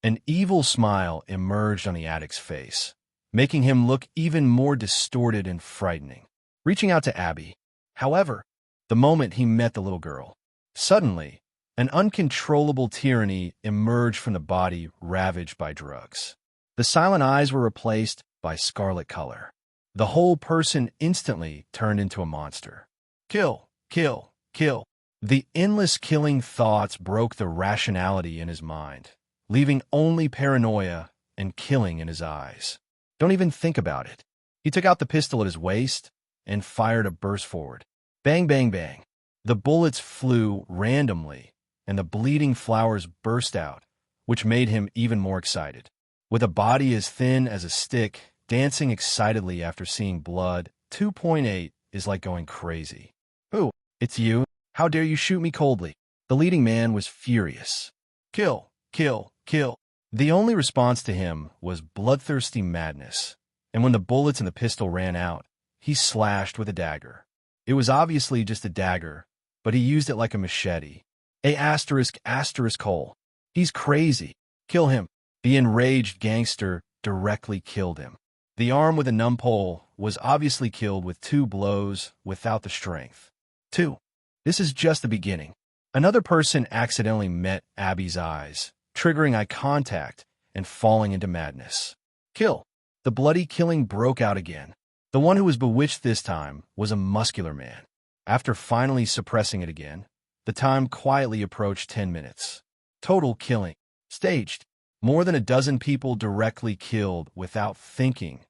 An evil smile emerged on the addict's face, making him look even more distorted and frightening. Reaching out to Abby, however, the moment he met the little girl, suddenly, an uncontrollable tyranny emerged from the body ravaged by drugs. The silent eyes were replaced by scarlet color. The whole person instantly turned into a monster. Kill, kill, kill. The endless killing thoughts broke the rationality in his mind, leaving only paranoia and killing in his eyes. Don't even think about it. He took out the pistol at his waist and fired a burst forward. Bang, bang, bang. The bullets flew randomly, and the bleeding flowers burst out, which made him even more excited. With a body as thin as a stick, dancing excitedly after seeing blood, 2.8 is like going crazy. Who? It's you? How dare you shoot me coldly? The leading man was furious. Kill, kill, kill. The only response to him was bloodthirsty madness, and when the bullets in the pistol ran out, he slashed with a dagger. It was obviously just a dagger, but he used it like a machete. Hole. He's crazy. Kill him. The enraged gangster directly killed him. The arm with a numb pole was obviously killed with 2 blows without the strength. 2. This is just the beginning. Another person accidentally met Abby's eyes, triggering eye contact and falling into madness. Kill. The bloody killing broke out again. The one who was bewitched this time was a muscular man. After finally suppressing it again, the time quietly approached 10 minutes. Total killing. Staged. More than a dozen people directly killed without thinking,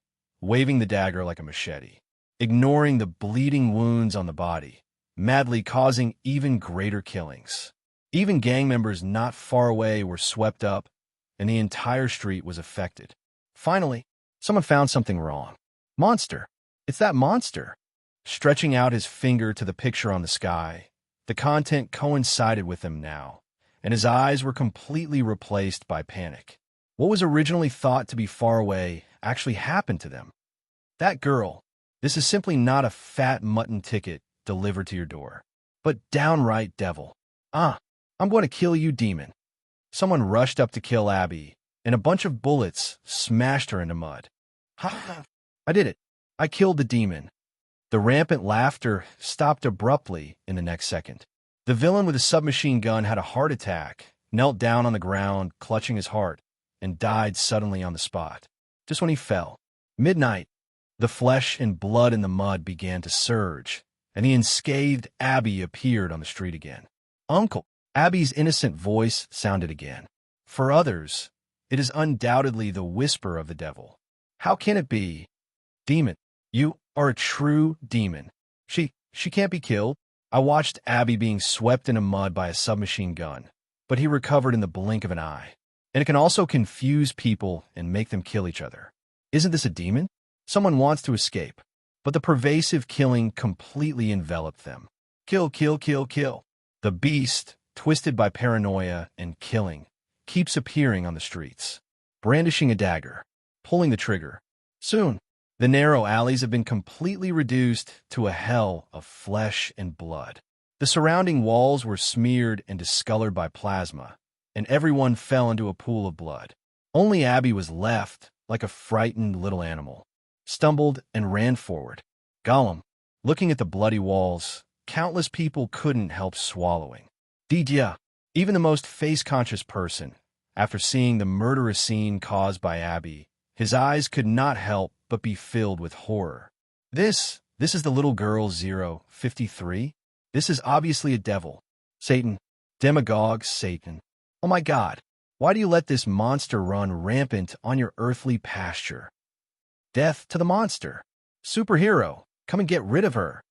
waving the dagger like a machete, ignoring the bleeding wounds on the body, madly causing even greater killings. Even gang members not far away were swept up, and the entire street was affected. Finally, someone found something wrong. Monster. It's that monster. Stretching out his finger to the picture on the sky, the content coincided with him now, and his eyes were completely replaced by panic. What was originally thought to be far away actually happened to them. That girl. This is simply not a fat mutton ticket delivered to your door, but downright devil. I'm going to kill you, demon. Someone rushed up to kill Abby, and a bunch of bullets smashed her into mud. Ha! I did it. I killed the demon. The rampant laughter stopped abruptly in the next second. The villain with a submachine gun had a heart attack, knelt down on the ground, clutching his heart, and died suddenly on the spot. Just when he fell. Midnight. The flesh and blood in the mud began to surge, and the unscathed Abby appeared on the street again. Uncle. Abby's innocent voice sounded again. For others, it is undoubtedly the whisper of the devil. How can it be? Demon. You are a true demon. She can't be killed. I watched Abby being swept into mud by a submachine gun, but he recovered in the blink of an eye. And it can also confuse people and make them kill each other. Isn't this a demon? Someone wants to escape, but the pervasive killing completely enveloped them. Kill, kill, kill, kill. The beast, twisted by paranoia and killing, keeps appearing on the streets, brandishing a dagger, pulling the trigger. Soon, the narrow alleys have been completely reduced to a hell of flesh and blood. The surrounding walls were smeared and discolored by plasma, and everyone fell into a pool of blood. Only Abby was left, like a frightened little animal, stumbled and ran forward. Gollum, looking at the bloody walls, countless people couldn't help swallowing. Didia, even the most face-conscious person, after seeing the murderous scene caused by Abby, his eyes could not help but be filled with horror. This is the little girl 053? This is obviously a devil. Satan. Demagogue Satan. Oh my God, why do you let this monster run rampant on your earthly pasture? Death to the monster. Superhero, come and get rid of her.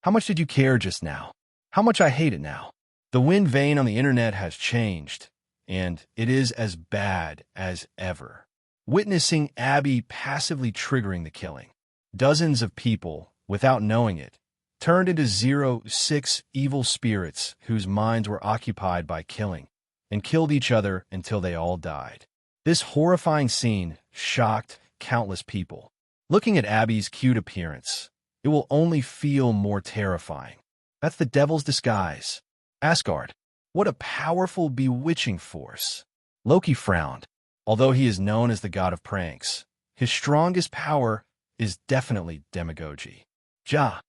How much did you care just now? How much I hate it now. The wind vane on the internet has changed, and it is as bad as ever. Witnessing Abby passively triggering the killing. Dozens of people, without knowing it, turned into 06 evil spirits whose minds were occupied by killing, and killed each other until they all died. This horrifying scene shocked countless people. Looking at Abby's cute appearance, it will only feel more terrifying. That's the devil's disguise. Asgard. What a powerful, bewitching force. Loki frowned. Although he is known as the god of pranks, his strongest power is definitely demagogy. Ja.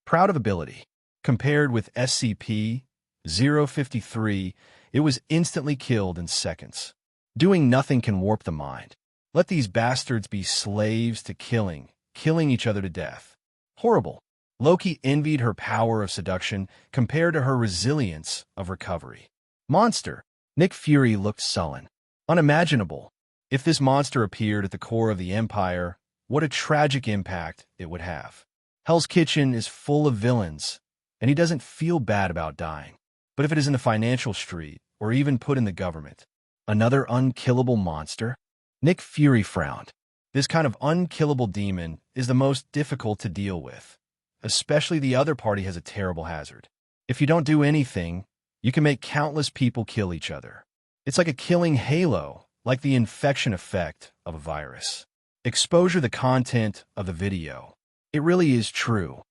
Proud of ability. Compared with SCP-053, it was instantly killed in seconds. Doing nothing can warp the mind. Let these bastards be slaves to killing each other to death. Horrible. Loki envied her power of seduction compared to her resilience of recovery. Monster. Nick Fury looked sullen. Unimaginable. If this monster appeared at the core of the Empire, what a tragic impact it would have. Hell's Kitchen is full of villains, and he doesn't feel bad about dying. But if it is in the financial street, or even put in the government, another unkillable monster? Nick Fury frowned. This kind of unkillable demon is the most difficult to deal with. Especially the other party has a terrible hazard. If you don't do anything, you can make countless people kill each other. It's like a killing halo, like the infection effect of a virus. Exposure the content of the video. It really is true.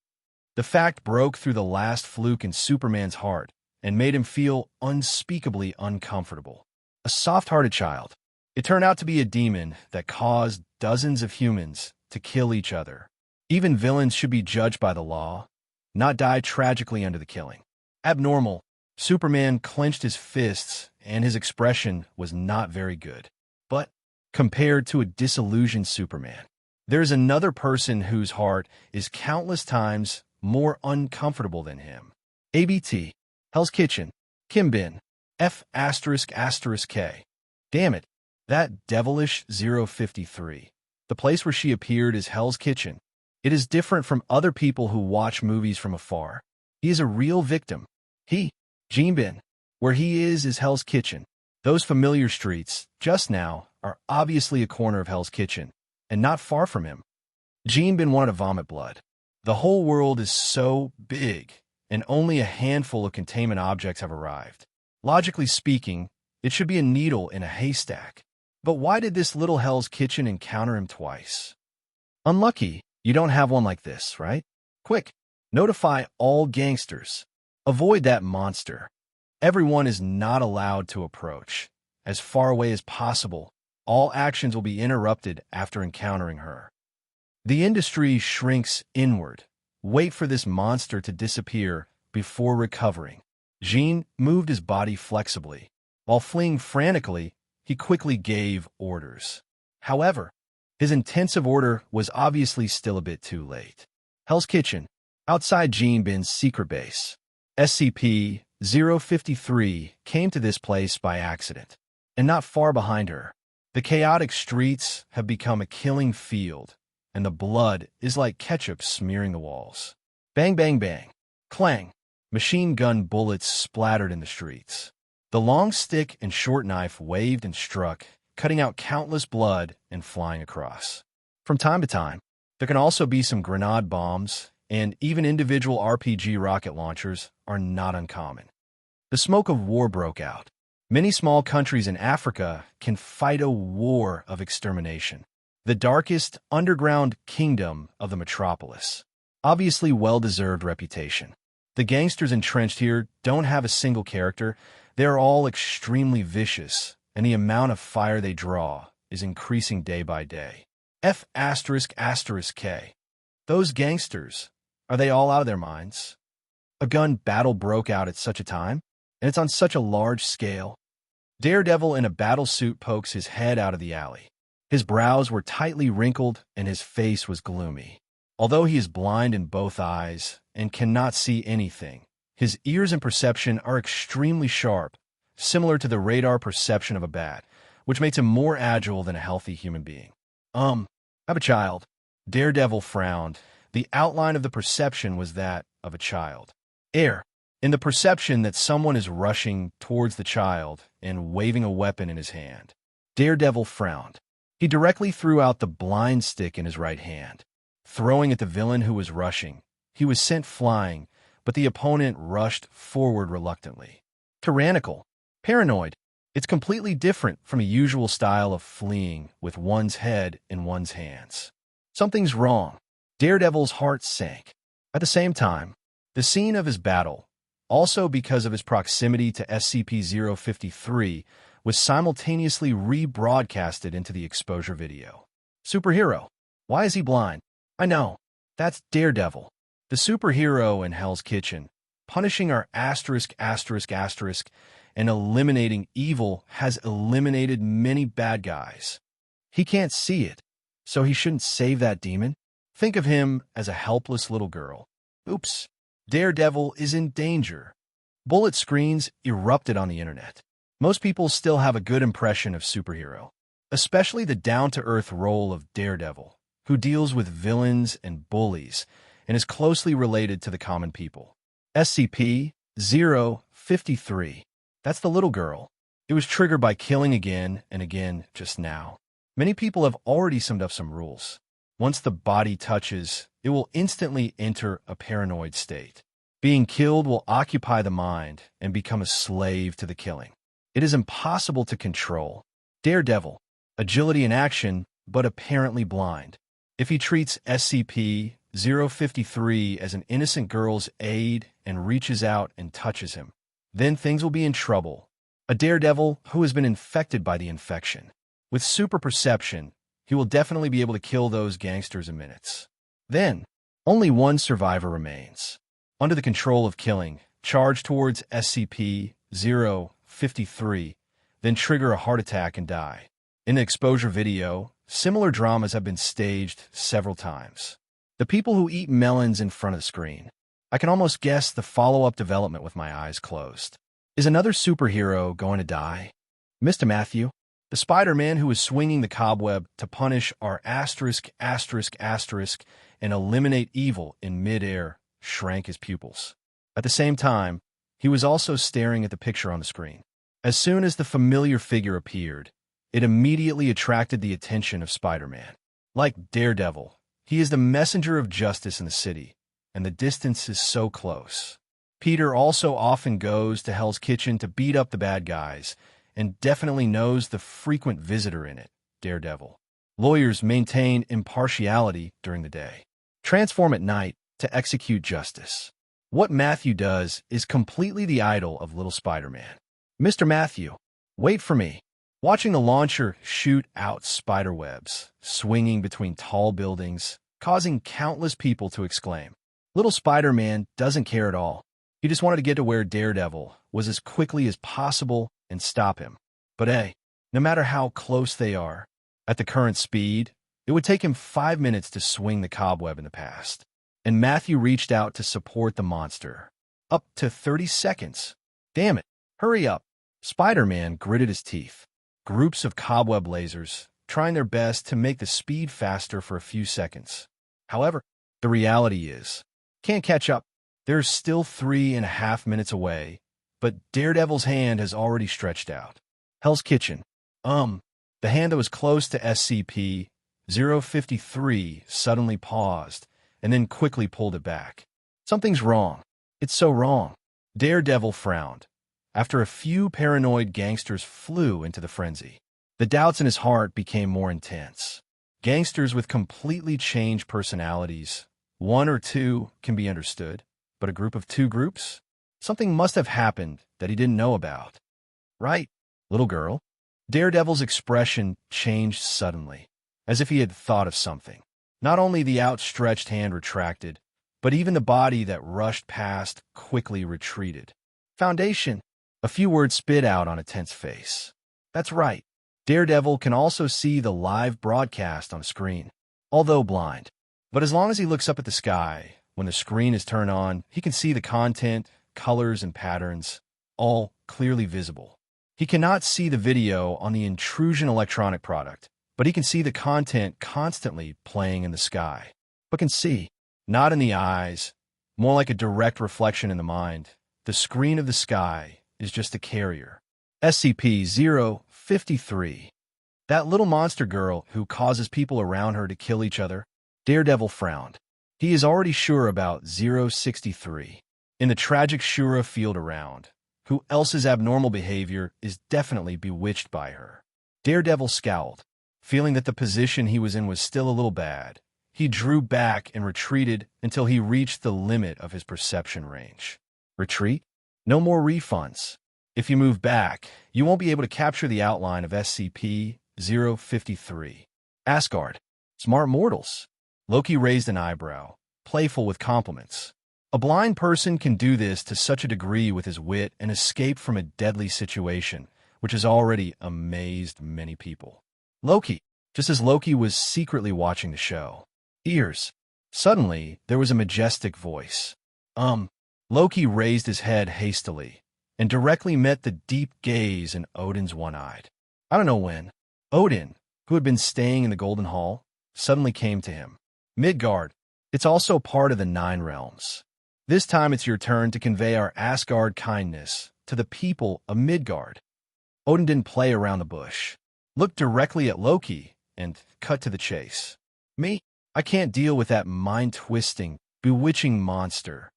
The fact broke through the last fluke in Superman's heart and made him feel unspeakably uncomfortable. A soft-hearted child. It turned out to be a demon that caused dozens of humans to kill each other. Even villains should be judged by the law, not die tragically under the killing. Abnormal. Superman clenched his fists, and his expression was not very good. But compared to a disillusioned Superman, there's another person whose heart is countless times more uncomfortable than him. ABT. Hell's Kitchen. Kimbin. F***K. Damn it. That devilish 053. The place where she appeared is Hell's Kitchen. It is different from other people who watch movies from afar. He is a real victim. Jinbin. Where he is Hell's Kitchen. Those familiar streets, just now, are obviously a corner of Hell's Kitchen, and not far from him. Jinbin wanted to vomit blood. The whole world is so big, and only a handful of containment objects have arrived. Logically speaking, it should be a needle in a haystack. But why did this little Hell's Kitchen encounter him twice? Unlucky, you don't have one like this, right? Quick, notify all gangsters. Avoid that monster. Everyone is not allowed to approach. As far away as possible, all actions will be interrupted after encountering her. The industry shrinks inward. Wait for this monster to disappear before recovering. Jean moved his body flexibly. While fleeing frantically, he quickly gave orders. However, his intensive order was obviously still a bit too late. Hell's Kitchen, outside Jinbin's secret base. SCP-053 came to this place by accident, and not far behind her. The chaotic streets have become a killing field, and the blood is like ketchup smearing the walls. Bang, bang, bang. Clang. Machine gun bullets splattered in the streets. The long stick and short knife waved and struck, cutting out countless blood and flying across. From time to time, There can also be some grenade bombs, and even individual RPG rocket launchers are not uncommon. The smoke of war broke out. Many small countries in Africa can fight a war of extermination. The darkest underground kingdom of the metropolis. Obviously well-deserved reputation. The gangsters entrenched here don't have a single character. They're all extremely vicious, and the amount of fire they draw is increasing day by day. F***K. Those gangsters, are they all out of their minds? A gun battle broke out at such a time, and it's on such a large scale. Daredevil in a battle suit pokes his head out of the alley. His brows were tightly wrinkled, and his face was gloomy. Although he is blind in both eyes and cannot see anything, his ears and perception are extremely sharp, similar to the radar perception of a bat, which makes him more agile than a healthy human being. I have a child. Daredevil frowned. The outline of the perception was that of a child. In the perception that someone is rushing towards the child and waving a weapon in his hand. Daredevil frowned. He directly threw out the blind stick in his right hand. Throwing at the villain who was rushing, he was sent flying, but the opponent rushed forward reluctantly. Tyrannical. Paranoid. It's completely different from a usual style of fleeing with one's head in one's hands. Something's wrong. Daredevil's heart sank. At the same time, the scene of his battle, also because of his proximity to SCP-053, was simultaneously rebroadcasted into the exposure video. Superhero. Why is he blind? I know. That's Daredevil. The superhero in Hell's Kitchen, punishing our and eliminating evil has eliminated many bad guys. He can't see it, so he shouldn't save that demon. Think of him as a helpless little girl. Oops. Daredevil is in danger. Bullet screens erupted on the internet. Most people still have a good impression of superhero, especially the down-to-earth role of Daredevil, who deals with villains and bullies and is closely related to the common people. SCP-053. That's the little girl. It was triggered by killing again and again just now. Many people have already summed up some rules. Once the body touches, it will instantly enter a paranoid state. Being killed will occupy the mind and become a slave to the killing. It is impossible to control. Daredevil, agility in action, but apparently blind. If he treats SCP-053 as an innocent girl's aid and reaches out and touches him, then things will be in trouble. A Daredevil who has been infected by the infection. With super perception, he will definitely be able to kill those gangsters in minutes. Then, only one survivor remains. Under the control of killing, charge towards SCP-053, then trigger a heart attack and die. In the exposure video, similar dramas have been staged several times. The people who eat melons in front of the screen. I can almost guess the follow-up development with my eyes closed. Is another superhero going to die? Mr. Matthew, the Spider-Man who is swinging the cobweb to punish our and eliminate evil in mid-air, shrank his pupils. At the same time, he was also staring at the picture on the screen. As soon as the familiar figure appeared, it immediately attracted the attention of Spider-Man. Like Daredevil, he is the messenger of justice in the city, and the distance is so close. Peter also often goes to Hell's Kitchen to beat up the bad guys, and definitely knows the frequent visitor in it, Daredevil. Lawyers maintain impartiality during the day. Transform at night to execute justice. What Matthew does is completely the idol of little Spider-Man. Mr. Matthew, wait for me. Watching the launcher shoot out spiderwebs, swinging between tall buildings, causing countless people to exclaim. Little Spider-Man doesn't care at all. He just wanted to get to where Daredevil was as quickly as possible and stop him. But hey, no matter how close they are, at the current speed, it would take him 5 minutes to swing the cobweb in the past. And Matthew reached out to support the monster. Up to 30 seconds. Damn it, hurry up. Spider-Man gritted his teeth. Groups of cobweb lasers, trying their best to make the speed faster for a few seconds. However, the reality is, can't catch up. They're still 3.5 minutes away, but Daredevil's hand has already stretched out. Hell's Kitchen. The hand that was close to SCP-053 053 suddenly paused and then quickly pulled it back. Something's wrong. It's so wrong. Daredevil frowned. After a few paranoid gangsters flew into the frenzy, the doubts in his heart became more intense. Gangsters with completely changed personalities. One or two can be understood, but a group of two groups? Something must have happened that he didn't know about. Right, little girl? Daredevil's expression changed suddenly, as if he had thought of something. Not only the outstretched hand retracted, but even the body that rushed past quickly retreated. Foundation. A few words spit out on a tense face. That's right. Daredevil can also see the live broadcast on a screen, although blind. But as long as he looks up at the sky, when the screen is turned on, he can see the content, colors, and patterns, all clearly visible. He cannot see the video on the intrusion electronic product, but he can see the content constantly playing in the sky. But can see, not in the eyes, more like a direct reflection in the mind. The screen of the sky is just a carrier. SCP-053. That little monster girl who causes people around her to kill each other? Daredevil frowned. He is already sure about 063. In the tragic Shura field around, who else's abnormal behavior is definitely bewitched by her. Daredevil scowled, feeling that the position he was in was still a little bad. He drew back and retreated until he reached the limit of his perception range. Retreat? No more refunds. If you move back, you won't be able to capture the outline of SCP-053. Asgard. Smart mortals. Loki raised an eyebrow, playful with compliments. A blind person can do this to such a degree with his wit and escape from a deadly situation, which has already amazed many people. Loki. Just as Loki was secretly watching the show. Ears. Suddenly, there was a majestic voice. Loki raised his head hastily and directly met the deep gaze in Odin's one-eyed. I don't know when. Odin, who had been staying in the Golden Hall, suddenly came to him. Midgard. It's also part of the Nine Realms. This time it's your turn to convey our Asgard kindness to the people of Midgard. Odin didn't play around the bush. Looked directly at Loki and cut to the chase. Me? I can't deal with that mind-twisting, bewitching monster.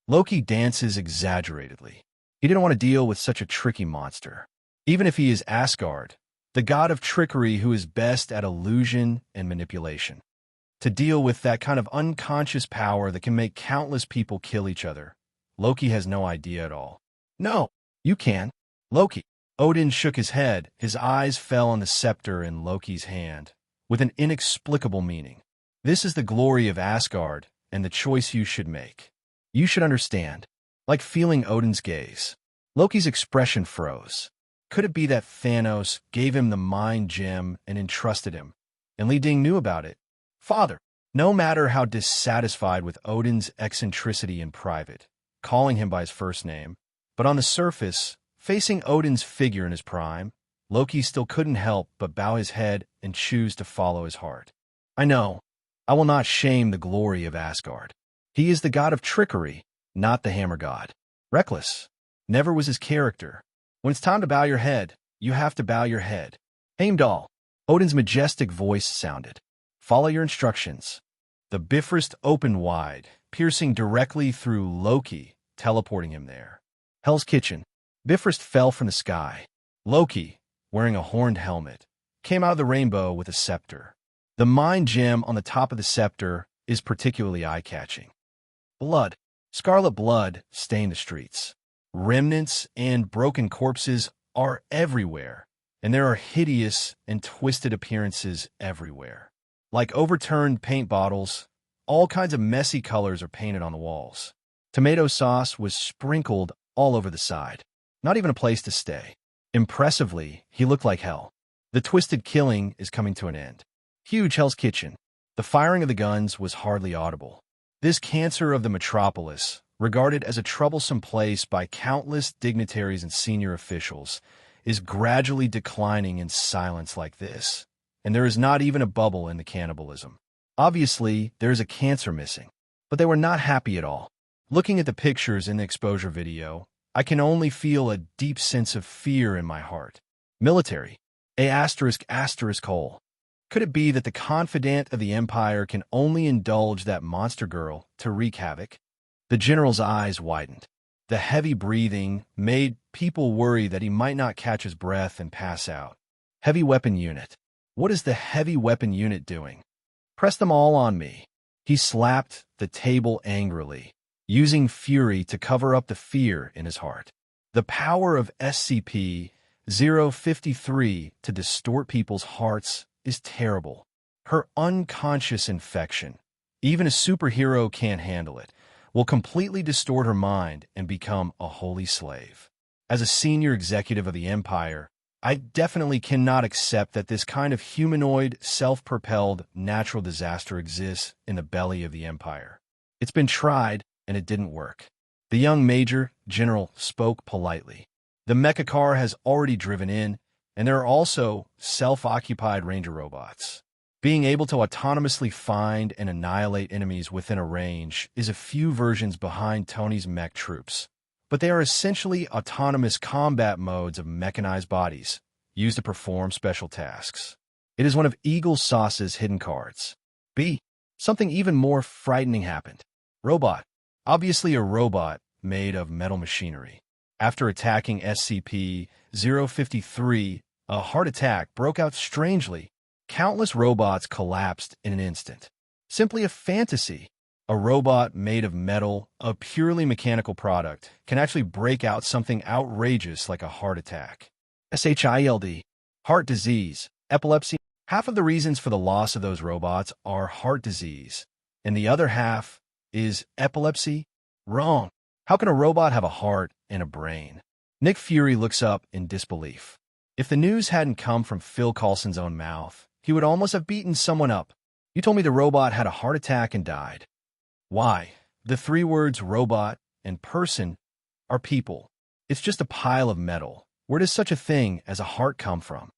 Loki dances exaggeratedly. He didn't want to deal with such a tricky monster. Even if he is Asgard, the god of trickery who is best at illusion and manipulation. To deal with that kind of unconscious power that can make countless people kill each other, Loki has no idea at all. No, you can. Loki. Odin shook his head. His eyes fell on the scepter in Loki's hand, with an inexplicable meaning. This is the glory of Asgard, and the choice you should make. You should understand. Like feeling Odin's gaze. Loki's expression froze. Could it be that Thanos gave him the mind gem and entrusted him, and Li Ding knew about it? Father. No matter how dissatisfied with Odin's eccentricity in private, calling him by his first name, but on the surface, facing Odin's figure in his prime, Loki still couldn't help but bow his head and choose to follow his heart. I know. I will not shame the glory of Asgard. He is the god of trickery, not the hammer god. Reckless. Never was his character. When it's time to bow your head, you have to bow your head. Heimdall. Odin's majestic voice sounded. Follow your instructions. The Bifrost opened wide, piercing directly through Loki, teleporting him there. Hell's Kitchen. Bifrost fell from the sky. Loki, wearing a horned helmet, came out of the rainbow with a scepter. The mind gem on the top of the scepter is particularly eye-catching. Blood. Scarlet blood stained the streets. Remnants and broken corpses are everywhere, and there are hideous and twisted appearances everywhere. Like overturned paint bottles, all kinds of messy colors are painted on the walls. Tomato sauce was sprinkled all over the side. Not even a place to stay. Impressively, he looked like hell. The twisted killing is coming to an end. Huge Hell's Kitchen. The firing of the guns was hardly audible. This cancer of the metropolis, regarded as a troublesome place by countless dignitaries and senior officials, is gradually declining in silence like this. And there is not even a bubble in the cannibalism. Obviously, there is a cancer missing. But they were not happy at all. Looking at the pictures in the exposure video, I can only feel a deep sense of fear in my heart. Military. A***hole. Could it be that the confidant of the Empire can only indulge that monster girl to wreak havoc? The general's eyes widened. The heavy breathing made people worry that he might not catch his breath and pass out. Heavy weapon unit. What is the heavy weapon unit doing? Press them all on me. He slapped the table angrily, using fury to cover up the fear in his heart. The power of SCP-053 to distort people's hearts is terrible. Her unconscious infection, even a superhero can't handle it, will completely distort her mind and become a holy slave. As a senior executive of the Empire, I definitely cannot accept that this kind of humanoid, self-propelled natural disaster exists in the belly of the Empire. It's been tried, and it didn't work. The young Major General spoke politely. The mecha car has already driven in, and there are also self-occupied ranger robots. Being able to autonomously find and annihilate enemies within a range is a few versions behind Tony's mech troops, but they are essentially autonomous combat modes of mechanized bodies used to perform special tasks. It is one of Eagle Sauce's hidden cards. B. Something even more frightening happened. Robot. Obviously a robot made of metal machinery. After attacking SCP-053, a heart attack broke out strangely. Countless robots collapsed in an instant. Simply a fantasy. A robot made of metal, a purely mechanical product, can actually break out something outrageous like a heart attack. SHILD. Heart disease. Epilepsy. Half of the reasons for the loss of those robots are heart disease, and the other half is epilepsy. Wrong. How can a robot have a heart and a brain? Nick Fury looks up in disbelief. If the news hadn't come from Phil Coulson's own mouth, he would almost have beaten someone up. You told me the robot had a heart attack and died. Why? The three words robot and person are people. It's just a pile of metal. Where does such a thing as a heart come from?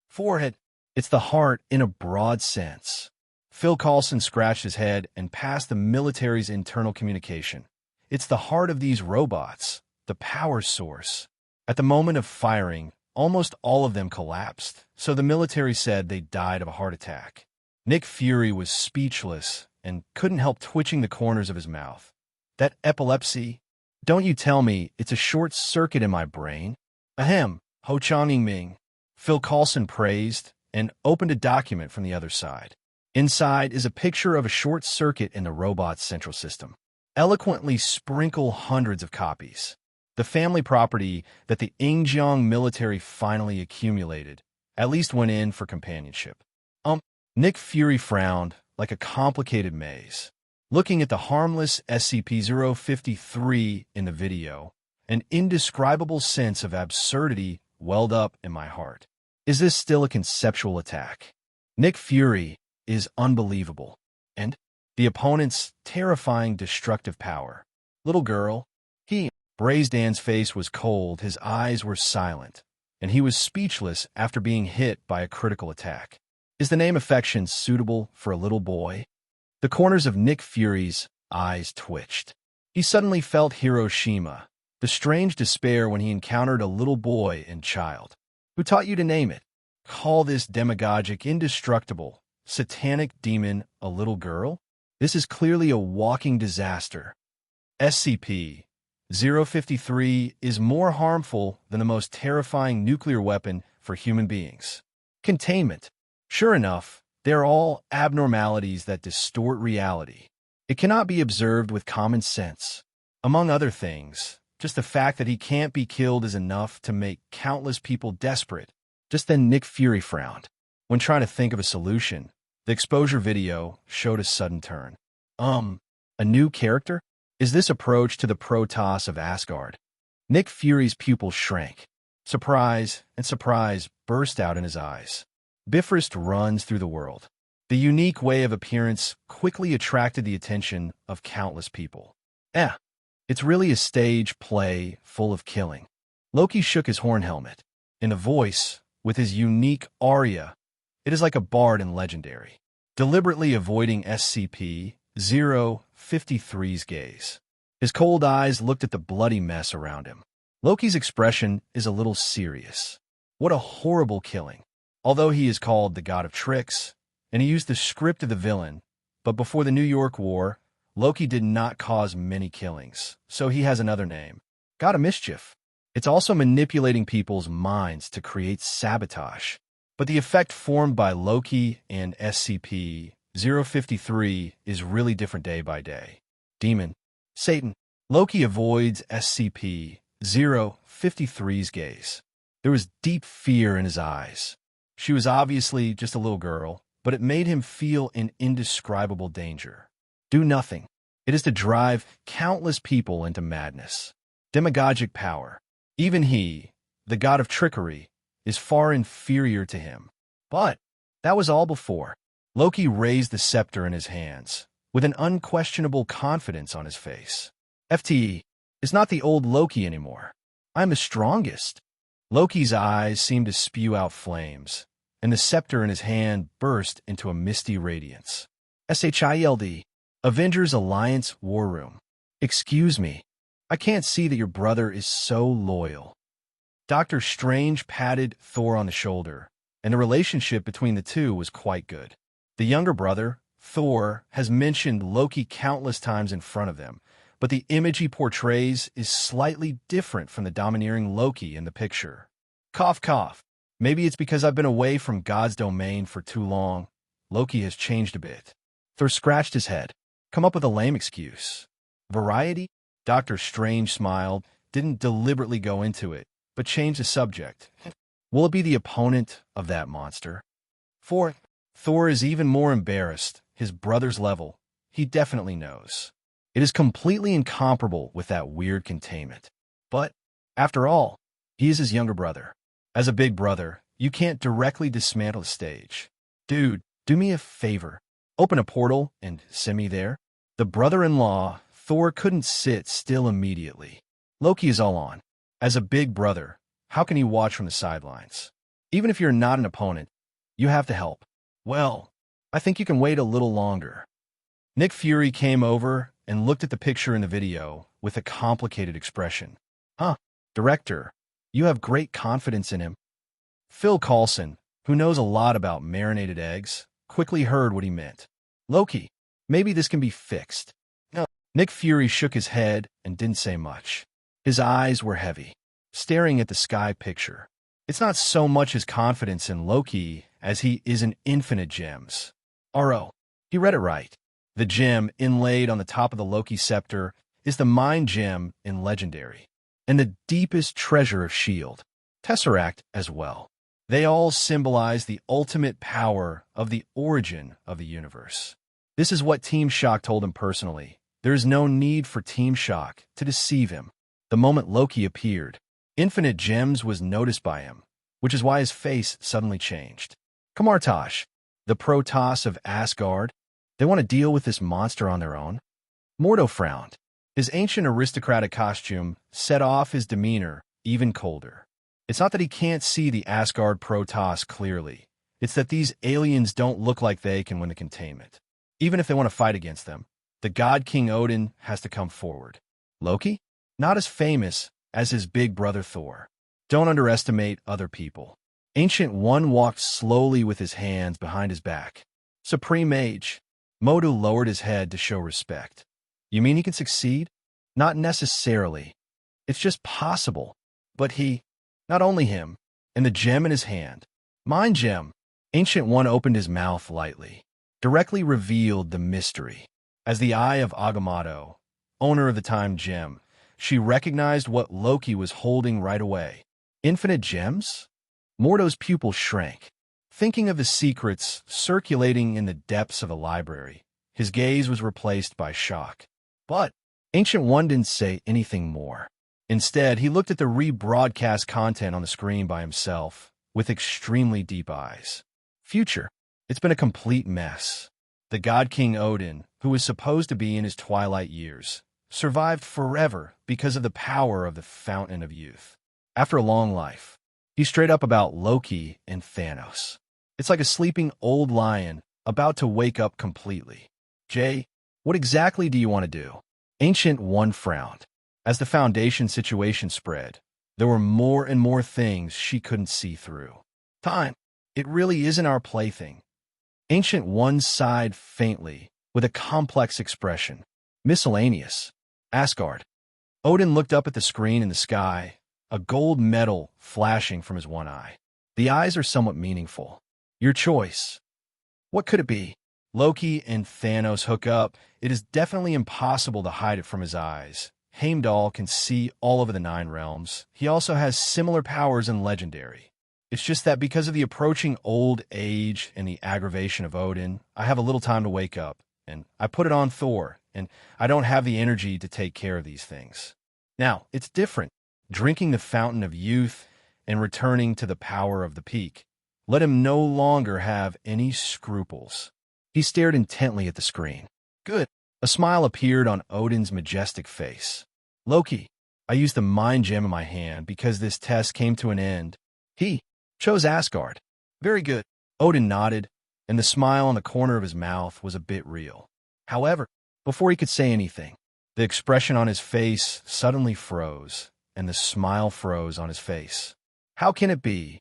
Forehead. It's the heart in a broad sense. Phil Coulson scratched his head and passed the military's internal communication. It's the heart of these robots, the power source. At the moment of firing, almost all of them collapsed, so the military said they died of a heart attack. Nick Fury was speechless and couldn't help twitching the corners of his mouth. That epilepsy? Don't you tell me it's a short circuit in my brain? Ahem, Ho Chang Ming. Phil Coulson praised and opened a document from the other side. Inside is a picture of a short circuit in the robot's central system. Eloquently sprinkle hundreds of copies. The family property that the Ingjiang military finally accumulated at least went in for companionship. Nick Fury frowned like a complicated maze. Looking at the harmless SCP-053 in the video, an indescribable sense of absurdity welled up in my heart. Is this still a conceptual attack? Nick Fury is unbelievable. And the opponent's terrifying destructive power. Little girl, Braisdan's face was cold, his eyes were silent, and he was speechless after being hit by a critical attack. Is the name affection suitable for a little boy? The corners of Nick Fury's eyes twitched. He suddenly felt Hiroshima, the strange despair when he encountered a little boy and child. Who taught you to name it? Call this demagogic, indestructible, satanic demon a little girl? This is clearly a walking disaster. SCP-053 is more harmful than the most terrifying nuclear weapon for human beings. Containment. Sure enough, they're all abnormalities that distort reality. It cannot be observed with common sense. Among other things, just the fact that he can't be killed is enough to make countless people desperate. Just then Nick Fury frowned. When trying to think of a solution, the exposure video showed a sudden turn. A new character? Is this approach to the Protoss of Asgard? Nick Fury's pupils shrank. Surprise and surprise burst out in his eyes. Bifrost runs through the world. The unique way of appearance quickly attracted the attention of countless people. It's really a stage play full of killing. Loki shook his horn helmet. In a voice, with his unique aria, it is like a bard in Legendary, deliberately avoiding SCP-053's gaze. His cold eyes looked at the bloody mess around him. Loki's expression is a little serious. What a horrible killing. Although he is called the god of tricks, and he used the script of the villain. But before the New York War, Loki did not cause many killings, so he has another name. God of Mischief. It's also manipulating people's minds to create sabotage. But the effect formed by Loki and SCP-053 is really different day by day. Demon. Satan. Loki avoids SCP-053's gaze. There was deep fear in his eyes. She was obviously just a little girl, but it made him feel an indescribable danger. Do nothing. It is to drive countless people into madness. Demagogic power. Even he, the god of trickery, is far inferior to him. But that was all before. Loki raised the scepter in his hands, with an unquestionable confidence on his face. FTE is not the old Loki anymore. I'm the strongest. Loki's eyes seemed to spew out flames, and the scepter in his hand burst into a misty radiance. SHIELD. Avengers Alliance War Room. Excuse me. I can't see that your brother is so loyal. Doctor Strange patted Thor on the shoulder, and the relationship between the two was quite good. The younger brother, Thor, has mentioned Loki countless times in front of them, but the image he portrays is slightly different from the domineering Loki in the picture. Cough, cough. Maybe it's because I've been away from God's domain for too long. Loki has changed a bit. Thor scratched his head. Come up with a lame excuse. Variety? Doctor Strange smiled, didn't deliberately go into it, but changed the subject. Will it be the opponent of that monster? Fourth, Thor is even more embarrassed. His brother's level. He definitely knows. It is completely incomparable with that weird containment. But, after all, he is his younger brother. As a big brother, you can't directly dismantle the stage. Dude, do me a favor. Open a portal and send me there. The brother-in-law, Thor, couldn't sit still immediately. Loki is all on. As a big brother, how can he watch from the sidelines? Even if you're not an opponent, you have to help. Well, I think you can wait a little longer. Nick Fury came over and looked at the picture in the video with a complicated expression. Huh, director, you have great confidence in him. Phil Coulson, who knows a lot about marinated eggs, quickly heard what he meant. Loki, maybe this can be fixed. No. Nick Fury shook his head and didn't say much. His eyes were heavy, staring at the sky picture. It's not so much his confidence in Loki as he is in infinite gems. R.O. He read it right. The gem inlaid on the top of the Loki scepter is the Mind Gem in Legendary, and the deepest treasure of S.H.I.E.L.D. Tesseract as well. They all symbolize the ultimate power of the origin of the universe. This is what Team Shock told him personally. There is no need for Team Shock to deceive him. The moment Loki appeared, Infinite Gems was noticed by him, which is why his face suddenly changed. Kamartash, the Protoss of Asgard, they want to deal with this monster on their own? Mordo frowned. His ancient aristocratic costume set off his demeanor even colder. It's not that he can't see the Asgard Protoss clearly. It's that these aliens don't look like they can win the containment. Even if they want to fight against them, the God King Odin has to come forward. Loki? Not as famous as his big brother Thor. Don't underestimate other people. Ancient One walked slowly with his hands behind his back. Supreme Mage. Modu lowered his head to show respect. You mean he can succeed? Not necessarily. It's just possible. But he, not only him, and the gem in his hand. Mind Gem. Ancient One opened his mouth lightly, directly revealed the mystery. As the Eye of Agamotto, owner of the Time Gem, she recognized what Loki was holding right away. Infinite gems? Mordo's pupil shrank. Thinking of the secrets circulating in the depths of the library, his gaze was replaced by shock. But Ancient One didn't say anything more. Instead, he looked at the rebroadcast content on the screen by himself, with extremely deep eyes. Future. It's been a complete mess. The God King Odin, who was supposed to be in his twilight years, survived forever because of the power of the Fountain of Youth. After a long life, he's straight up about Loki and Thanos. It's like a sleeping old lion about to wake up completely. Jay, what exactly do you want to do? Ancient One frowned. As the Foundation situation spread, there were more and more things she couldn't see through. Time. It really isn't our plaything. Ancient One sighed faintly, with a complex expression. Miscellaneous. Asgard. Odin looked up at the screen in the sky, a gold medal flashing from his one eye. The eyes are somewhat meaningful. Your choice. What could it be? Loki and Thanos hook up. It is definitely impossible to hide it from his eyes. Heimdall can see all over the Nine Realms. He also has similar powers in Legendary. It's just that because of the approaching old age and the aggravation of Odin, I have a little time to wake up, and I put it on Thor, and I don't have the energy to take care of these things. Now, it's different. Drinking the fountain of youth and returning to the power of the peak. Let him no longer have any scruples. He stared intently at the screen. Good. A smile appeared on Odin's majestic face. Loki, I used the mind gem in my hand because this test came to an end. He chose Asgard. Very good. Odin nodded, and the smile on the corner of his mouth was a bit real. However, before he could say anything, the expression on his face suddenly froze, and the smile froze on his face. How can it be?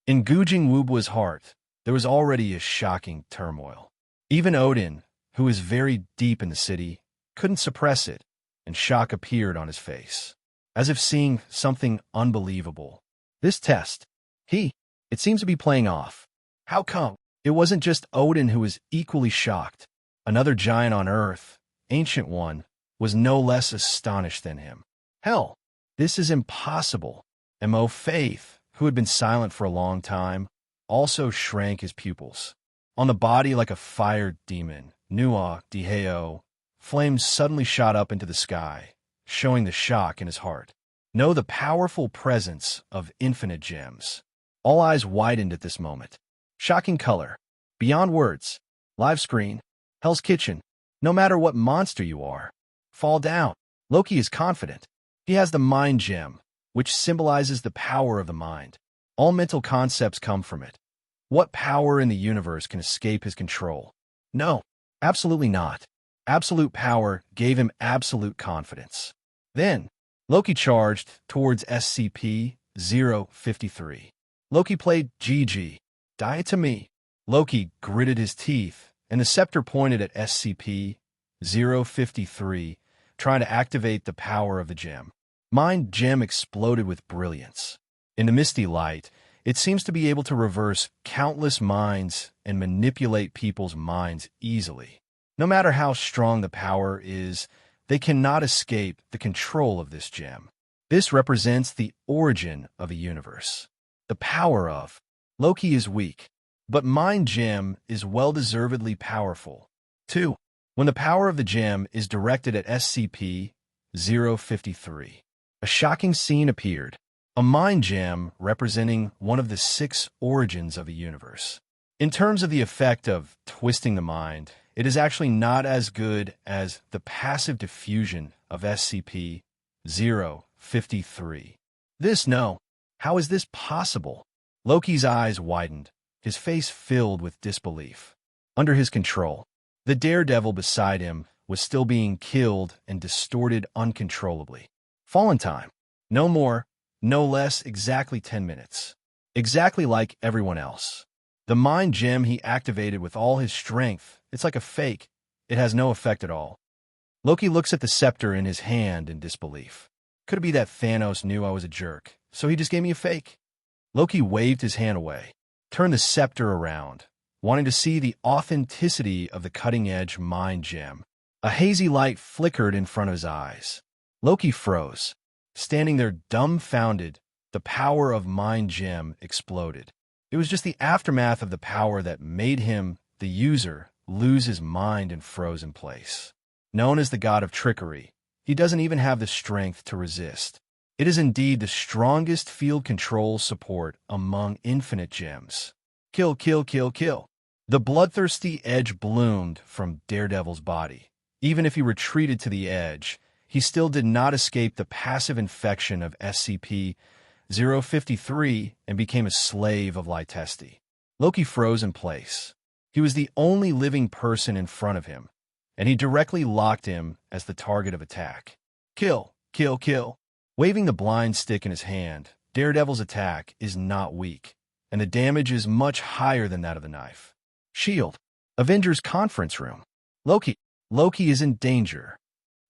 In Gujing Wubwa's heart, there was already a shocking turmoil. Even Odin, who is very deep in the city, couldn't suppress it, and shock appeared on his face, as if seeing something unbelievable. This test, it seems to be playing off. How come? It wasn't just Odin who was equally shocked. Another giant on Earth, Ancient One, was no less astonished than him. Hell, this is impossible. And Mo Faith, who had been silent for a long time, also shrank his pupils. On the body like a fire demon, Nuwa Diheo, flames suddenly shot up into the sky, showing the shock in his heart. Know the powerful presence of infinite gems. All eyes widened at this moment. Shocking color. Beyond words. Live screen. Hell's Kitchen. No matter what monster you are. Fall down. Loki is confident. He has the mind gem, which symbolizes the power of the mind. All mental concepts come from it. What power in the universe can escape his control? No, absolutely not. Absolute power gave him absolute confidence. Then, Loki charged towards SCP-053. Loki played GG. Die it to me. Loki gritted his teeth, and the scepter pointed at SCP-053, trying to activate the power of the gem. Mind gem exploded with brilliance. In the misty light, it seems to be able to reverse countless minds and manipulate people's minds easily. No matter how strong the power is, they cannot escape the control of this gem. This represents the origin of a universe. The power of Loki is weak, but Mind Gem is well-deservedly powerful. 2. When the power of the gem is directed at SCP-053, a shocking scene appeared. A mind gem representing one of the 6 origins of a universe. In terms of the effect of twisting the mind, it is actually not as good as the passive diffusion of SCP-053. How is this possible? Loki's eyes widened, his face filled with disbelief. Under his control, the daredevil beside him was still being killed and distorted uncontrollably. Fallen time. No more. No less, exactly 10 minutes. Exactly like everyone else. The mind gem he activated with all his strength, it's like a fake. It has no effect at all. Loki looks at the scepter in his hand in disbelief. Could it be that Thanos knew I was a jerk, so he just gave me a fake? Loki waved his hand away, turned the scepter around, wanting to see the authenticity of the cutting-edge mind gem. A hazy light flickered in front of his eyes. Loki froze. Standing there dumbfounded, the power of Mind Gem exploded. It was just the aftermath of the power that made him, the user, lose his mind and froze in place. Known as the god of trickery, he doesn't even have the strength to resist. It is indeed the strongest field control support among infinite gems. Kill, kill, kill, kill. The bloodthirsty edge bloomed from Daredevil's body. Even if he retreated to the edge, he still did not escape the passive infection of SCP-053 and became a slave of Lytesti. Loki froze in place. He was the only living person in front of him, and he directly locked him as the target of attack. Kill, kill, kill. Waving the blind stick in his hand, Daredevil's attack is not weak, and the damage is much higher than that of the knife. Shield. Avengers conference room. Loki. Loki is in danger.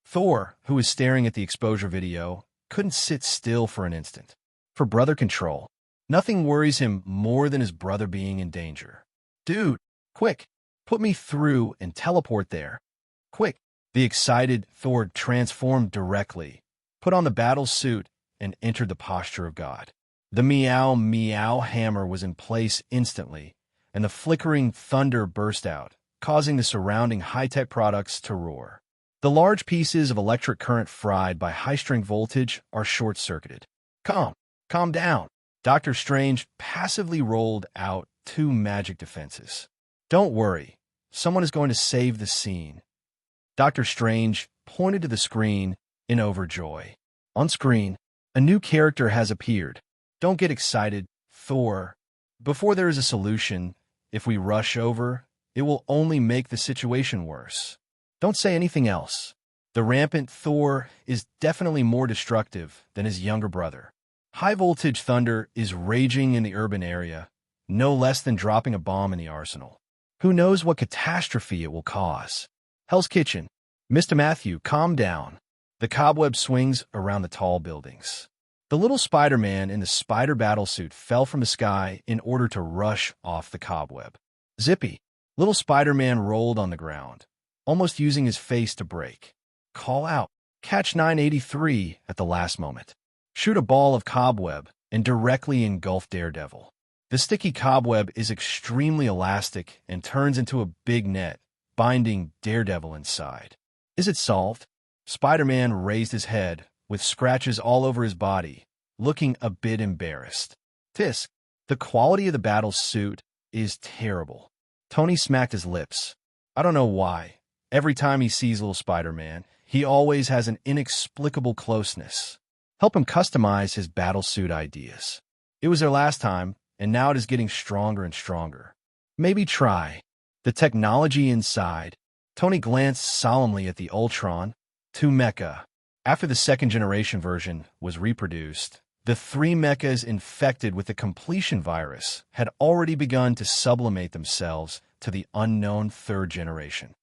Thor, who was staring at the exposure video, couldn't sit still for an instant. For brother control, nothing worries him more than his brother being in danger. Dude, quick, put me through and teleport there. Quick. The excited Thor transformed directly, put on the battle suit, and entered the posture of God. The meow meow hammer was in place instantly, and the flickering thunder burst out, causing the surrounding high-tech products to roar. The large pieces of electric current fried by high-strength voltage are short-circuited. Calm down. Doctor Strange passively rolled out 2 magic defenses. Don't worry, someone is going to save the scene. Doctor Strange pointed to the screen in overjoy. On screen, a new character has appeared. Don't get excited, Thor. Before there is a solution, if we rush over, it will only make the situation worse. Don't say anything else. The rampant Thor is definitely more destructive than his younger brother. High-voltage thunder is raging in the urban area, no less than dropping a bomb in the arsenal. Who knows what catastrophe it will cause? Hell's Kitchen. Mr. Matthew, calm down. The cobweb swings around the tall buildings. The little Spider-Man in the spider battlesuit fell from the sky in order to rush off the cobweb. Zippy. Little Spider-Man rolled on the ground, almost using his face to break. Call out. Catch 983 at the last moment. Shoot a ball of cobweb and directly engulf Daredevil. The sticky cobweb is extremely elastic and turns into a big net, binding Daredevil inside. Is it solved? Spider-Man raised his head, with scratches all over his body, looking a bit embarrassed. Tisk. The quality of the battle suit is terrible. Tony smacked his lips. I don't know why. Every time he sees little Spider-Man, he always has an inexplicable closeness. Help him customize his battle suit ideas. It was their last time, and now it is getting stronger and stronger. Maybe try. The technology inside. Tony glanced solemnly at the Ultron, 2 mecha. After the second-generation version was reproduced, the 3 mechas infected with the completion virus had already begun to sublimate themselves to the unknown 3rd generation.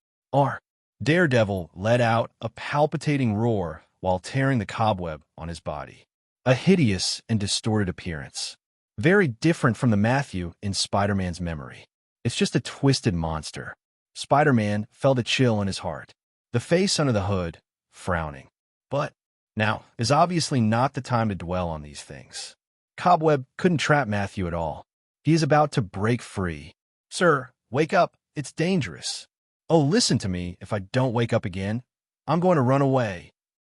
Daredevil let out a palpitating roar while tearing the cobweb on his body. A hideous and distorted appearance. Very different from the Matthew in Spider-Man's memory. It's just a twisted monster. Spider-Man felt a chill in his heart. The face under the hood, frowning. But now is obviously not the time to dwell on these things. Cobweb couldn't trap Matthew at all. He is about to break free. Sir, wake up. It's dangerous. Oh, listen to me. If I don't wake up again, I'm going to run away.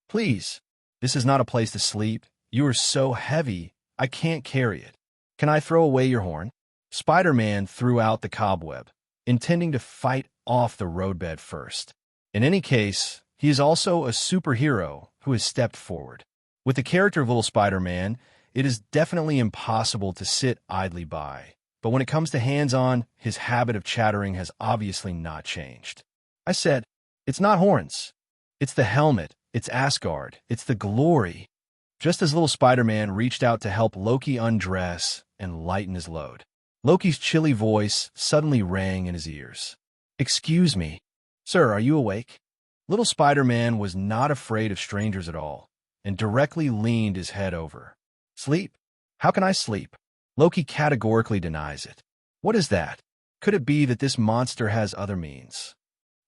Please. This is not a place to sleep. You are so heavy, I can't carry it. Can I throw away your horn? Spider-Man threw out the cobweb, intending to fight off the roadbed first. In any case, he is also a superhero who has stepped forward. With the character of Little Spider-Man, it is definitely impossible to sit idly by. But when it comes to hands-on, his habit of chattering has obviously not changed. I said, it's not horns. It's the helmet. It's Asgard. It's the glory. Just as Little Spider-Man reached out to help Loki undress and lighten his load, Loki's chilly voice suddenly rang in his ears. Excuse me. Sir, are you awake? Little Spider-Man was not afraid of strangers at all, and directly leaned his head over. Sleep? How can I sleep? Loki categorically denies it. What is that? Could it be that this monster has other means?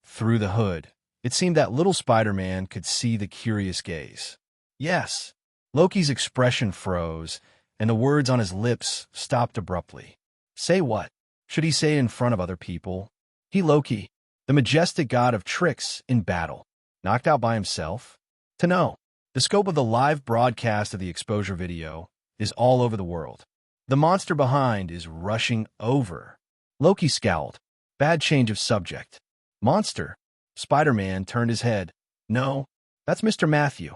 Through the hood, it seemed that Little Spider-Man could see the curious gaze. Yes. Loki's expression froze, and the words on his lips stopped abruptly. Say what? Should he say it in front of other people? He, Loki, the majestic god of tricks in battle, knocked out by himself? To know. The scope of the live broadcast of the exposure video is all over the world. The monster behind is rushing over. Loki scowled. Bad change of subject. Monster. Spider-Man turned his head. No, that's Mr. Matthew.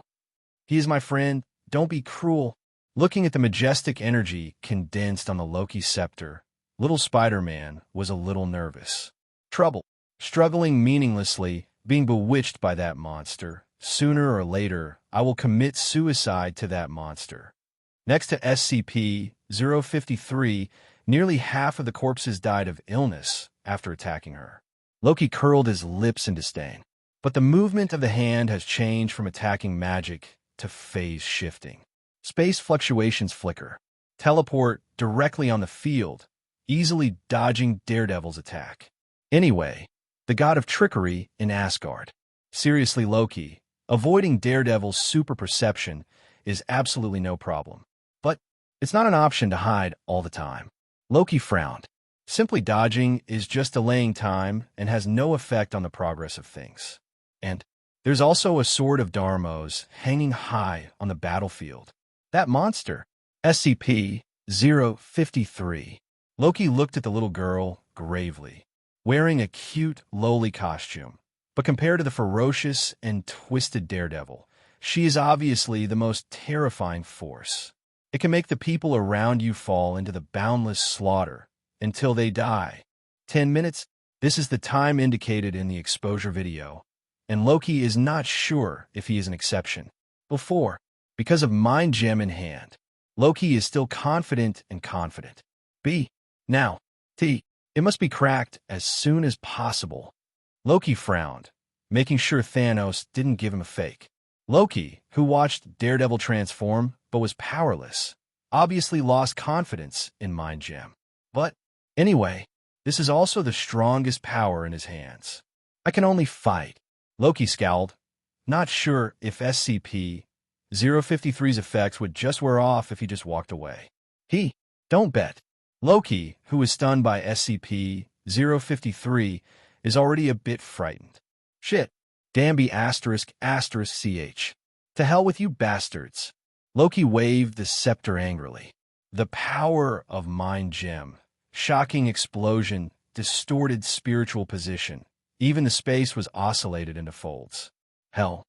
He is my friend. Don't be cruel. Looking at the majestic energy condensed on the Loki scepter, Little Spider-Man was a little nervous. Trouble. Struggling meaninglessly, being bewitched by that monster. Sooner or later, I will commit suicide to that monster. Next to SCP-053, nearly half of the corpses died of illness after attacking her. Loki curled his lips in disdain. But the movement of the hand has changed from attacking magic to phase shifting. Space fluctuations flicker. Teleport directly on the field, easily dodging Daredevil's attack. Anyway, the god of trickery in Asgard. Seriously, Loki, avoiding Daredevil's super perception is absolutely no problem. But it's not an option to hide all the time. Loki frowned. Simply dodging is just delaying time and has no effect on the progress of things. And there's also a sword of Darmos hanging high on the battlefield. That monster, SCP-053. Loki looked at the little girl gravely, wearing a cute, lowly costume. But compared to the ferocious and twisted Daredevil, she is obviously the most terrifying force. It can make the people around you fall into the boundless slaughter until they die. 10 minutes, this is the time indicated in the exposure video, and Loki is not sure if he is an exception. Before, because of Mind Gem in hand, Loki is still confident and confident. B. Now. T. It must be cracked as soon as possible. Loki frowned, making sure Thanos didn't give him a fake. Loki, who watched Daredevil transform but was powerless, obviously lost confidence in Mind Gem. But anyway, this is also the strongest power in his hands. I can only fight. Loki scowled, not sure if SCP-053's effects would just wear off if he just walked away. Don't bet. Loki, who is stunned by SCP-053, is already a bit frightened. Shit. Danby ***ch. To hell with you bastards. Loki waved the scepter angrily. The power of Mind Gem. Shocking explosion, distorted spiritual position. Even the space was oscillated into folds. Hell.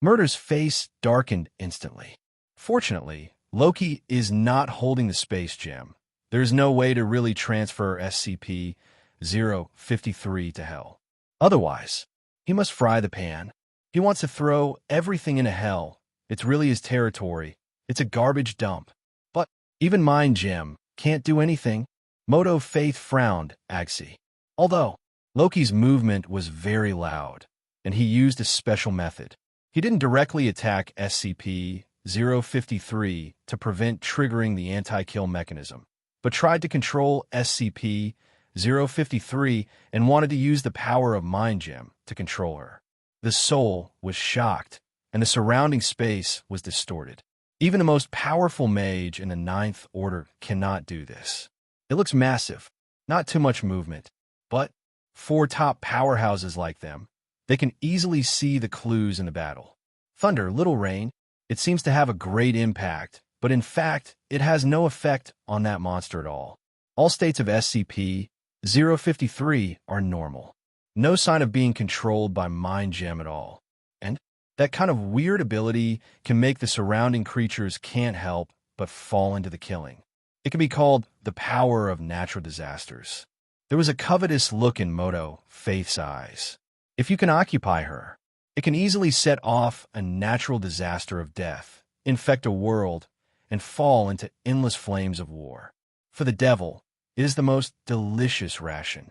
Murder's face darkened instantly. Fortunately, Loki is not holding the space gem. There's no way to really transfer SCP-053 to hell. Otherwise, he must fry the pan. He wants to throw everything into hell. It's really his territory. It's a garbage dump. But even Mind Gem can't do anything. Moto Faith frowned, Agsi. Although, Loki's movement was very loud, and he used a special method. He didn't directly attack SCP-053 to prevent triggering the anti-kill mechanism, but tried to control SCP-053 and wanted to use the power of Mind Gem to control her. The soul was shocked, and the surrounding space was distorted. Even the most powerful mage in the Ninth Order cannot do this. It looks massive, not too much movement, but for top powerhouses like them, they can easily see the clues in the battle. Thunder, little rain, it seems to have a great impact, but in fact, it has no effect on that monster at all. All states of SCP-053 are normal. No sign of being controlled by Mind Gem at all. And that kind of weird ability can make the surrounding creatures can't help but fall into the killing. It can be called the power of natural disasters. There was a covetous look in Moto Faith's eyes. If you can occupy her, it can easily set off a natural disaster of death, infect a world, and fall into endless flames of war. For the devil, it is the most delicious ration.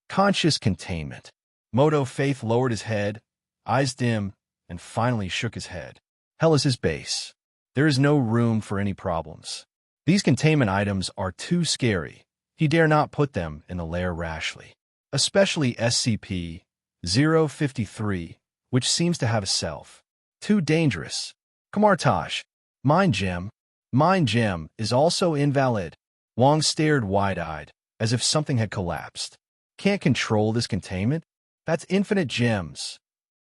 Conscious containment. Moto Faith lowered his head, eyes dim, and finally shook his head. Hell is his base. There is no room for any problems. These containment items are too scary. He dare not put them in the lair rashly. Especially SCP-053, which seems to have a self. Too dangerous. Kamartaj. Mind Gem. Mind Gem is also invalid. Wong stared wide-eyed, as if something had collapsed. Can't control this containment? That's infinite gems.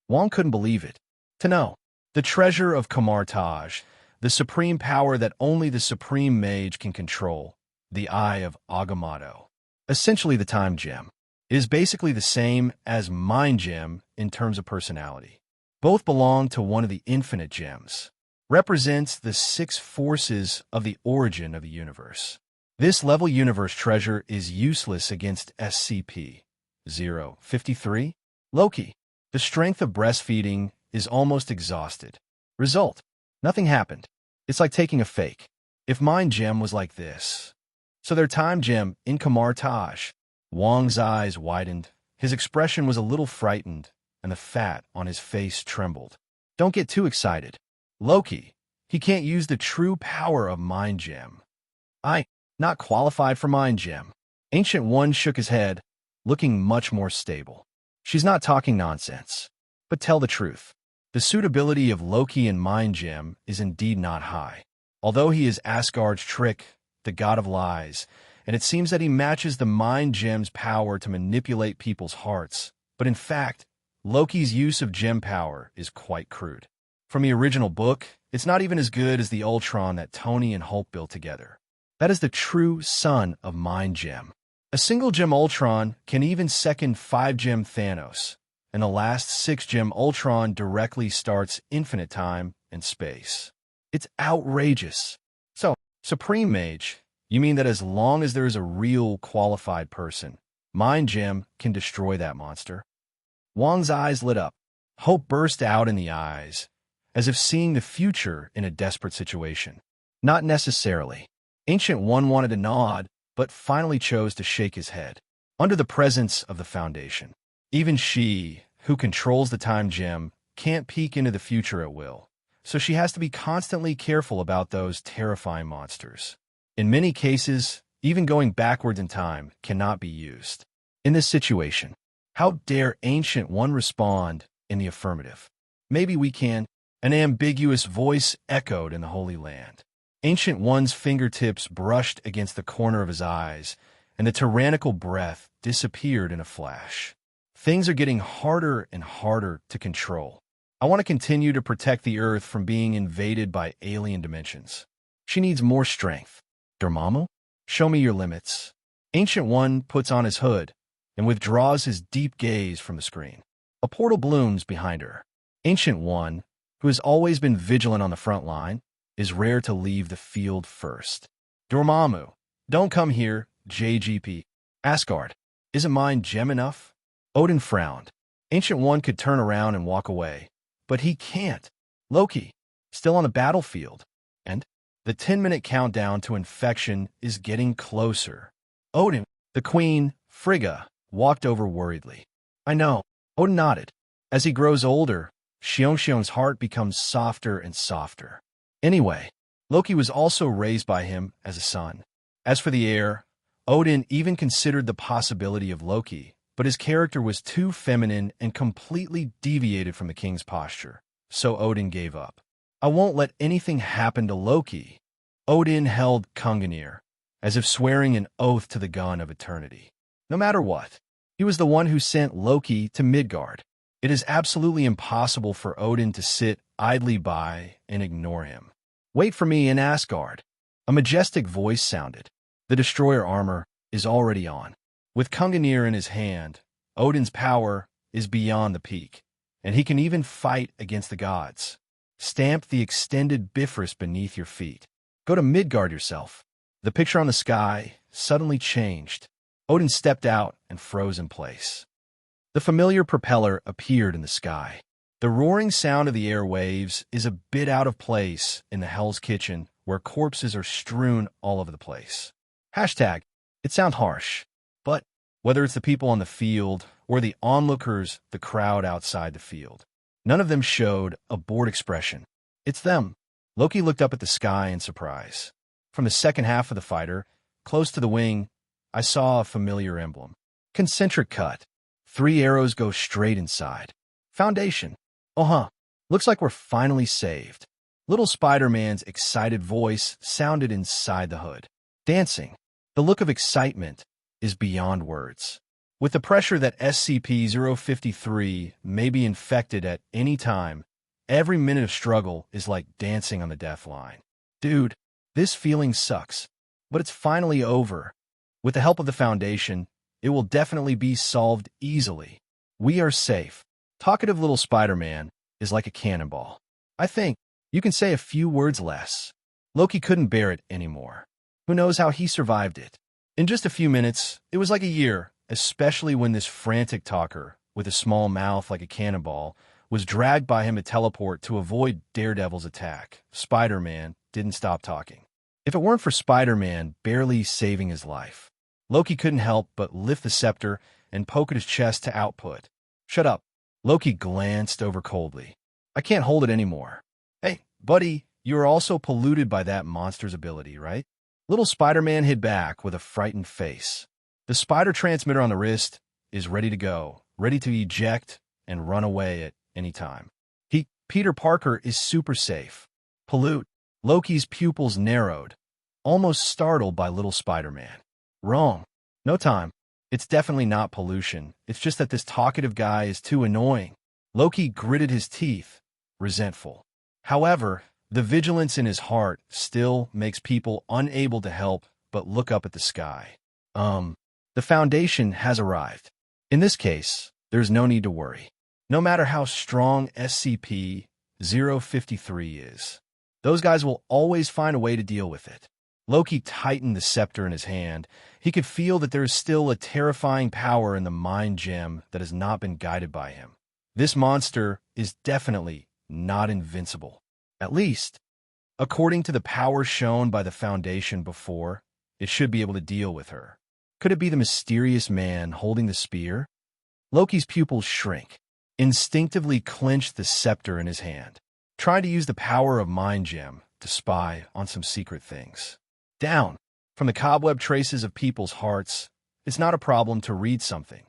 Wong couldn't believe it. To know. The treasure of Kamartaj, the supreme power that only the supreme mage can control, the Eye of Agamotto. Essentially the Time Gem. It is basically the same as Mind Gem in terms of personality. Both belong to one of the infinite gems. Represents the 6 forces of the origin of the universe. This level universe treasure is useless against SCP-053. Loki. The strength of breastfeeding is almost exhausted. Result. Nothing happened. It's like taking a fake. If Mind Gem was like this. So their Time Gem in Kamartaj. Wong's eyes widened, His expression was a little frightened, and the fat on his face trembled. Don't get too excited. Loki, he can't use the true power of Mind Gem. Not qualified for Mind Gem. Ancient One shook his head, looking much more stable. She's not talking nonsense. But tell the truth. The suitability of Loki in Mind Gem is indeed not high. Although he is Asgard's trick, the god of lies, and it seems that he matches the Mind Gem's power to manipulate people's hearts. But in fact, Loki's use of gem power is quite crude. From the original book, it's not even as good as the Ultron that Tony and Hulk built together. That is the true son of Mind Gem. A single gem Ultron can even second 5-gem Thanos, and the last 6-gem Ultron directly starts infinite time and space. It's outrageous. So, Supreme Mage, you mean that as long as there is a real qualified person, Mind Gem can destroy that monster? Wong's eyes lit up. Hope burst out in the eyes, as if seeing the future in a desperate situation. Not necessarily. Ancient One wanted to nod, but finally chose to shake his head. Under the presence of the Foundation, even she, who controls the Time Gem, can't peek into the future at will, so she has to be constantly careful about those terrifying monsters. In many cases, even going backwards in time cannot be used. In this situation, how dare Ancient One respond in the affirmative? Maybe we can. An ambiguous voice echoed in the Holy Land. Ancient One's fingertips brushed against the corner of his eyes, and the tyrannical breath disappeared in a flash. Things are getting harder and harder to control. I want to continue to protect the Earth from being invaded by alien dimensions. She needs more strength. Dormammu, show me your limits. Ancient One puts on his hood and withdraws his deep gaze from the screen. A portal blooms behind her. Ancient One, who has always been vigilant on the front line, is rare to leave the field first. Dormammu, don't come here, JGP. Asgard, isn't Mind Gem enough? Odin frowned. Ancient One could turn around and walk away, but he can't. Loki, still on the battlefield. And the 10-minute countdown to infection is getting closer. Odin, the Queen, Frigga, walked over worriedly. I know. Odin nodded. As he grows older, Xiong's heart becomes softer and softer. Anyway, Loki was also raised by him as a son. As for the heir, Odin even considered the possibility of Loki, but his character was too feminine and completely deviated from the king's posture, so Odin gave up. I won't let anything happen to Loki. Odin held Kunganir, as if swearing an oath to the gun of eternity. No matter what, he was the one who sent Loki to Midgard. It is absolutely impossible for Odin to sit idly by and ignore him. Wait for me in Asgard. A majestic voice sounded. The destroyer armor is already on. With Kunganir in his hand, Odin's power is beyond the peak, and he can even fight against the gods. Stamp the extended Bifrost beneath your feet. Go to Midgard yourself. The picture on the sky suddenly changed. Odin stepped out and froze in place. The familiar propeller appeared in the sky. The roaring sound of the airwaves is a bit out of place in the Hell's Kitchen, where corpses are strewn all over the place. Hashtag, it sounds harsh, but whether it's the people on the field or the onlookers, the crowd outside the field, none of them showed a bored expression. It's them. Loki looked up at the sky in surprise. From the second half of the fighter, close to the wing, I saw a familiar emblem. Concentric cut. 3 arrows go straight inside. Foundation. Oh, looks like we're finally saved. Little Spider-Man's excited voice sounded inside the hood. Dancing. The look of excitement is beyond words. With the pressure that SCP-053 may be infected at any time, every minute of struggle is like dancing on the death line. Dude, this feeling sucks, but it's finally over. With the help of the Foundation, it will definitely be solved easily. We are safe. Talkative little Spider-Man is like a cannonball. I think you can say a few words less. Loki couldn't bear it anymore. Who knows how he survived it? In just a few minutes, it was like a year, especially when this frantic talker, with a small mouth like a cannonball, was dragged by him to teleport to avoid Daredevil's attack. Spider-Man didn't stop talking. If it weren't for Spider-Man barely saving his life, Loki couldn't help but lift the scepter and poke at his chest to output. Shut up. Loki glanced over coldly. I can't hold it anymore. Hey, buddy, you are also polluted by that monster's ability, right? Little Spider-Man hid back with a frightened face. The spider transmitter on the wrist is ready to go, ready to eject and run away at any time. Peter Parker is super safe. Pollute. Loki's pupils narrowed, almost startled by little Spider-Man. Wrong. No time. It's definitely not pollution. It's just that this talkative guy is too annoying. Loki gritted his teeth, resentful. However, the vigilance in his heart still makes people unable to help but look up at the sky. The Foundation has arrived. In this case, there's no need to worry. No matter how strong SCP-053 is, those guys will always find a way to deal with it. Loki tightened the scepter in his hand. He could feel that there is still a terrifying power in the mind gem that has not been guided by him. This monster is definitely not invincible. At least, according to the power shown by the Foundation before, it should be able to deal with her. Could it be the mysterious man holding the spear? Loki's pupils shrank, instinctively clenched the scepter in his hand, trying to use the power of Mind Gem to spy on some secret things. Down from the cobweb traces of people's hearts, it's not a problem to read something,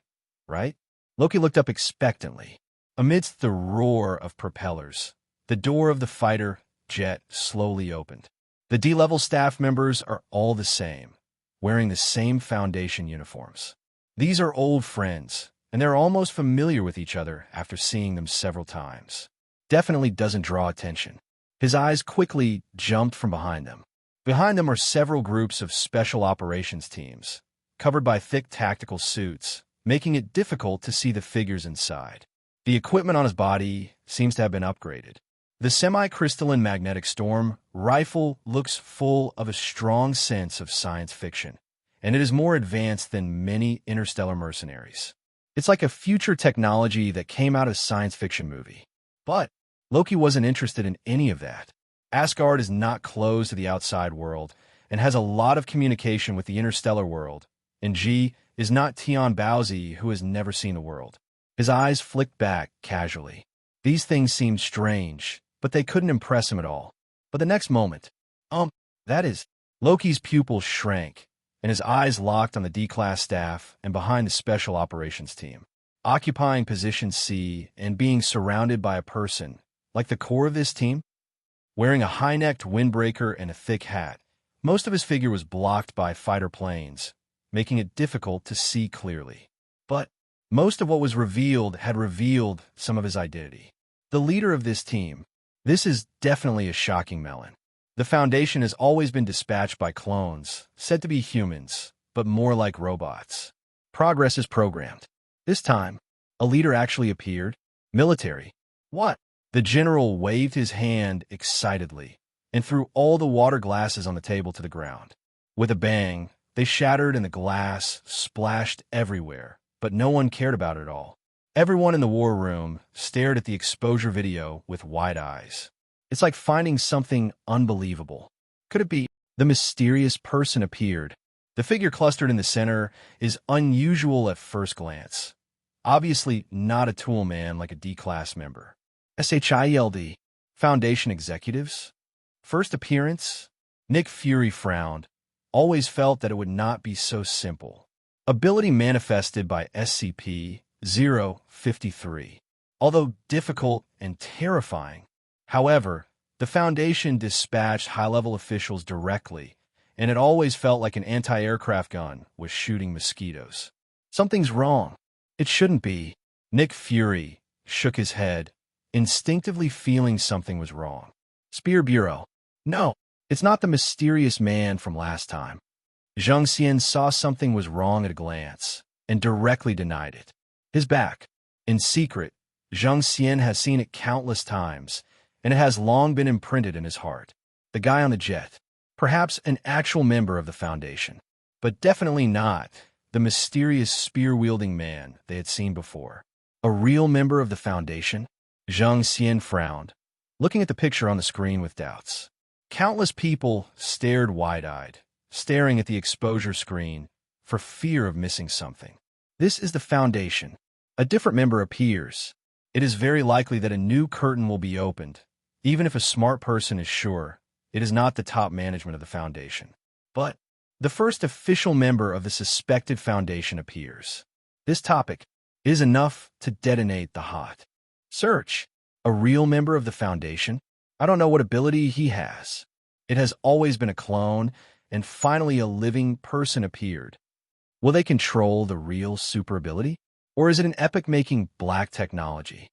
right? Loki looked up expectantly. Amidst the roar of propellers, the door of the fighter jet slowly opened. The D-level staff members are all the same, wearing the same Foundation uniforms. These are old friends, and they're almost familiar with each other after seeing them several times. Definitely doesn't draw attention. His eyes quickly jumped from behind them. Behind them are several groups of special operations teams, covered by thick tactical suits, making it difficult to see the figures inside. The equipment on his body seems to have been upgraded. The semi-crystalline magnetic storm rifle looks full of a strong sense of science fiction, and it is more advanced than many interstellar mercenaries. It's like a future technology that came out of a science fiction movie. But Loki wasn't interested in any of that. Asgard is not closed to the outside world and has a lot of communication with the interstellar world, and G is not Tion Bowsy, who has never seen the world. His eyes flicked back casually. These things seemed strange, but they couldn't impress him at all. But the next moment, Loki's pupils shrank, and his eyes locked on the D-Class staff and behind the Special Operations team. Occupying position C and being surrounded by a person, like the core of this team, wearing a high-necked windbreaker and a thick hat, most of his figure was blocked by fighter planes, making it difficult to see clearly. But most of what was revealed had revealed some of his identity. The leader of this team. This is definitely a shocking melon. The Foundation has always been dispatched by clones, said to be humans, but more like robots. Progress is programmed. This time, a leader actually appeared. Military. What? The general waved his hand excitedly and threw all the water glasses on the table to the ground. With a bang, they shattered and the glass splashed everywhere, but no one cared about it at all. Everyone in the war room stared at the exposure video with wide eyes. It's like finding something unbelievable. Could it be? The mysterious person appeared. The figure clustered in the center is unusual at first glance. Obviously not a tool man like a D-Class member. SHIELD. Foundation executives? First appearance? Nick Fury frowned. Always felt that it would not be so simple. Ability manifested by SCP-053. Although difficult and terrifying, however, the Foundation dispatched high-level officials directly, and it always felt like an anti-aircraft gun was shooting mosquitoes. Something's wrong. It shouldn't be. Nick Fury shook his head, instinctively feeling something was wrong. Spear Bureau. No, it's not the mysterious man from last time. Zhang Xian saw something was wrong at a glance, and directly denied it. His back. In secret, Zhang Xian has seen it countless times, and it has long been imprinted in his heart. The guy on the jet. Perhaps an actual member of the Foundation, but definitely not the mysterious spear-wielding man they had seen before. A real member of the Foundation? Zhang Xian frowned, looking at the picture on the screen with doubts. Countless people stared wide-eyed, staring at the exposure screen, for fear of missing something. This is the Foundation. A different member appears. It is very likely that a new curtain will be opened, even if a smart person is sure it is not the top management of the Foundation. But the first official member of the suspected Foundation appears. This topic is enough to detonate the hot search. A real member of the Foundation? I don't know what ability he has. It has always been a clone, and finally a living person appeared. Will they control the real super ability? Or is it an epic-making black technology?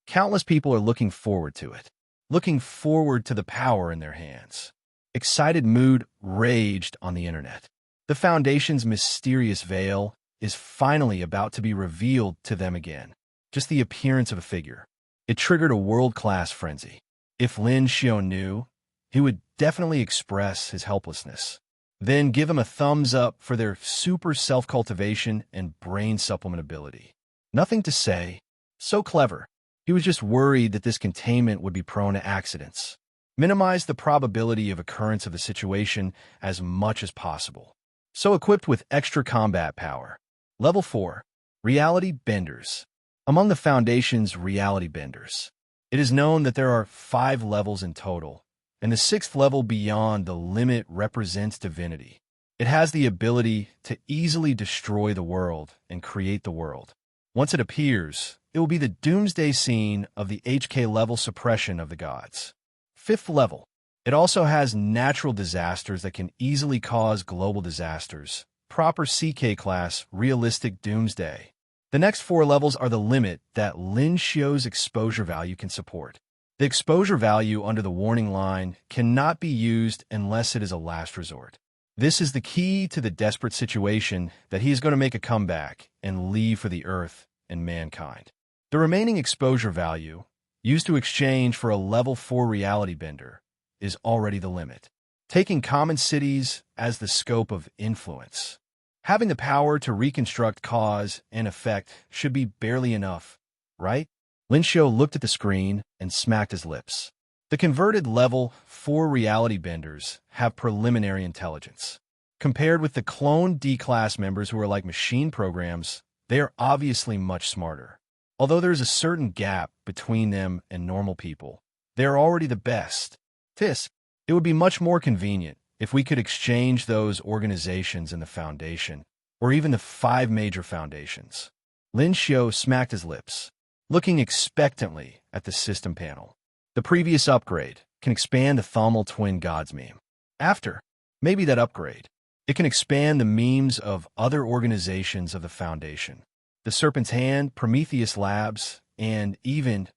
Countless people are looking forward to it, looking forward to the power in their hands. Excited mood raged on the internet. The Foundation's mysterious veil is finally about to be revealed to them again. Just the appearance of a figure. It triggered a world-class frenzy. If Lin Xiu knew, he would definitely express his helplessness. Then give him a thumbs up for their super self-cultivation and brain supplement ability. Nothing to say. So clever. He was just worried that this containment would be prone to accidents. Minimize the probability of occurrence of the situation as much as possible. So equipped with extra combat power. Level 4. Reality Benders. Among the Foundation's reality benders, it is known that there are 5 levels in total, and the 6th level beyond the limit represents divinity. It has the ability to easily destroy the world and create the world. Once it appears, it will be the doomsday scene of the HK level suppression of the gods. 5th level. It also has natural disasters that can easily cause global disasters. Proper CK class, realistic doomsday. The next 4 levels are the limit that Lin Xiu's exposure value can support. The exposure value under the warning line cannot be used unless it is a last resort. This is the key to the desperate situation that he is going to make a comeback and leave for the Earth and mankind. The remaining exposure value, used to exchange for a level 4 reality bender, is already the limit, taking common cities as the scope of influence. Having the power to reconstruct cause and effect should be barely enough, right? Lin Xiu looked at the screen and smacked his lips. The converted level 4 reality benders have preliminary intelligence. Compared with the cloned D-class members who are like machine programs, they are obviously much smarter. Although there is a certain gap between them and normal people, they are already the best. It would be much more convenient if we could exchange those organizations in the Foundation, or even the 5 major foundations. Lin Xiu smacked his lips, looking expectantly at the system panel. The previous upgrade can expand the Thermal Twin Gods meme. After, maybe that upgrade, it can expand the memes of other organizations of the Foundation. The Serpent's Hand, Prometheus Labs, and even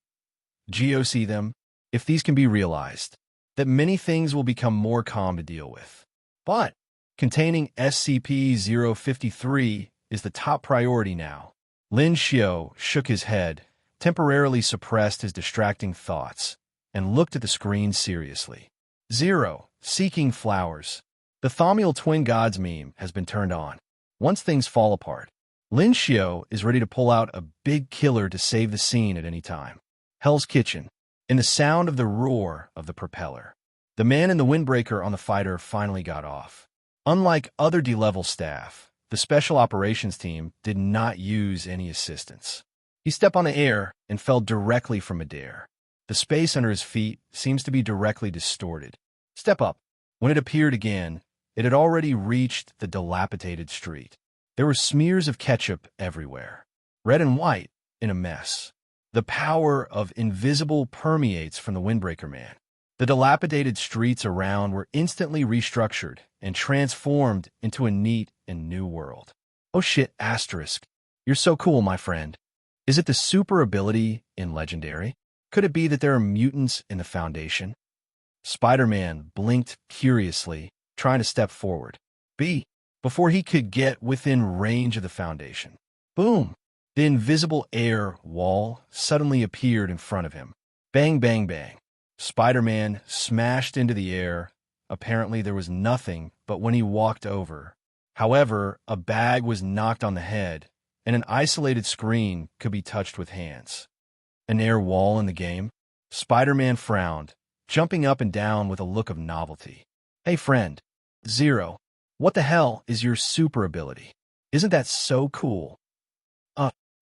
GOC them, if these can be realized, that many things will become more calm to deal with. But containing SCP-053 is the top priority now. Lin Xiu shook his head, temporarily suppressed his distracting thoughts, and looked at the screen seriously. 0. Seeking flowers. The Thermal Twin Gods meme has been turned on. Once things fall apart, Lin Xiu is ready to pull out a big killer to save the scene at any time. Hell's Kitchen. In the sound of the roar of the propeller, the man in the windbreaker on the fighter finally got off. Unlike other D-level staff, the Special Operations team did not use any assistance. He stepped on the air and fell directly from midair. The space under his feet seems to be directly distorted. Step up. When it appeared again, it had already reached the dilapidated street. There were smears of ketchup everywhere, red and white, in a mess. The power of invisible permeates from the windbreaker man. The dilapidated streets around were instantly restructured and transformed into a neat and new world. Oh shit, asterisk. You're so cool, my friend. Is it the super ability in Legendary? Could it be that there are mutants in the Foundation? Spider-Man blinked curiously, trying to step forward. Before he could get within range of the Foundation. Boom! The invisible air wall suddenly appeared in front of him. Bang, bang, bang. Spider-Man smashed into the air. Apparently there was nothing but when he walked over. However, a bag was knocked on the head, and an isolated screen could be touched with hands. An air wall in the game? Spider-Man frowned, jumping up and down with a look of novelty. Hey friend. 0. What the hell is your super ability? Isn't that so cool?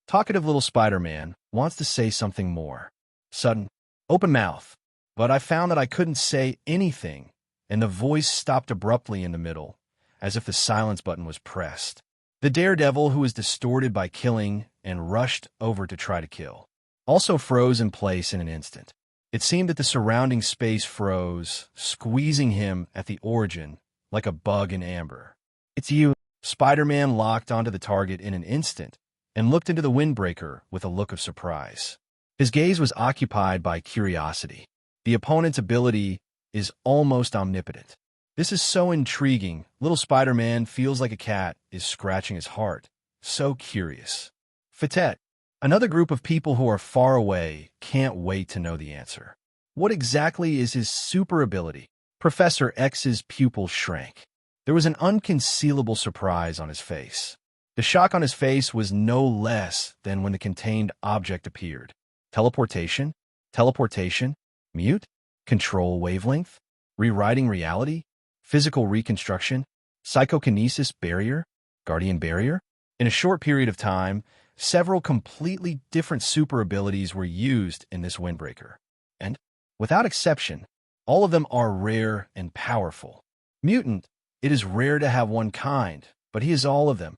Talkative little Spider-Man wants to say something more. Sudden, open mouth. But I found that I couldn't say anything, and the voice stopped abruptly in the middle, as if the silence button was pressed. The daredevil, who was distorted by killing and rushed over to try to kill, also froze in place in an instant. It seemed that the surrounding space froze, squeezing him at the origin like a bug in amber. It's you. Spider-Man locked onto the target in an instant and looked into the windbreaker with a look of surprise. His gaze was occupied by curiosity. The opponent's ability is almost omnipotent. This is so intriguing. Little Spider-Man feels like a cat is scratching his heart. So curious. Fatet, another group of people who are far away, can't wait to know the answer. What exactly is his super ability? Professor X's pupils shrank. There was an unconcealable surprise on his face. The shock on his face was no less than when the contained object appeared. Teleportation? Teleportation? Mute? Control wavelength? Rewriting reality? Physical reconstruction? Psychokinesis barrier? Guardian barrier? In a short period of time, several completely different super abilities were used in this windbreaker. And, without exception, all of them are rare and powerful. Mutant, it is rare to have one kind, but he is all of them.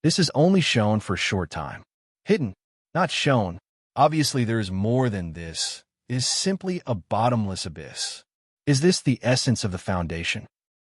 This is only shown for a short time. Hidden, not shown. Obviously there is more than this. It is simply a bottomless abyss. Is this the essence of the Foundation?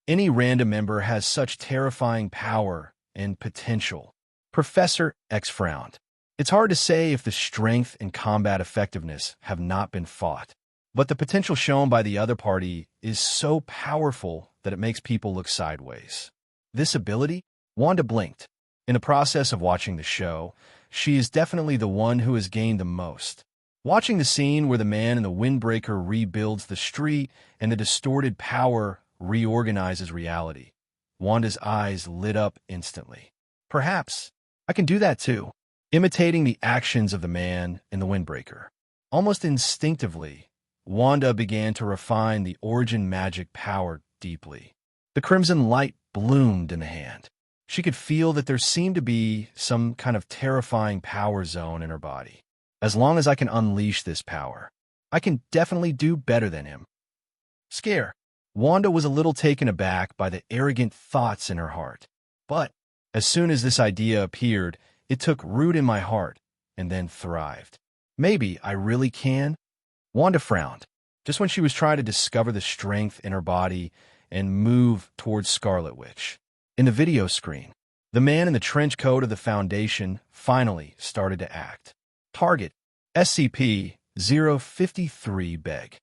Any random member has such terrifying power and potential. Professor X frowned. It's hard to say if the strength and combat effectiveness have not been fought. But the potential shown by the other party is so powerful that it makes people look sideways. This ability? Wanda blinked. In the process of watching the show, she is definitely the one who has gained the most. Watching the scene where the man in the windbreaker rebuilds the street and the distorted power reorganizes reality, Wanda's eyes lit up instantly. Perhaps I can do that too. Imitating the actions of the man in the windbreaker. Almost instinctively, Wanda began to refine the origin magic power deeply. The crimson light bloomed in the hand. She could feel that there seemed to be some kind of terrifying power zone in her body. As long as I can unleash this power, I can definitely do better than him. Scare. Wanda was a little taken aback by the arrogant thoughts in her heart. But as soon as this idea appeared, it took root in my heart and then thrived. Maybe I really can? Wanda frowned, just when she was trying to discover the strength in her body and move towards Scarlet Witch. In the video screen, the man in the trench coat of the Foundation finally started to act. Target, SCP-053 Beg.